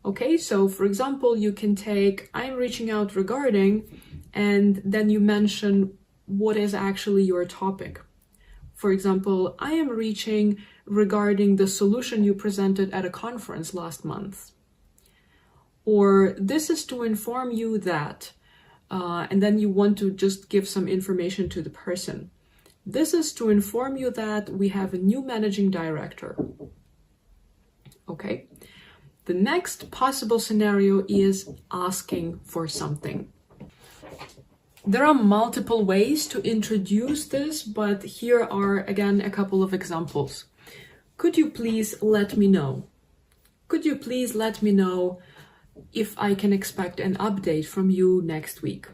Speaker 1: Okay, so for example, you can take I'm reaching out regarding, and then you mention what is actually your topic. For example, I am reaching regarding the solution you presented at a conference last month. Or this is to inform you that, and then you want to just give some information to the person. This is to inform you that we have a new managing director. Okay. The next possible scenario is asking for something. There are multiple ways to introduce this, but here are again a couple of examples. Could you please let me know? Could you please let me know if I can expect an update from you next week?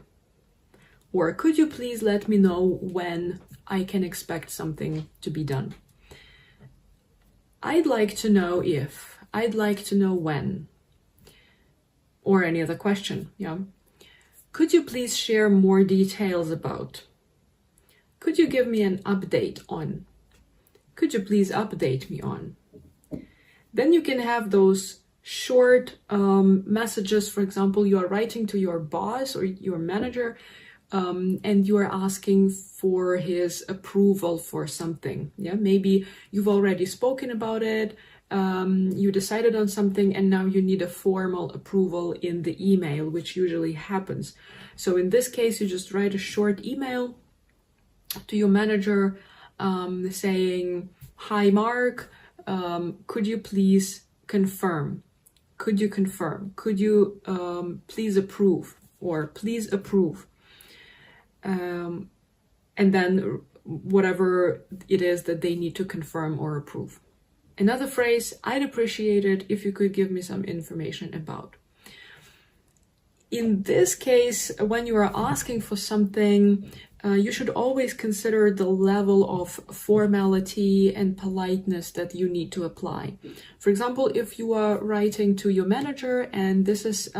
Speaker 1: Or could you please let me know when I can expect something to be done? I'd like to know if, I'd like to know when, or any other question, yeah? Could you please share more details about? Could you give me an update on? Could you please update me on? Then you can have those short messages. For example, you are writing to your boss or your manager, and you are asking for his approval for something. Yeah, maybe you've already spoken about it, you decided on something, and now you need a formal approval in the email, which usually happens. So in this case, you just write a short email to your manager saying, "Hi, Mark, could you please confirm? Could you confirm? Could you please approve?" Or "Please approve." And then whatever it is that they need to confirm or approve. Another phrase, "I'd appreciate it if you could give me some information about." In this case, when you are asking for something, you should always consider the level of formality and politeness that you need to apply. For example, if you are writing to your manager and this is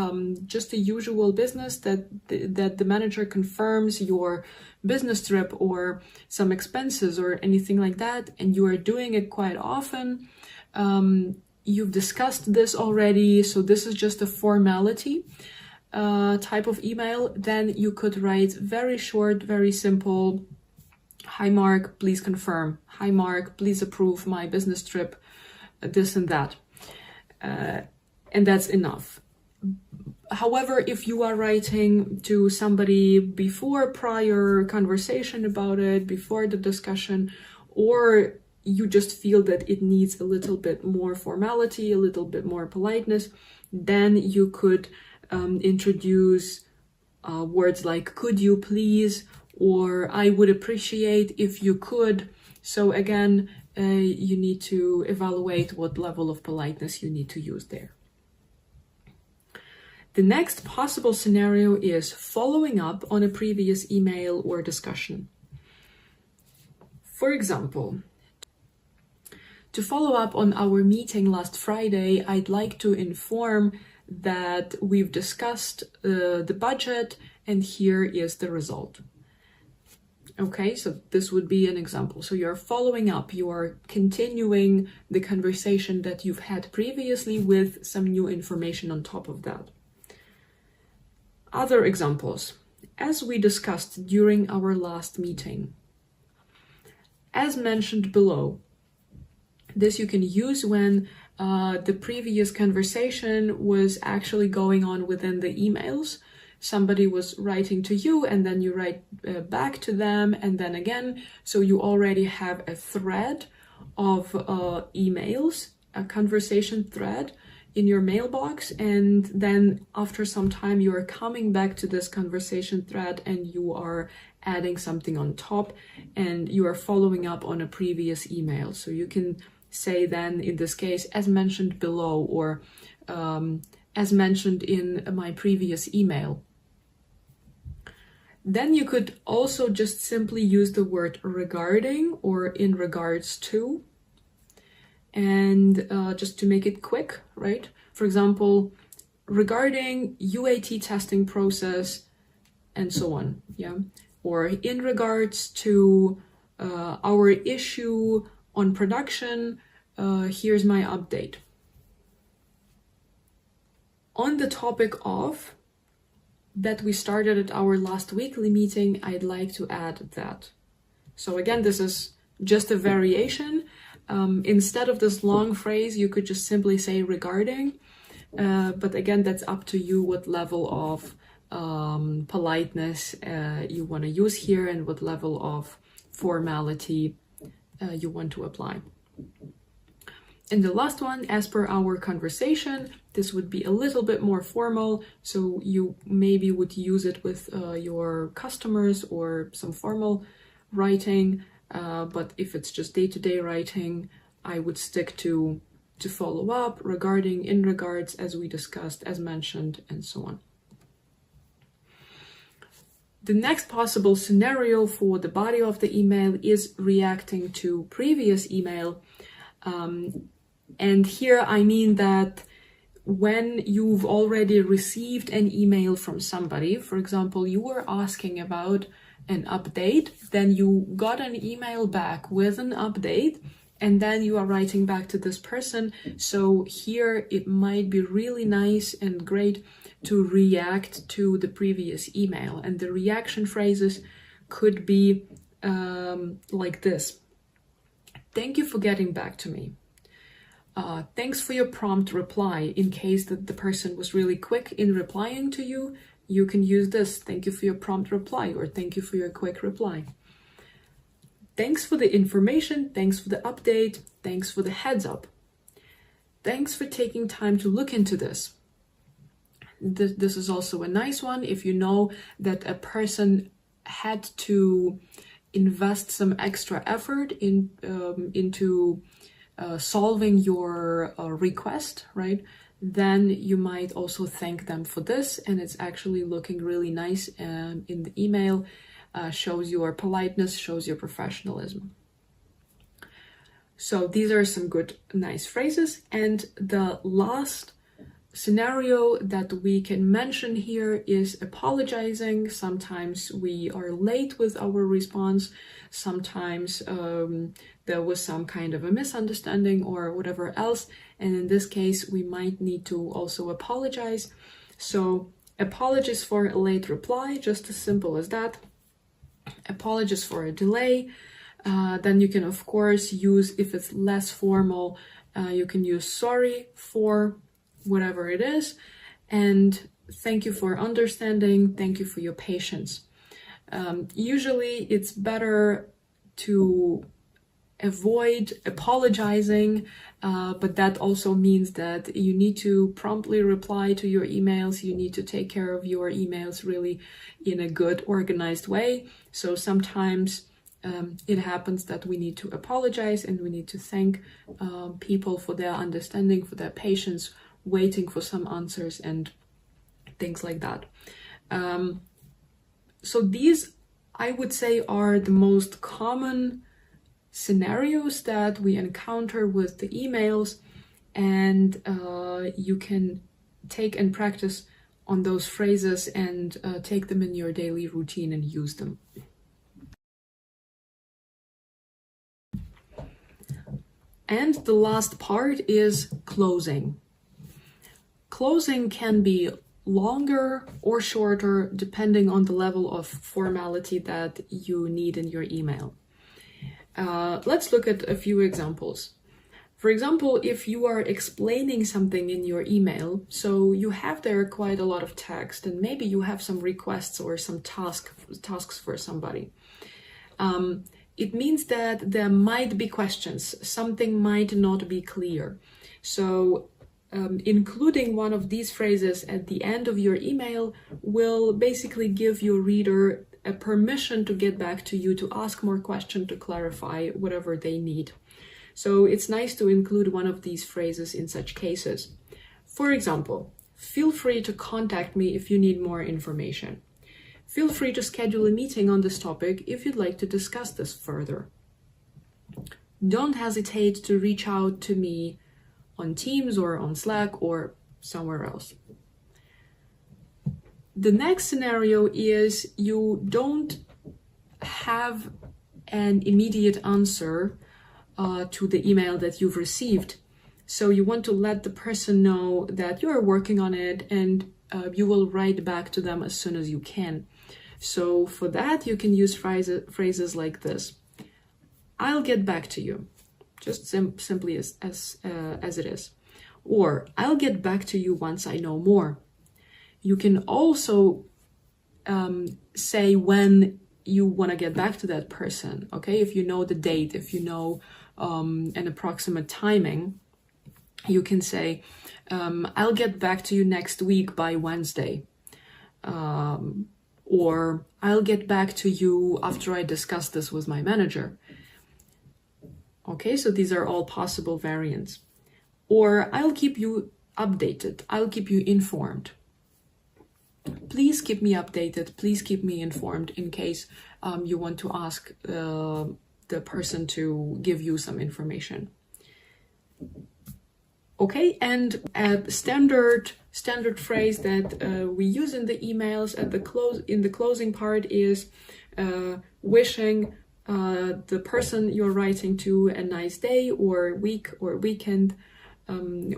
Speaker 1: just a usual business that the manager confirms your business trip or some expenses or anything like that, and you are doing it quite often, you've discussed this already, so this is just a formality type of email, then you could write very short, very simple, "Hi Mark, please confirm. Hi Mark, please approve my business trip, this and that." And that's enough. However, if you are writing to somebody before prior conversation about it, before the discussion, or you just feel that it needs a little bit more formality, a little bit more politeness, then you could introduce words like "could you please," or "I would appreciate if you could." So again, you need to evaluate what level of politeness you need to use there. The next possible scenario is following up on a previous email or discussion. For example, to follow up on our meeting last Friday, I'd like to inform that we've discussed the budget and here is the result. Okay, so this would be an example. So you're following up, you are continuing the conversation that you've had previously with some new information on top of that. Other examples, as we discussed during our last meeting. As mentioned below, this you can use when the previous conversation was actually going on within the emails. Somebody was writing to you and then you write back to them and then again. So you already have a thread of emails, a conversation thread in your mailbox, and then after some time you are coming back to this conversation thread and you are adding something on top and you are following up on a previous email. So you can say then in this case, as mentioned below, or as mentioned in my previous email. Then you could also just simply use the word regarding or in regards to, and just to make it quick, right? For example, regarding UAT testing process and so on, yeah? Or in regards to our issue on production, here's my update. On the topic of that we started at our last weekly meeting, I'd like to add that. So again, this is just a variation. Instead of this long phrase, you could just simply say regarding. But again, that's up to you what level of politeness you want to use here and what level of formality you want to apply. And the last one, as per our conversation, this would be a little bit more formal, so you maybe would use it with your customers or some formal writing, but if it's just day-to-day writing, I would stick to follow up, regarding, in regards, as we discussed, as mentioned, and so on. The next possible scenario for the body of the email is reacting to previous email. And here I mean that when you've already received an email from somebody, for example, you were asking about an update, then you got an email back with an update, and then you are writing back to this person. So here it might be really nice and great to react to the previous email. And the reaction phrases could be like this. Thank you for getting back to me. Thanks for your prompt reply. In case that the person was really quick in replying to you, you can use this. Thank you for your prompt reply, or thank you for your quick reply. Thanks for the information. Thanks for the update. Thanks for the heads up. Thanks for taking time to look into this. This is also a nice one if you know that a person had to invest some extra effort into solving your request, right? Then you might also thank them for this, and it's actually looking really nice in the email, shows your politeness, shows your professionalism. So these are some good, nice phrases. And the last scenario that we can mention here is apologizing. Sometimes we are late with our response. Sometimes there was some kind of a misunderstanding or whatever else. And in this case, we might need to also apologize. So apologies for a late reply, just as simple as that. Apologies for a delay. Then you can, of course, use, if it's less formal, you can use sorry for whatever it is, and thank you for understanding, thank you for your patience. Usually it's better to avoid apologizing, but that also means that you need to promptly reply to your emails. You need to take care of your emails really in a good, organized way. So sometimes it happens that we need to apologize and we need to thank people for their understanding, for their patience, waiting for some answers and things like that. So these, I would say, are the most common scenarios that we encounter with the emails, and you can take and practice on those phrases and take them in your daily routine and use them. And the last part is closing. Closing can be longer or shorter depending on the level of formality that you need in your email. Let's look at a few examples. For example, if you are explaining something in your email, so you have there quite a lot of text and maybe you have some requests or some tasks for somebody. It means that there might be questions, something might not be clear. So including one of these phrases at the end of your email will basically give your reader a permission to get back to you, to ask more questions, to clarify whatever they need. So it's nice to include one of these phrases in such cases. For example, feel free to contact me if you need more information. Feel free to schedule a meeting on this topic if you'd like to discuss this further. Don't hesitate to reach out to me on Teams or on Slack or somewhere else. The next scenario is you don't have an immediate answer to the email that you've received. So you want to let the person know that you're working on it, and you will write back to them as soon as you can. So for that, you can use phrases like this. I'll get back to you, just simply as it is. Or I'll get back to you once I know more. You can also say when you want to get back to that person, okay? If you know the date, if you know an approximate timing, you can say, I'll get back to you next week by Wednesday. Or I'll get back to you after I discuss this with my manager. Okay, so these are all possible variants. Or I'll keep you updated. I'll keep you informed. Please keep me updated. Please keep me informed in case you want to ask the person to give you some information. Okay, and a standard phrase that we use in the emails in the closing part is wishing the person you're writing to a nice day or week or weekend.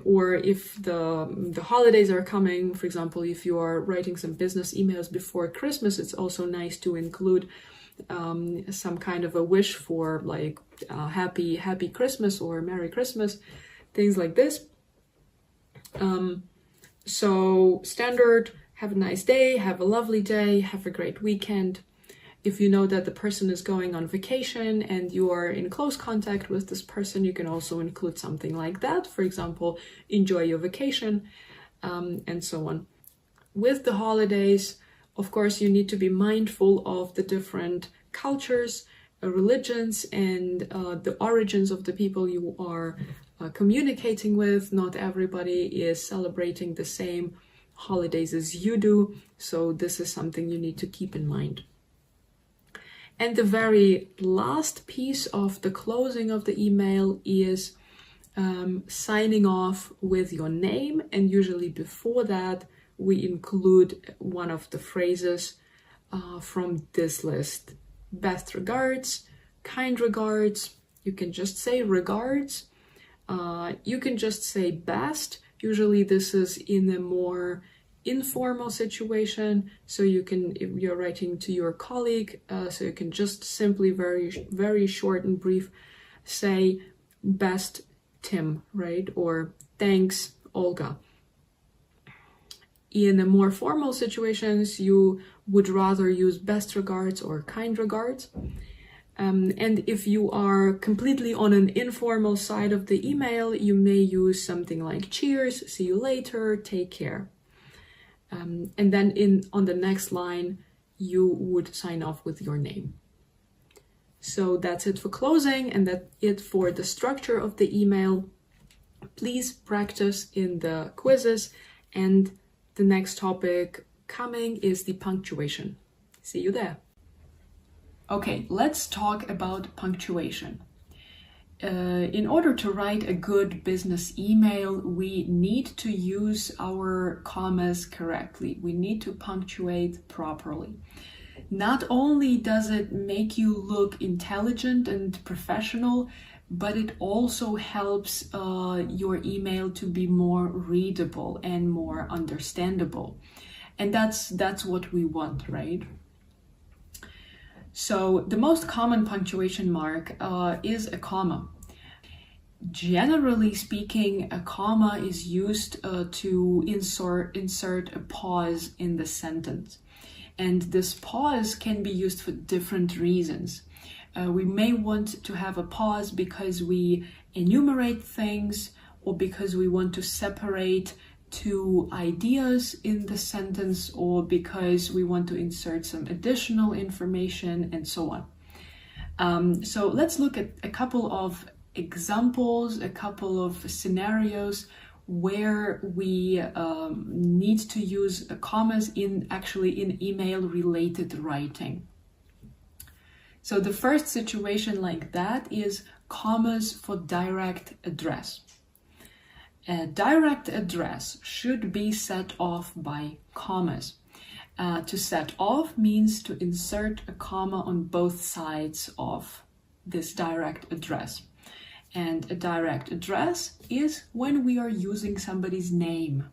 Speaker 1: Or if the holidays are coming, for example, if you are writing some business emails before Christmas, it's also nice to include some kind of a wish for like happy Christmas or Merry Christmas, things like this. So standard, have a nice day, have a lovely day, have a great weekend. If you know that the person is going on vacation and you are in close contact with this person, you can also include something like that. For example, enjoy your vacation, and so on. With the holidays, of course, you need to be mindful of the different cultures, religions, and the origins of the people you are communicating with. Not everybody is celebrating the same holidays as you do, so this is something you need to keep in mind. And the very last piece of the closing of the email is signing off with your name. And usually before that, we include one of the phrases from this list. Best regards, kind regards. You can just say regards. You can just say best. Usually this is in a more informal situation, so you can, if you're writing to your colleague, so you can just simply very short and brief say best Tim, right? Or thanks Olga. In a more formal situations, you would rather use best regards or kind regards. And if you are completely on an informal side of the email, you may use something like cheers, see you later, take care. And then on the next line, you would sign off with your name. So that's it for closing, and that's it for the structure of the email. Please practice in the quizzes, and the next topic coming is the punctuation. See you there. Okay, let's talk about punctuation. In order to write a good business email, we need to use our commas correctly. We need to punctuate properly. Not only does it make you look intelligent and professional, but it also helps your email to be more readable and more understandable. And that's what we want, right? So the most common punctuation mark is a comma. Generally speaking, a comma is used to insert a pause in the sentence. And this pause can be used for different reasons. We may want to have a pause because we enumerate things, or because we want to separate two ideas in the sentence, or because we want to insert some additional information, and so on. So let's look at a couple of examples, a couple of scenarios where we need to use commas in email related writing. So the first situation like that is commas for direct address. A direct address should be set off by commas. To set off means to insert a comma on both sides of this direct address. And a direct address is when we are using somebody's name.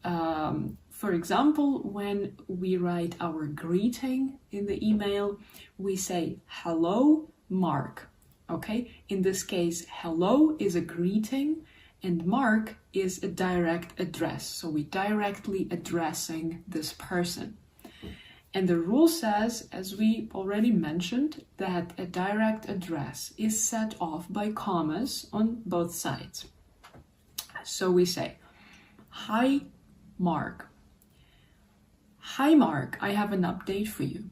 Speaker 1: For example, when we write our greeting in the email, we say, "Hello, Mark." Okay, in this case, hello is a greeting and Mark is a direct address. So we're directly addressing this person. And the rule says, as we already mentioned, that a direct address is set off by commas on both sides. So we say, "Hi, Mark." "Hi, Mark, I have an update for you."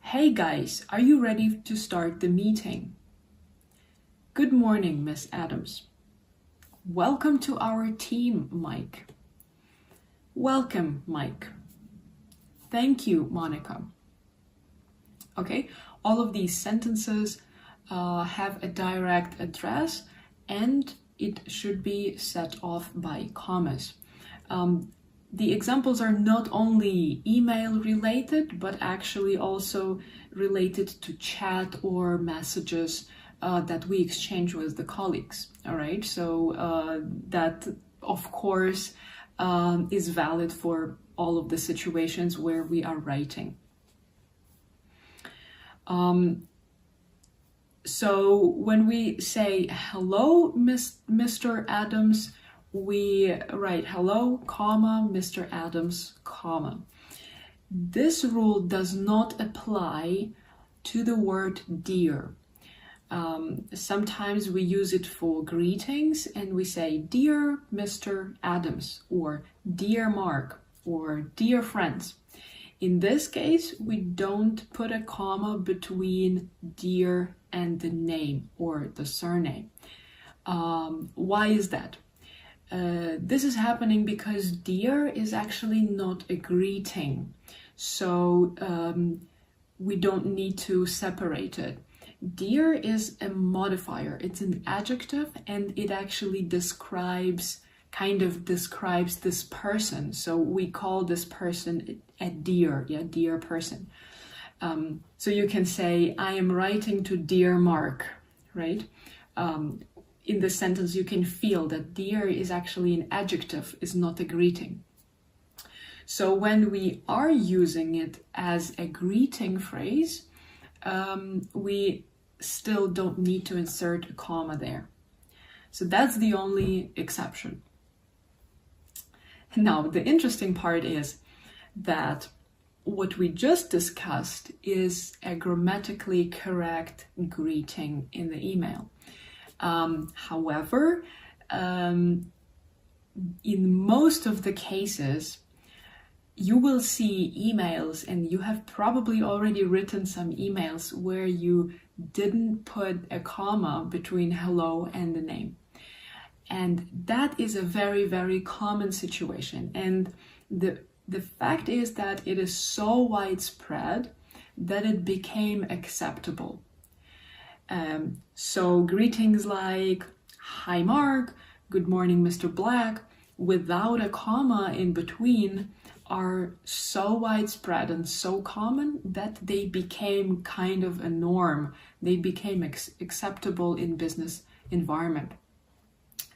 Speaker 1: "Hey guys, are you ready to start the meeting?" "Good morning, Miss Adams." "Welcome to our team, Mike." "Welcome, Mike." "Thank you, Monica." Okay, all of these sentences have a direct address and it should be set off by commas. The examples are not only email related, but actually also related to chat or messages that we exchange with the colleagues. All right, so that of course is valid for all of the situations where we are writing. So when we say, "Hello, Mr. Adams," we write "Hello, comma, Mr. Adams, comma." This rule does not apply to the word "dear." Sometimes we use it for greetings and we say, "Dear Mr. Adams," or "Dear Mark," or "Dear friends." In this case, we don't put a comma between "dear" and the name or the surname. Why is that? This is happening because "dear" is actually not a greeting, so we don't need to separate it. "Dear" is a modifier, it's an adjective, and it actually describes this person. So we call this person a dear, dear person. So you can say, "I am writing to dear Mark," right? In the sentence, you can feel that "dear" is actually an adjective, is not a greeting. So when we are using it as a greeting phrase, we still don't need to insert a comma there. So that's the only exception. Now, the interesting part is that what we just discussed is a grammatically correct greeting in the email. However, in most of the cases, you will see emails, and you have probably already written some emails where you didn't put a comma between "hello" and the name. And that is a very, very common situation. And the fact is that it is so widespread that it became acceptable. So greetings like, "Hi Mark," "Good morning, Mr. Black," without a comma in between are so widespread and so common that they became kind of a norm. They became acceptable in business environment.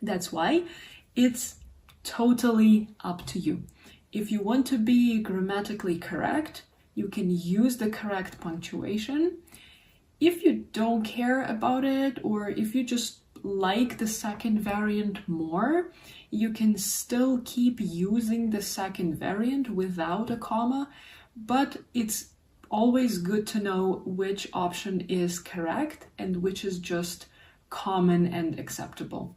Speaker 1: That's why it's totally up to you. If you want to be grammatically correct, you can use the correct punctuation. If you don't care about it, or if you just like the second variant more, you can still keep using the second variant without a comma, but it's always good to know which option is correct and which is just common and acceptable.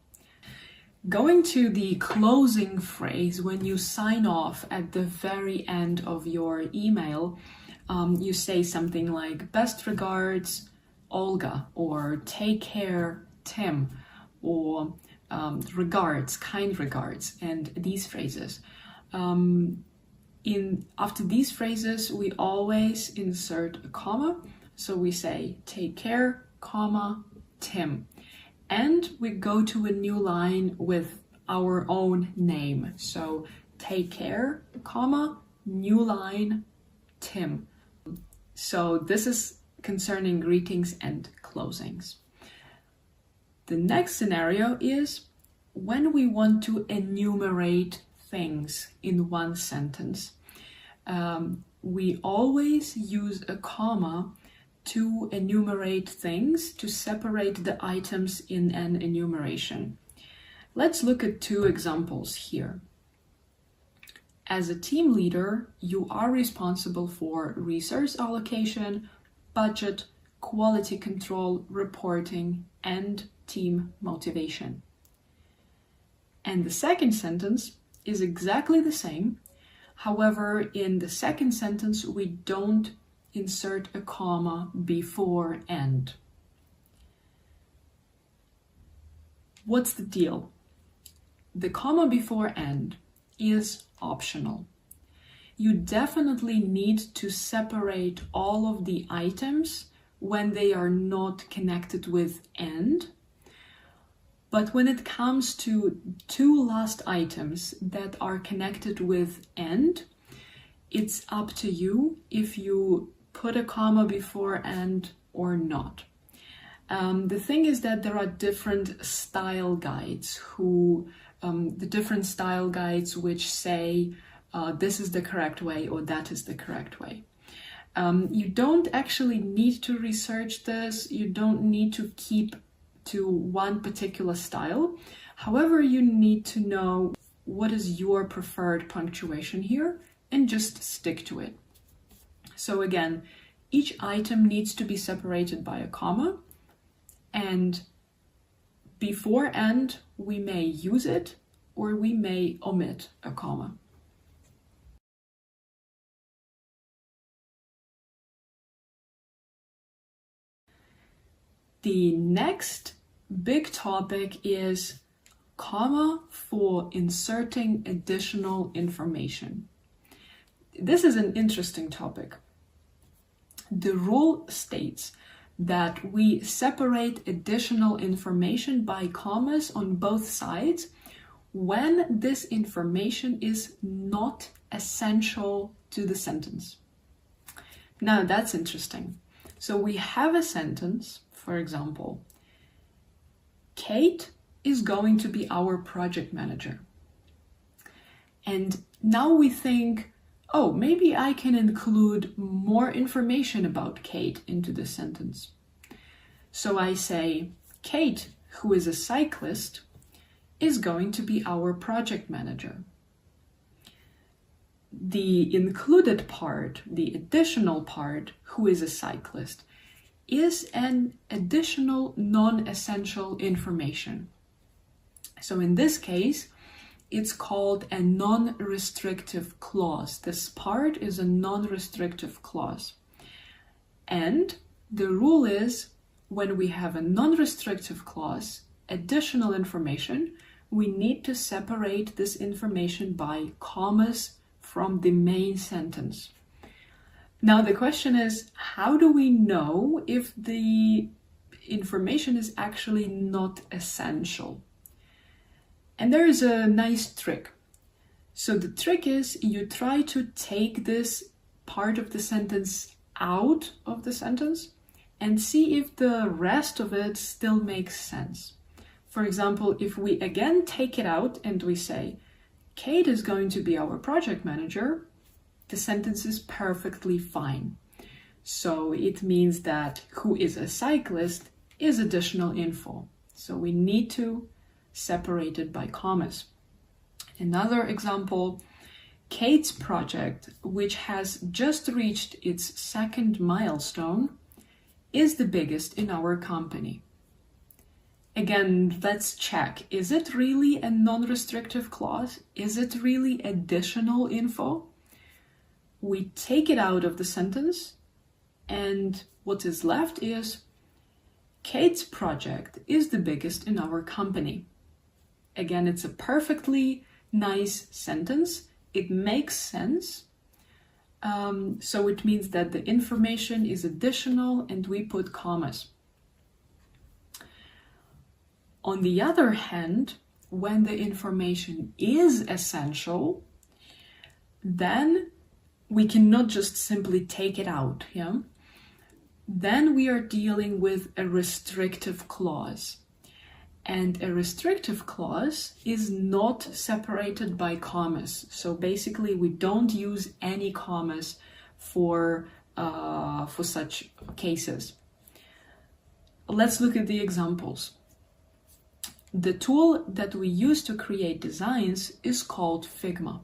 Speaker 1: Going to the closing phrase, when you sign off at the very end of your email, you say something like, "Best regards, Olga," or "Take care, Tim," or "Regards, kind regards," and these phrases. After these phrases, we always insert a comma. So we say, "Take care, comma, Tim." And we go to a new line with our own name. So "Take care, comma, new line, Tim." So this is concerning greetings and closings. The next scenario is when we want to enumerate things in one sentence. We always use a comma to enumerate things, to separate the items in an enumeration. Let's look at two examples here. As a team leader, you are responsible for resource allocation, budget, quality control, reporting, and team motivation. And the second sentence is exactly the same. However, in the second sentence, we don't insert a comma before and. What's the deal? The comma before and is optional. You definitely need to separate all of the items when they are not connected with and. But when it comes to two last items that are connected with and, it's up to you if you put a comma before and or not. The thing is that there are different style guides which say this is the correct way or that is the correct way. You don't actually need to research this. You don't need to keep to one particular style. However, you need to know what is your preferred punctuation here and just stick to it. So again, each item needs to be separated by a comma, and before and we may use it or we may omit a comma. The next big topic is comma for inserting additional information. This is an interesting topic. The rule states that we separate additional information by commas on both sides when this information is not essential to the sentence. Now that's interesting. So we have a sentence, for example, Kate is going to be our project manager. And now we think, oh, maybe I can include more information about Kate into the sentence. So I say, Kate, who is a cyclist, is going to be our project manager. The included part, the additional part, who is a cyclist, is an additional non-essential information. So in this case, it's called a non-restrictive clause. This part is a non-restrictive clause. And the rule is, when we have a non-restrictive clause, additional information, we need to separate this information by commas from the main sentence. Now the question is, how do we know if the information is actually not essential? And there is a nice trick. So the trick is you try to take this part of the sentence out of the sentence and see if the rest of it still makes sense. For example, if we again take it out and we say, Kate is going to be our project manager, the sentence is perfectly fine. So it means that who is a cyclist is additional info. So we need to separate it by commas. Another example, Kate's project, which has just reached its second milestone, is the biggest in our company. Again, let's check. Is it really a non-restrictive clause? Is it really additional info? We take it out of the sentence, and what is left is Kate's project is the biggest in our company. Again, it's a perfectly nice sentence. It makes sense. So it means that the information is additional and we put commas. On the other hand, when the information is essential, then we cannot just simply take it out. Then we are dealing with a restrictive clause. And a restrictive clause is not separated by commas. So basically, we don't use any commas for such cases. Let's look at the examples. The tool that we use to create designs is called Figma.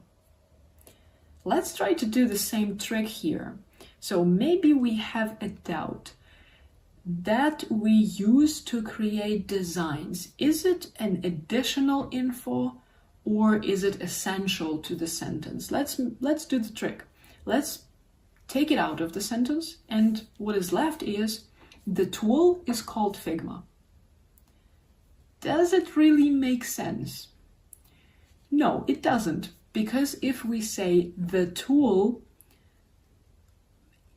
Speaker 1: Let's try to do the same trick here. So maybe we have a doubt that we use to create designs. Is it an additional info or is it essential to the sentence? Let's do the trick. Let's take it out of the sentence, and what is left is the tool is called Figma. Does it really make sense? No, it doesn't, because if we say the tool,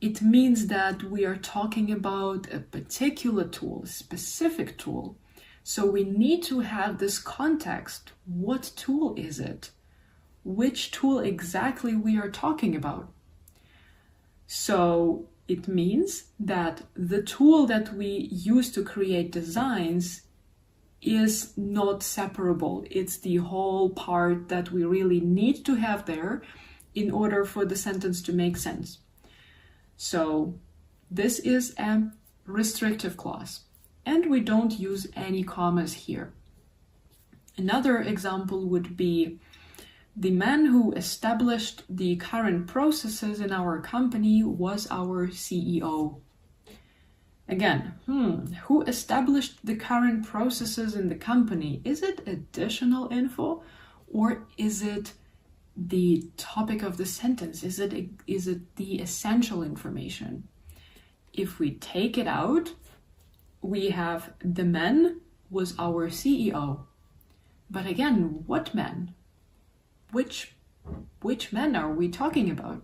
Speaker 1: it means that we are talking about a particular tool, a specific tool. So we need to have this context. What tool is it? Which tool exactly we are talking about? So it means that the tool that we use to create designs is not separable. It's the whole part that we really need to have there in order for the sentence to make sense. So this is a restrictive clause, and we don't use any commas here. Another example would be the man who established the current processes in our company was our CEO. Again, who established the current processes in the company? Is it additional info or is it the topic of the sentence? Is it the essential information? If we take it out, we have the man was our CEO. But again, what man? Which man are we talking about?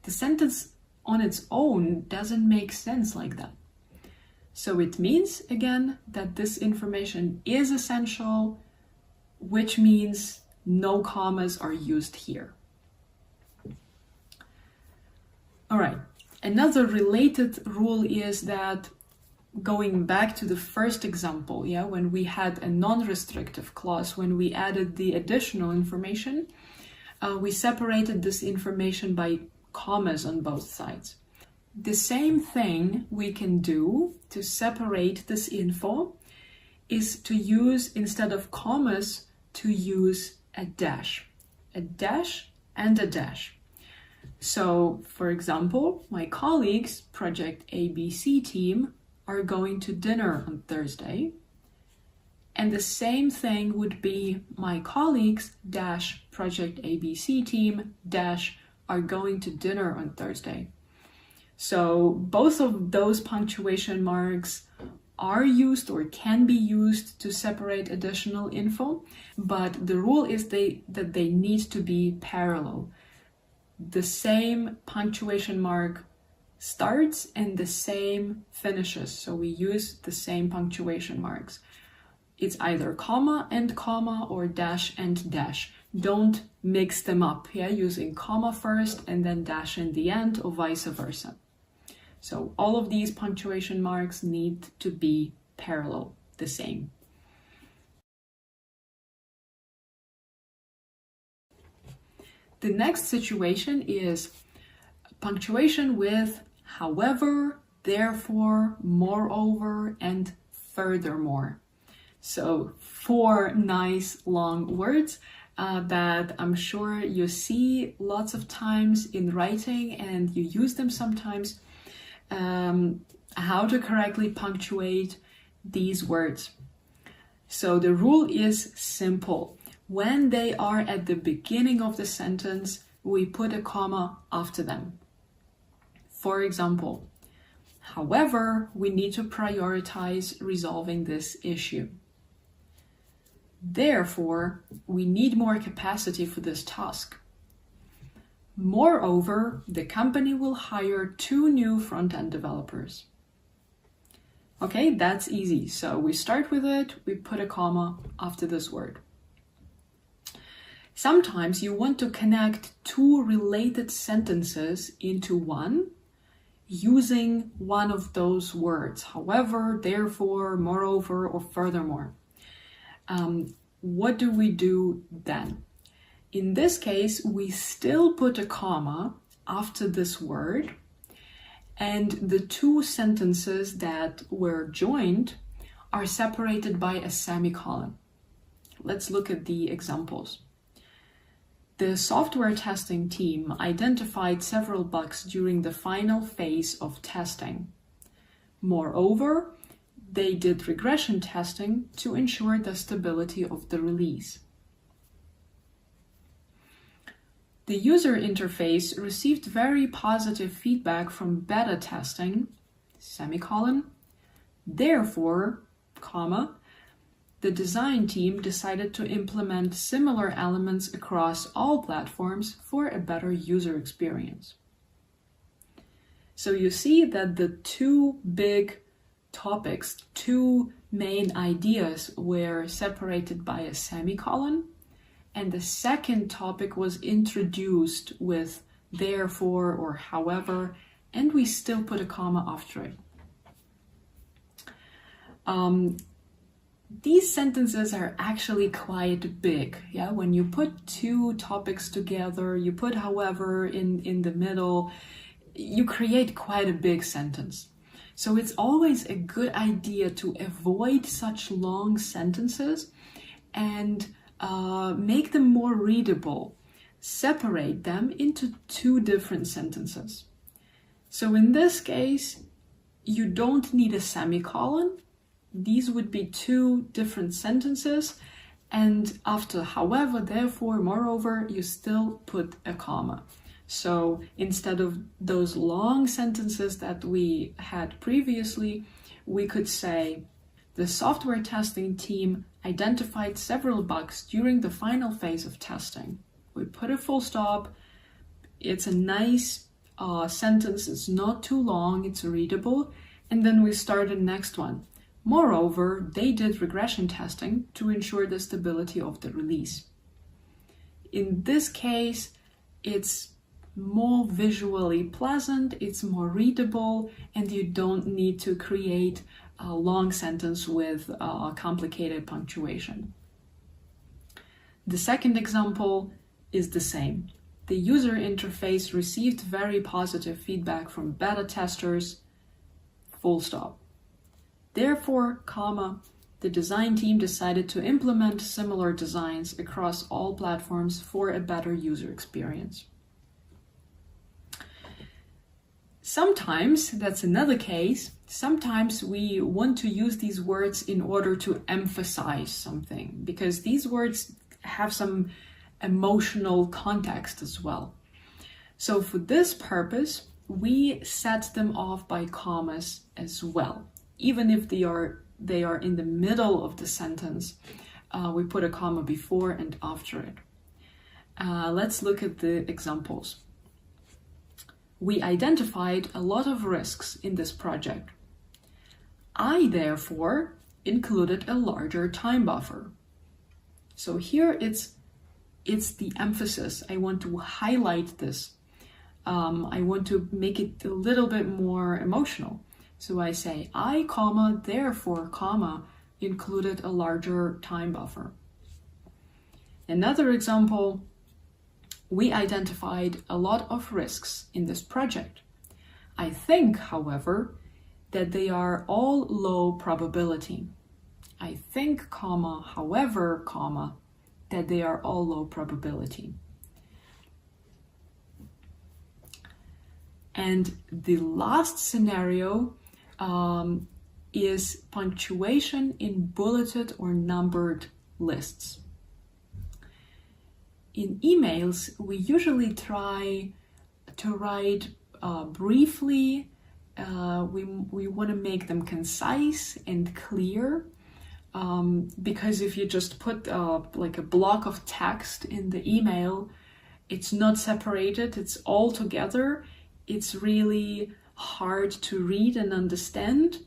Speaker 1: The sentence on its own doesn't make sense like that. So it means, again, that this information is essential, which means no commas are used here. All right, another related rule is that, going back to the first example, when we had a non-restrictive clause, when we added the additional information, we separated this information by commas on both sides. The same thing we can do to separate this info is to use, instead of commas, to use a dash and a dash. So, for example, my colleagues, Project ABC team, are going to dinner on Thursday. And the same thing would be my colleagues dash Project ABC team dash are going to dinner on Thursday. So both of those punctuation marks are used or can be used to separate additional info, but the rule is that they need to be parallel. The same punctuation mark starts and the same finishes, so we use the same punctuation marks. It's either comma and comma or dash and dash. Don't mix them up, using comma first and then dash in the end, or vice versa. So all of these punctuation marks need to be parallel, the same. The next situation is punctuation with however, therefore, moreover, and furthermore. So 4 nice long words that I'm sure you see lots of times in writing and you use them sometimes. How to correctly punctuate these words. So the rule is simple. When they are at the beginning of the sentence, we put a comma after them. For example, however, we need to prioritize resolving this issue. Therefore, we need more capacity for this task. Moreover, the company will hire 2 new front-end developers. Okay, that's easy. So we start with it, we put a comma after this word. Sometimes you want to connect 2 related sentences into one using one of those words, however, therefore, moreover, or furthermore. What do we do then? In this case, we still put a comma after this word, and the two sentences that were joined are separated by a semicolon. Let's look at the examples. The software testing team identified several bugs during the final phase of testing. Moreover, they did regression testing to ensure the stability of the release. The user interface received very positive feedback from beta testing, semicolon. Therefore, comma, the design team decided to implement similar elements across all platforms for a better user experience. So you see that the two big topics, two main ideas were separated by a semicolon, and the second topic was introduced with therefore or however, and we still put a comma after it. These sentences are actually quite big. Yeah, when you put two topics together, you put however in the middle, you create quite a big sentence. So it's always a good idea to avoid such long sentences and make them more readable. Separate them into two different sentences. So in this case, you don't need a semicolon. These would be two different sentences, and after however, therefore, moreover, you still put a comma. So instead of those long sentences that we had previously, we could say, the software testing team identified several bugs during the final phase of testing. We put a full stop. It's a nice sentence. It's not too long. It's readable. And then we start the next one. Moreover, they did regression testing to ensure the stability of the release. In this case, it's more visually pleasant, it's more readable, and you don't need to create a long sentence with complicated punctuation. The second example is the same. The user interface received very positive feedback from beta testers, full stop. Therefore, comma, the design team decided to implement similar designs across all platforms for a better user experience. Sometimes, that's another case, sometimes we want to use these words in order to emphasize something, because these words have some emotional context as well. So for this purpose, we set them off by commas as well. Even if they are in the middle of the sentence, we put a comma before and after it. Let's look at the examples. We identified a lot of risks in this project. I, therefore, included a larger time buffer. So here it's the emphasis. I want to highlight this. I want to make it a little bit more emotional. So I say, I, comma, therefore, comma, included a larger time buffer. Another example, we identified a lot of risks in this project. I think, however, that they are all low probability. I think, comma, however, comma, that they are all low probability. And the last scenario is punctuation in bulleted or numbered lists. In emails, we usually try to write briefly. We want to make them concise and clear, because if you just put like a block of text in the email, it's not separated, it's all together. It's really hard to read and understand.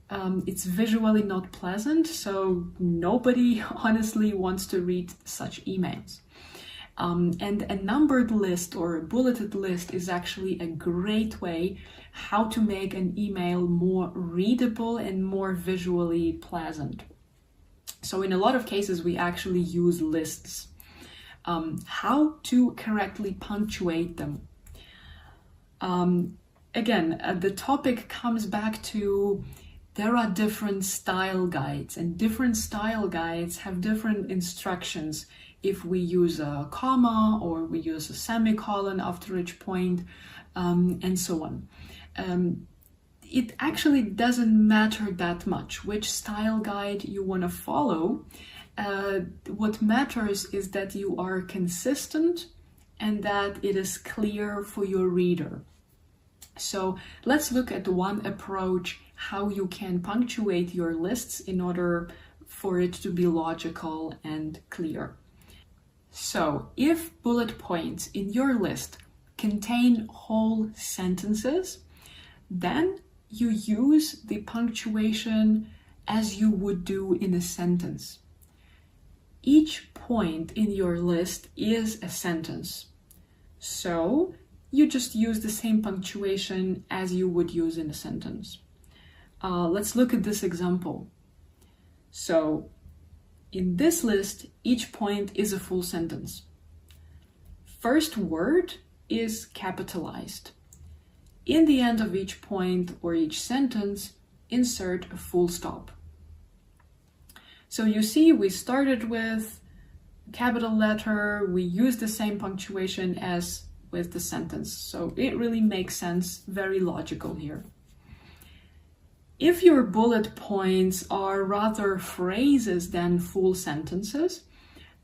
Speaker 1: It's visually not pleasant, so nobody honestly wants to read such emails. And a numbered list or a bulleted list is actually a great way how to make an email more readable and more visually pleasant. So in a lot of cases, we actually use lists. How to correctly punctuate them. Again, the topic comes back to there are different style guides, and different style guides have different instructions if we use a comma or we use a semicolon after each point, and so on. It actually doesn't matter that much which style guide you want to follow. What matters is that you are consistent and that it is clear for your reader. So let's look at one approach, how you can punctuate your lists in order for it to be logical and clear. So if bullet points in your list contain whole sentences, then you use the punctuation as you would do in a sentence. Each point in your list is a sentence. So you just use the same punctuation as you would use in a sentence. Let's look at this example. So in this list, each point is a full sentence. First word is capitalized. In the end of each point or each sentence, insert a full stop. So you see, we started with a capital letter, we use the same punctuation as with the sentence. So it really makes sense, very logical here. If your bullet points are rather phrases than full sentences,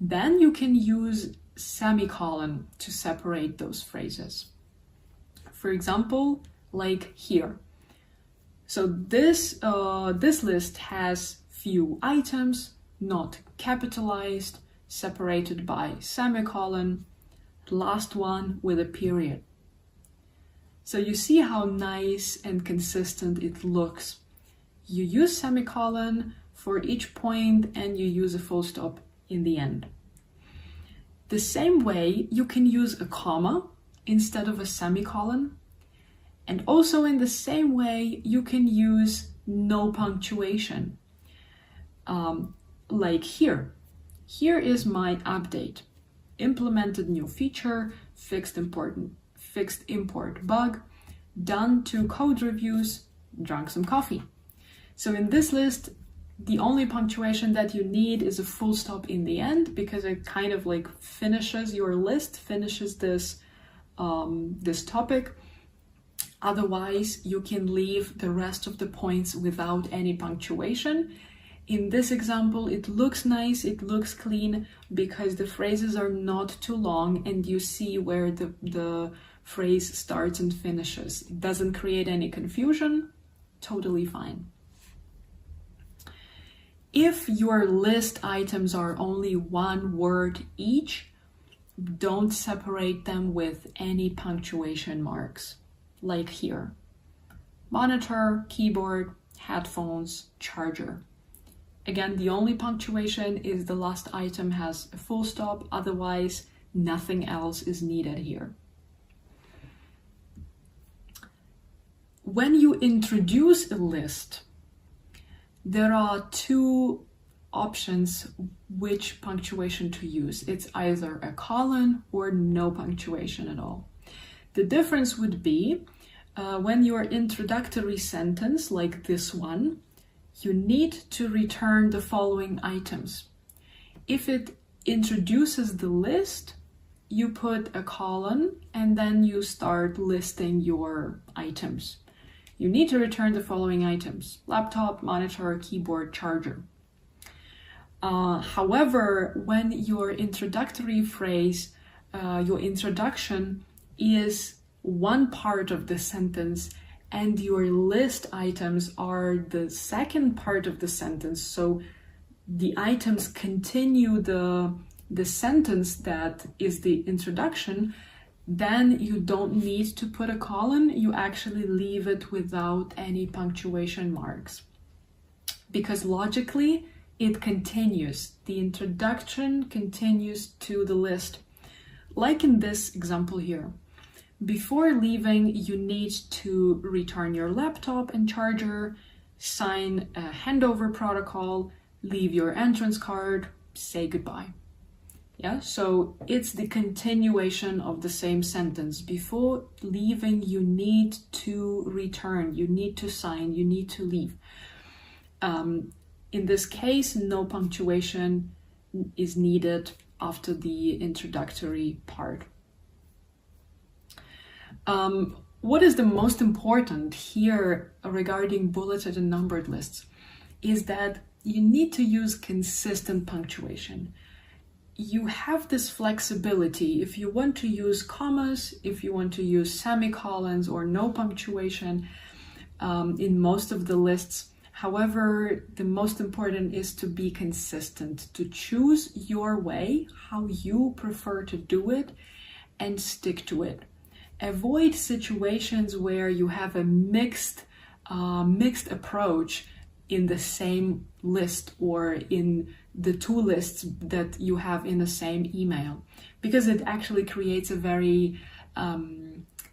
Speaker 1: then you can use semicolon to separate those phrases. For example, like here. So this list has few items, not capitalized, separated by semicolon, last one with a period. So you see how nice and consistent it looks. You use semicolon for each point and you use a full stop in the end. The same way you can use a comma instead of a semicolon. And also in the same way you can use no punctuation. Like here. Here is my update. Implemented new feature, fixed import bug, done 2 code reviews, drank some coffee. So in this list, the only punctuation that you need is a full stop in the end, because it kind of like finishes your list, finishes this topic. Otherwise, you can leave the rest of the points without any punctuation. In this example, it looks nice, it looks clean, because the phrases are not too long and you see where the phrase starts and finishes. It doesn't create any confusion, totally fine. If your list items are only 1 word each, don't separate them with any punctuation marks, like here. Monitor, keyboard, headphones, charger. Again, the only punctuation is the last item has a full stop, otherwise nothing else is needed here. When you introduce a list, there are 2 options which punctuation to use. It's either a colon or no punctuation at all. The difference would be when your introductory sentence, like this one, you need to return the following items. If it introduces the list, you put a colon and then you start listing your items. You need to return the following items: laptop, monitor, keyboard, charger. However, when your introductory phrase, your introduction is one part of the sentence and your list items are the second part of the sentence, so the items continue the sentence that is the introduction, then you don't need to put a colon, you actually leave it without any punctuation marks. Because logically, it continues. The introduction continues to the list. Like in this example here. Before leaving, you need to return your laptop and charger, sign a handover protocol, leave your entrance card, say goodbye. Yeah, so it's the continuation of the same sentence. Before leaving, you need to return, you need to sign, you need to leave. In this case, no punctuation is needed after the introductory part. What is the most important here regarding bulleted and numbered lists is that you need to use consistent punctuation. You have this flexibility. If you want to use commas, if you want to use semicolons or no punctuation in most of the lists. However, the most important is to be consistent, to choose your way, how you prefer to do it, and stick to it. Avoid situations where you have a mixed approach in the same list or in the two lists that you have in the same email, because it actually creates a very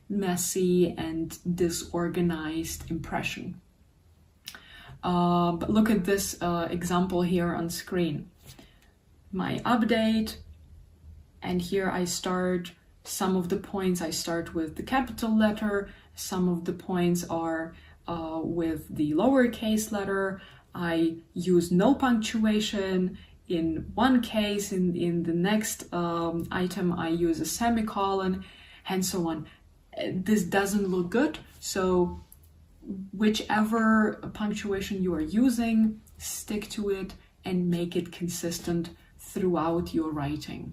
Speaker 1: messy and disorganized impression. But look at this example here on screen. My update, and here I start some of the points. I start with the capital letter, some of the points are with the lowercase letter. I use no punctuation. In one case, in the next item, I use a semicolon, and so on. This doesn't look good, so whichever punctuation you are using, stick to it and make it consistent throughout your writing.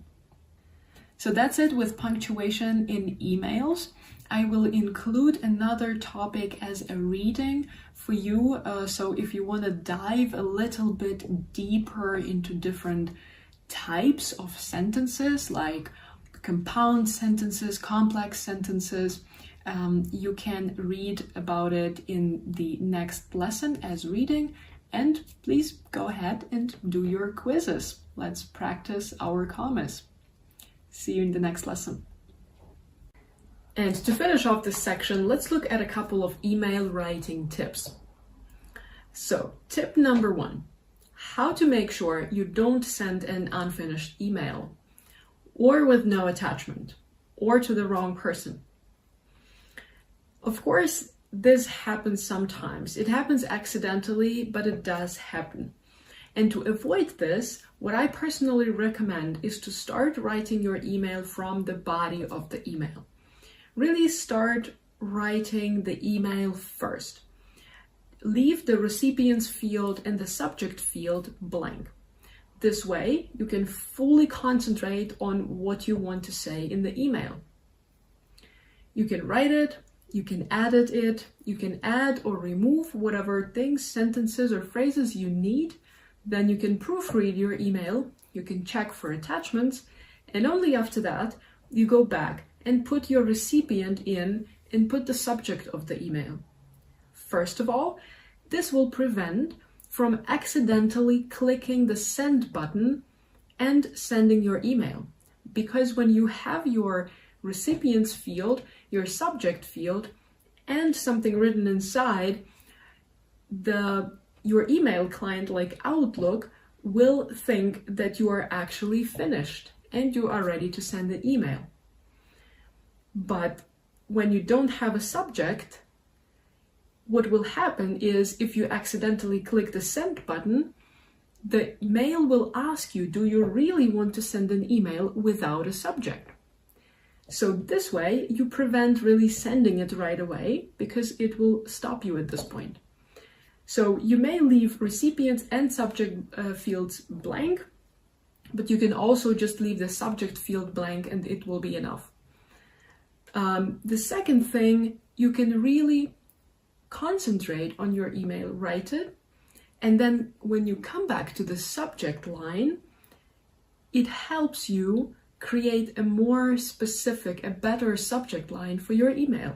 Speaker 1: So that's it with punctuation in emails. I will include another topic as a reading for you. So if you want to dive a little bit deeper into different types of sentences, like compound sentences, complex sentences, you can read about it in the next lesson as reading. And please go ahead and do your quizzes. Let's practice our commas. See you in the next lesson. And to finish off this section, let's look at a couple of email writing tips. So, tip number 1, how to make sure you don't send an unfinished email, or with no attachment, or to the wrong person. Of course, this happens sometimes. It happens accidentally, but it does happen. And to avoid this, what I personally recommend is to start writing your email from the body of the email. Really start writing the email first. Leave the recipient's field and the subject field blank. This way, you can fully concentrate on what you want to say in the email. You can write it, you can edit it, you can add or remove whatever things, sentences, or phrases you need. Then you can proofread your email, you can check for attachments, and only after that, you go back and put your recipient in and put the subject of the email. First of all, this will prevent from accidentally clicking the send button and sending your email. Because when you have your recipient's field, your subject field, and something written inside, your email client like Outlook will think that you are actually finished and you are ready to send the email. But when you don't have a subject, what will happen is if you accidentally click the send button, the mail will ask you, do you really want to send an email without a subject? So this way you prevent really sending it right away, because it will stop you at this point. So you may leave recipient and subject fields blank, but you can also just leave the subject field blank and it will be enough. The second thing, you can really concentrate on your email, write it, and then when you come back to the subject line, it helps you create a more specific, a better subject line for your email.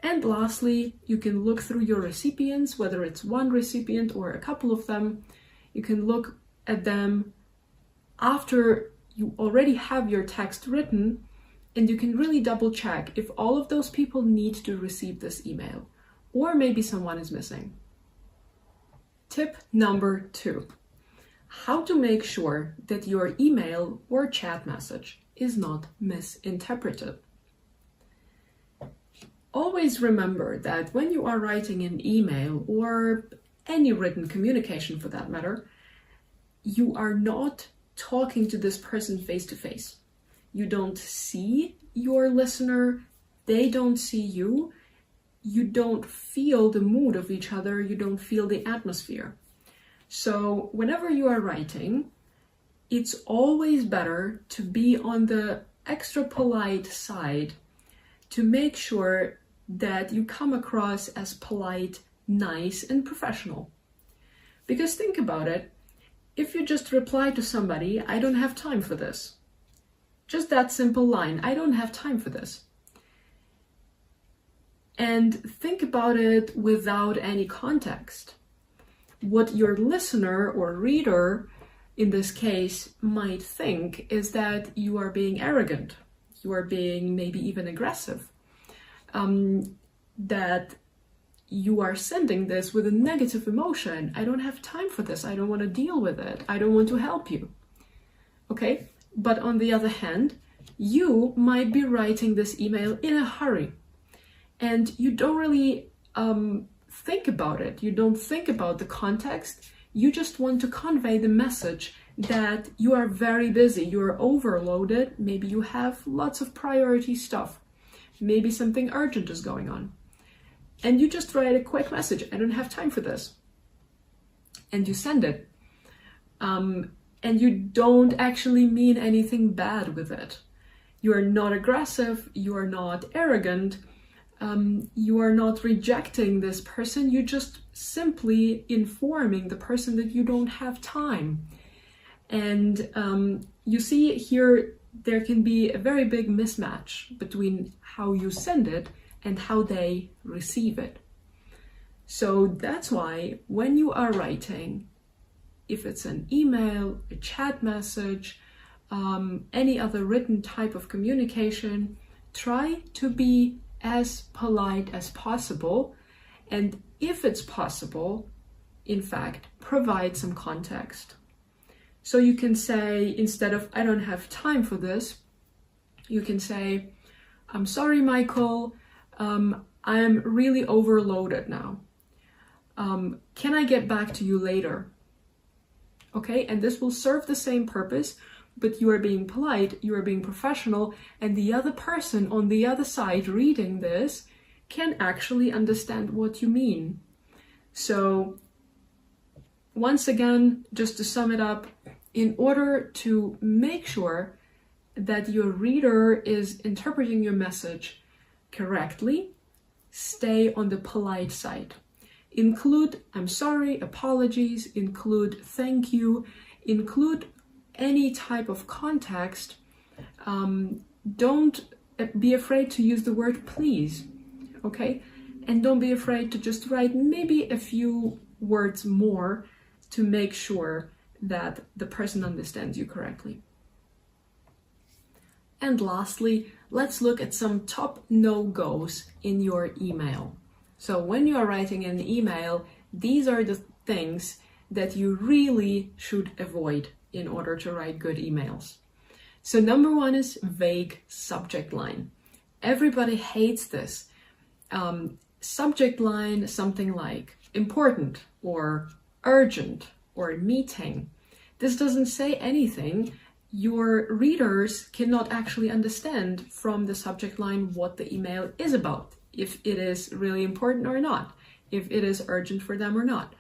Speaker 1: And lastly, you can look through your recipients, whether it's one recipient or a couple of them. You can look at them after you already have your text written, and you can really double check if all of those people need to receive this email, or maybe someone is missing. Tip number 2. How to make sure that your email or chat message is not misinterpreted. Always remember that when you are writing an email or any written communication for that matter, you are not talking to this person face to face. You don't see your listener, they don't see you, you don't feel the mood of each other, you don't feel the atmosphere. So whenever you are writing, it's always better to be on the extra polite side to make sure that you come across as polite, nice, and professional. Because think about it, if you just reply to somebody, I don't have time for this. Just that simple line, I don't have time for this. And think about it without any context. What your listener or reader, in this case, might think is that you are being arrogant, you are being maybe even aggressive, that you are sending this with a negative emotion. I don't have time for this. I don't want to deal with it. I don't want to help you. Okay? But on the other hand, you might be writing this email in a hurry and you don't really think about it. You don't think about the context. You just want to convey the message that you are very busy, you're overloaded, maybe you have lots of priority stuff, maybe something urgent is going on. And you just write a quick message, I don't have time for this. And you send it. And you don't actually mean anything bad with it. You are not aggressive, you are not arrogant, you are not rejecting this person, you're just simply informing the person that you don't have time. And you see here, there can be a very big mismatch between how you send it and how they receive it. So that's why when you are writing, if it's an email, a chat message, any other written type of communication, try to be as polite as possible. And if it's possible, in fact, provide some context. So you can say, instead of, I don't have time for this, you can say, I'm sorry, Michael, I'm really overloaded now. Can I get back to you later? Okay, and this will serve the same purpose, but you are being polite, you are being professional, and the other person on the other side reading this can actually understand what you mean. So once again, just to sum it up, in order to make sure that your reader is interpreting your message correctly, stay on the polite side. Include I'm sorry, apologies, include thank you, include any type of context. Don't be afraid to use the word please, okay? And don't be afraid to just write maybe a few words more to make sure that the person understands you correctly. And lastly, let's look at some top no-goes in your email. So when you are writing an email, these are the things that you really should avoid in order to write good emails. So number 1 is vague subject line. Everybody hates this. Subject line, something like important or urgent or meeting. This doesn't say anything. Your readers cannot actually understand from the subject line what the email is about, if it is really important or not, if it is urgent for them or not.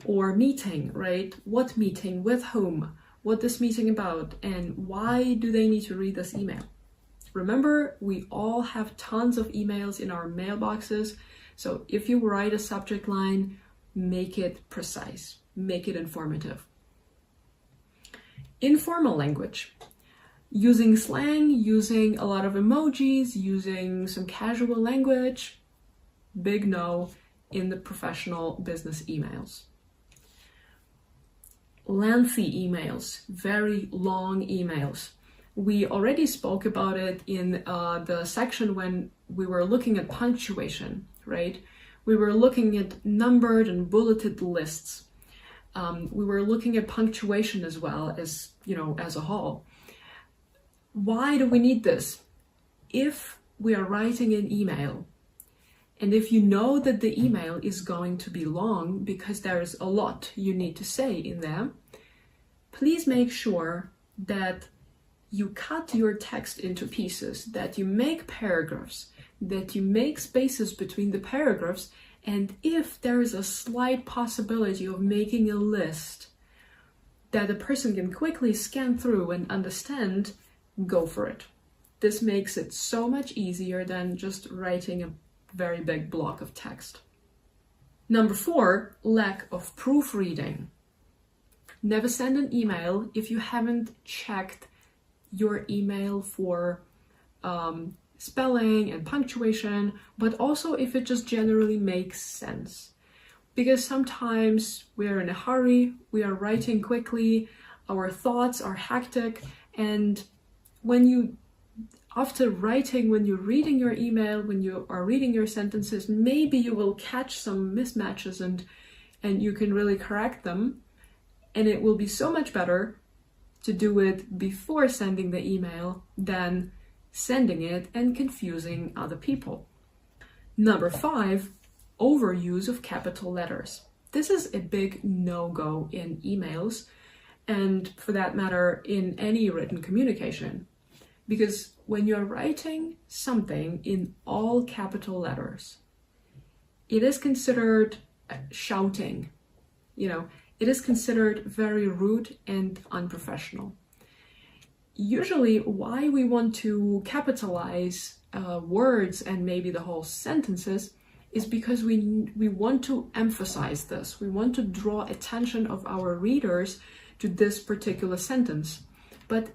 Speaker 1: Or meeting, right? What meeting, with whom, what this meeting about, and why do they need to read this email? Remember, we all have tons of emails in our mailboxes, so if you write a subject line, make it precise, make it informative. Informal language. Using slang, using a lot of emojis, using some casual language, big no in the professional business emails. Lengthy emails, very long emails. We already spoke about it in the section when we were looking at punctuation, right? We were looking at numbered and bulleted lists. We were looking at punctuation as well as, as a whole. Why do we need this? If we are writing an email, and if you know that the email is going to be long because there's a lot you need to say in there, please make sure that you cut your text into pieces, that you make paragraphs, that you make spaces between the paragraphs, and if there is a slight possibility of making a list that a person can quickly scan through and understand, go for it. This makes it so much easier than just writing a very big block of text. Number 4, lack of proofreading. Never send an email if you haven't checked your email for spelling and punctuation, but also if it just generally makes sense. Because sometimes we are in a hurry, we are writing quickly, our thoughts are hectic, and when you're reading your email, when you are reading your sentences, maybe you will catch some mismatches and you can really correct them. And it will be so much better to do it before sending the email than sending it and confusing other people. Number 5, overuse of capital letters. This is a big no-go in emails, and for that matter, in any written communication. Because when you're writing something in all capital letters, it is considered shouting. It is considered very rude and unprofessional. Usually, why we want to capitalize words and maybe the whole sentences is because we want to emphasize this. We want to draw attention of our readers to this particular sentence. But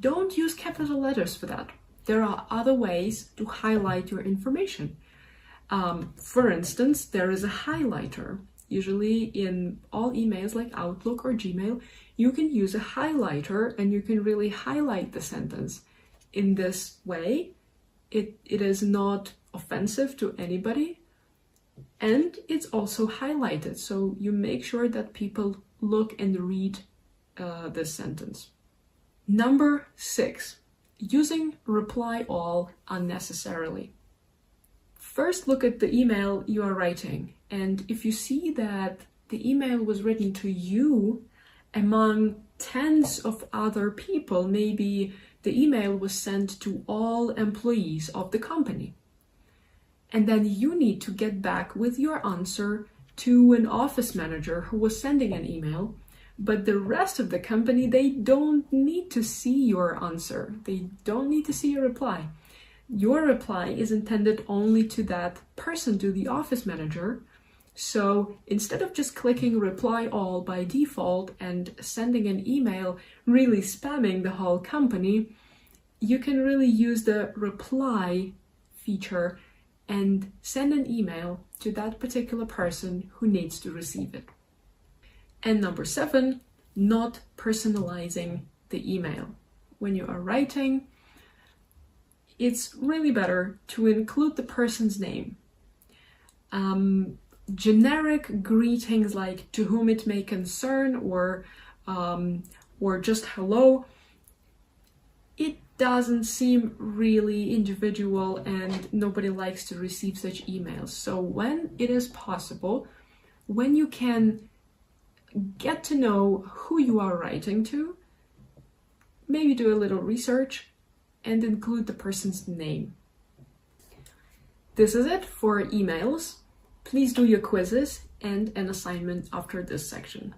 Speaker 1: don't use capital letters for that. There are other ways to highlight your information. For instance, there is a highlighter. Usually in all emails like Outlook or Gmail, you can use a highlighter and you can really highlight the sentence. In this way, it is not offensive to anybody, and it's also highlighted, so you make sure that people look and read this sentence. Number 6, using reply all unnecessarily. First, look at the email you are writing, and if you see that the email was written to you among tens of other people, maybe the email was sent to all employees of the company, and then you need to get back with your answer to an office manager who was sending an email, but the rest of the company, they don't need to see your answer. They don't need to see your reply. Your reply is intended only to that person, to the office manager. So instead of just clicking reply all by default and sending an email really spamming the whole company, you can really use the reply feature and send an email to that particular person who needs to receive it. And number 7, not personalizing the email. When you are writing, it's really better to include the person's name. Generic greetings like "to whom it may concern" or just "hello," it doesn't seem really individual and nobody likes to receive such emails. So when it is possible, when you can get to know who you are writing to, maybe do a little research and include the person's name. This is it for emails. Please do your quizzes and an assignment after this section.